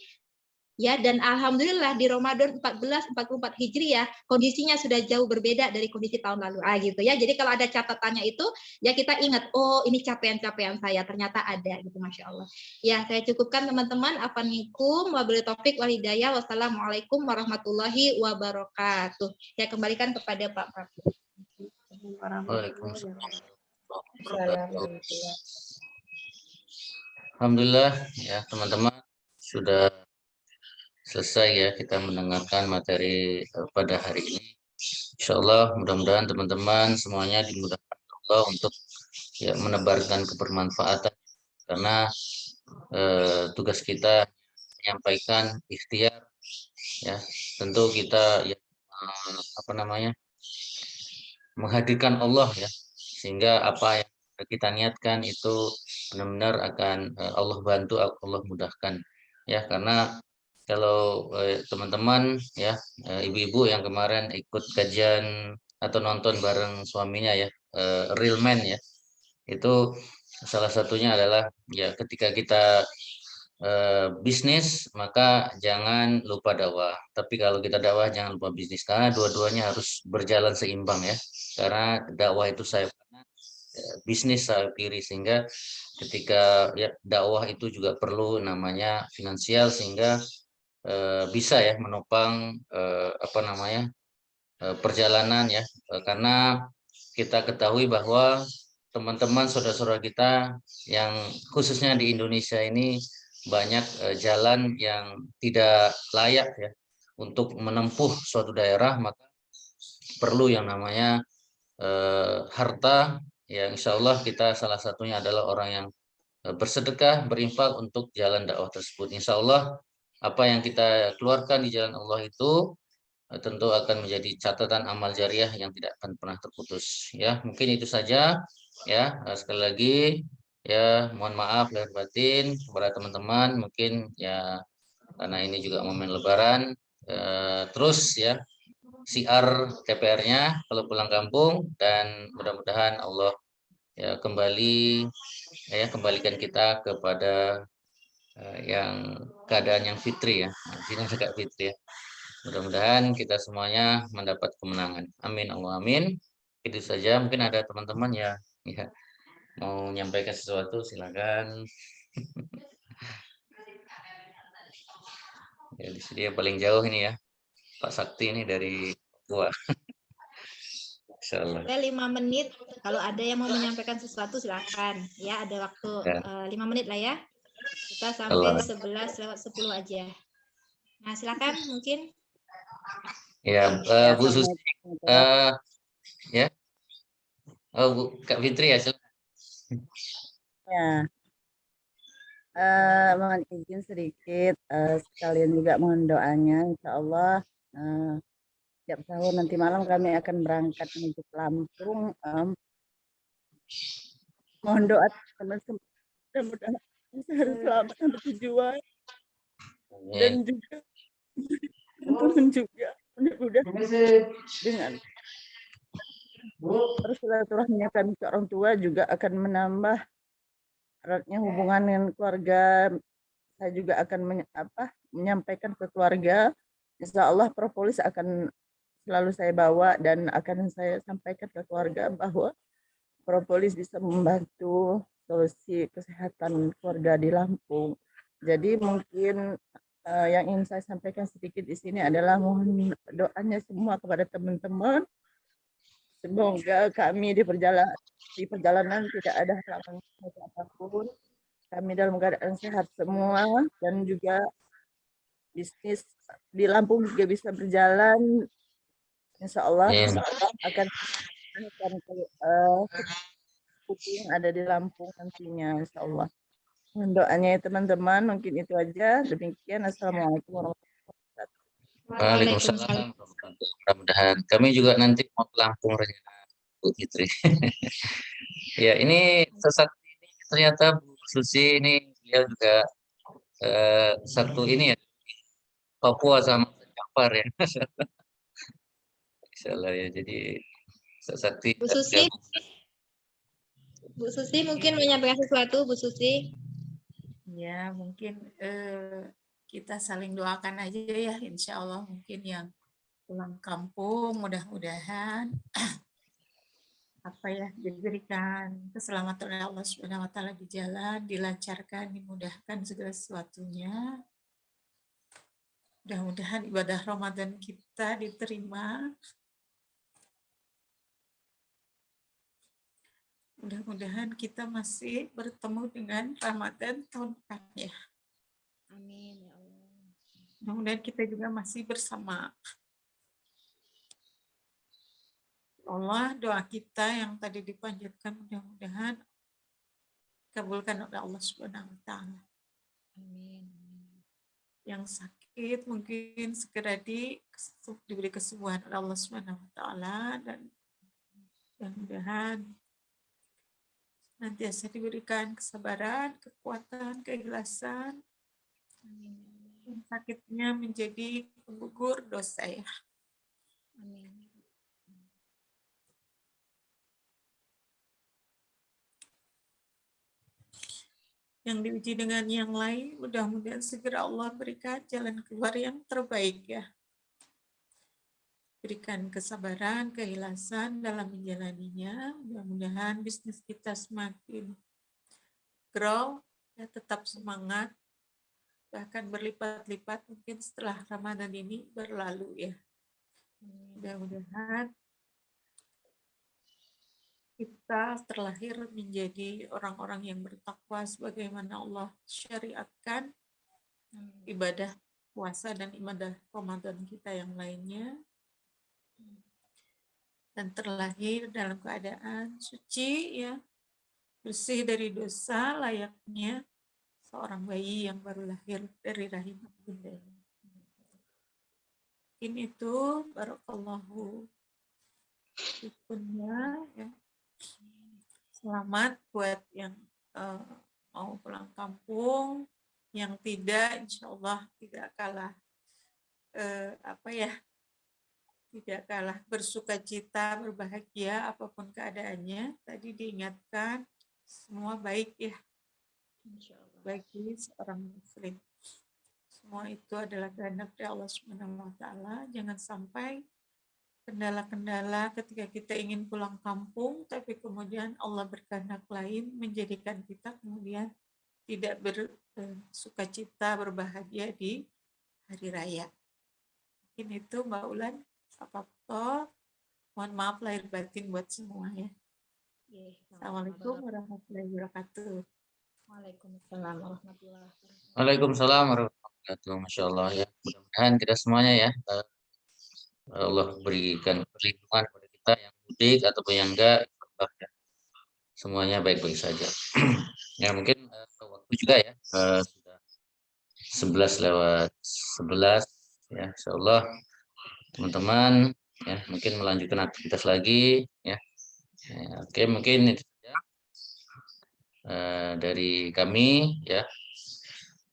[SPEAKER 2] Ya, dan alhamdulillah di Ramadan 1444 Hijriah kondisinya sudah jauh berbeda dari kondisi tahun lalu. Gitu ya. Jadi kalau ada catatannya itu ya kita ingat, oh ini capaian-capaian saya ternyata ada gitu, Masya Allah. Ya, saya cukupkan teman-teman. Afanikum wabillahi taufik wal hidayah. Wassalamualaikum warahmatullahi wabarakatuh. Saya kembalikan kepada Pak Prabu.
[SPEAKER 1] Waalaikumsalam. Alhamdulillah ya teman-teman, sudah selesai ya kita mendengarkan materi pada hari ini. Insya Allah mudah-mudahan teman-teman semuanya dimudahkan Allah untuk ya menebarkan kebermanfaatan, karena tugas kita menyampaikan ikhtiar ya, tentu kita ya menghadirkan Allah ya, sehingga apa yang kita niatkan itu benar-benar akan Allah bantu, Allah mudahkan ya. Karena kalau teman-teman ya, ibu-ibu yang kemarin ikut kajian atau nonton bareng suaminya ya, Real Man ya, itu salah satunya adalah ya ketika kita bisnis maka jangan lupa dakwah, tapi kalau kita dakwah jangan lupa bisnis, karena dua-duanya harus berjalan seimbang ya, karena dakwah itu sayap kanan, bisnis sayap kiri, sehingga ketika ya dakwah itu juga perlu namanya finansial, sehingga bisa ya menopang perjalanan ya, karena kita ketahui bahwa teman-teman saudara-saudara kita yang khususnya di Indonesia ini banyak jalan yang tidak layak ya untuk menempuh suatu daerah, maka perlu yang namanya harta ya. Insya Allah kita salah satunya adalah orang yang bersedekah, berinfak untuk jalan dakwah tersebut. Insya Allah apa yang kita keluarkan di jalan Allah itu tentu akan menjadi catatan amal jariah yang tidak akan pernah terputus ya. Mungkin itu saja ya. Sekali lagi ya mohon maaf lahir batin kepada teman-teman, mungkin ya karena ini juga momen Lebaran, terus ya siar TPR-nya kalau pulang kampung, dan mudah-mudahan Allah ya kembalikan kita kepada yang keadaan yang fitri ya. Sini agak fitri ya. Mudah-mudahan kita semuanya mendapat kemenangan. Amin Allah amin. Itu saja. Mungkin ada teman-teman ya mau menyampaikan sesuatu, silakan. Ya, di sini yang paling jauh ini ya Pak Sakti ini dari Papua. Insyaallah.
[SPEAKER 2] 5 menit. Kalau ada yang mau menyampaikan sesuatu silakan. Ya, ada waktu
[SPEAKER 1] Ya.
[SPEAKER 2] 5 menit lah ya. Kita sampai 11 lewat 10 aja. Nah, silakan mungkin.
[SPEAKER 1] Ya, Bu Susi, ya. Oh, Bu Kak Fitri ya, silakan.
[SPEAKER 3] Ya, mohon izin sedikit, sekalian juga mohon doanya, insya Allah tiap tahun nanti malam kami akan berangkat menuju ke Lampung. Mohon doa teman-teman, mudah-mudahan bisa selamat sampai tujuan dan juga teman-teman juga mudah-mudahan dengan bersilaturahminya kami ke orang tua juga akan menambah eratnya hubungan dengan keluarga. Saya juga akan menyampaikan ke keluarga. Insya Allah propolis akan selalu saya bawa dan akan saya sampaikan ke keluarga bahwa propolis bisa membantu solusi kesehatan keluarga di Lampung. Jadi mungkin yang ingin saya sampaikan sedikit di sini adalah mohon doanya semua kepada teman-teman. Semoga kami di perjalanan tidak ada halangan apapun. Kami dalam keadaan sehat semua dan juga bisnis di Lampung juga bisa berjalan. Insya Allah akan yang ada di Lampung nantinya, Insya Allah. Doanya ya teman-teman, mungkin itu aja. Demikian, Assalamualaikum warahmatullahi wabarakatuh.
[SPEAKER 1] Waalaikumsalam. Mudah-mudahan kami juga nanti mau ke Lampung rencana, Bu Fitri. Ya, ini sesakti ini ternyata Bu Susi ini dia juga satu ini ya, Papua sama Jampar ya. Insyaallah ya. Jadi sesakti
[SPEAKER 2] Bu Susi. Bu Susi mungkin menyampaikan sesuatu, Bu Susi.
[SPEAKER 5] Ya, mungkin kita saling doakan aja ya, insya Allah mungkin yang pulang kampung mudah-mudahan diberikan keselamatan oleh Allah Subhanahu wa taala di jalan, dilancarkan, dimudahkan segala sesuatunya. Mudah-mudahan ibadah Ramadan kita diterima. Mudah-mudahan kita masih bertemu dengan Ramadan tahun depan ya.
[SPEAKER 2] Amin ya Allah.
[SPEAKER 5] Mudah-mudahan kita juga masih bersama. Allah, doa kita yang tadi dipanjatkan mudah-mudahan kabulkan oleh Allah Subhanahu wa taala.
[SPEAKER 2] Amin.
[SPEAKER 5] Yang sakit mungkin segera diberi kesembuhan oleh Allah Subhanahu wa taala dan mudah-mudahan nantiasa diberikan kesabaran, kekuatan, keikhlasan. Yang sakitnya menjadi penggugur dosa ya.
[SPEAKER 2] Amin.
[SPEAKER 5] Yang diuji dengan yang lain, mudah-mudahan segera Allah berikan jalan keluar yang terbaik ya. Berikan kesabaran, keikhlasan dalam menjalaninya. Mudah-mudahan bisnis kita semakin grow, ya, tetap semangat, bahkan berlipat-lipat mungkin setelah Ramadan ini berlalu ya. Mudah-mudahan kita terlahir menjadi orang-orang yang bertakwa sebagaimana Allah syariatkan ibadah puasa dan ibadah Ramadan kita yang lainnya, dan terlahir dalam keadaan suci ya, bersih dari dosa layaknya seorang bayi yang baru lahir dari rahim bundanya. Ini itu barakallahu fikumnya ya. Selamat buat yang mau pulang kampung, yang tidak, insya Allah tidak kalah tidak kalah bersukacita, berbahagia apapun keadaannya. Tadi diingatkan semua baik ya, bagi seorang muslim. Semua itu adalah kehendak dari Allah Subhanahu wa taala. Jangan sampai kendala-kendala ketika kita ingin pulang kampung, tapi kemudian Allah berkehendak lain menjadikan kita kemudian tidak bersukacita, berbahagia di hari raya. Mungkin itu Mbak Ulan, Pak. Mohon maaf lahir batin buat semua ya. Assalamualaikum warahmatullahi wabarakatuh.
[SPEAKER 2] Waalaikumsalam warahmatullahi wabarakatuh.
[SPEAKER 1] Waalaikumsalam warahmatullahi wabarakatuh. Masya Allah ya. Mudah-mudahan kita semuanya ya Allah berikan perlindungan kepada kita yang mudik ataupun yang enggak, ya. Semuanya baik-baik saja. Ya mungkin waktu juga ya sudah 11:11 ya. Insyaallah teman-teman ya mungkin melanjutkan aktivitas lagi ya. Oke, mungkin itu saja dari kami ya.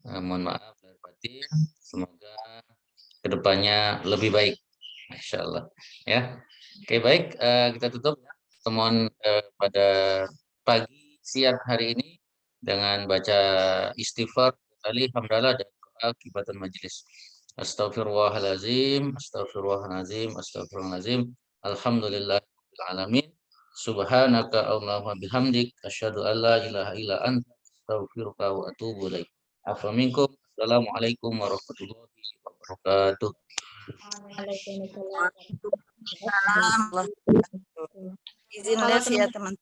[SPEAKER 1] Mohon maaf lahir batin. Semoga kedepannya lebih baik, insyaallah ya. Oke baik, kita tutup pertemuan pada pagi siang hari ini dengan baca istighfar kali hamdalah dan doa kifatan majelis. Astagfirullahalazim, astagfirullahalazim, astagfirullahalazim. Alhamdulillahirabbil alamin. Subhanaka Allahumma bihamdik asyhadu an la ilaha illa anta astaghfiruka wa atubu ilaik. Afa minkum. Assalamualaikum warahmatullahi wabarakatuh.
[SPEAKER 2] Waalaikumsalam.
[SPEAKER 3] Waalaikumsalam. Izin les ya teman.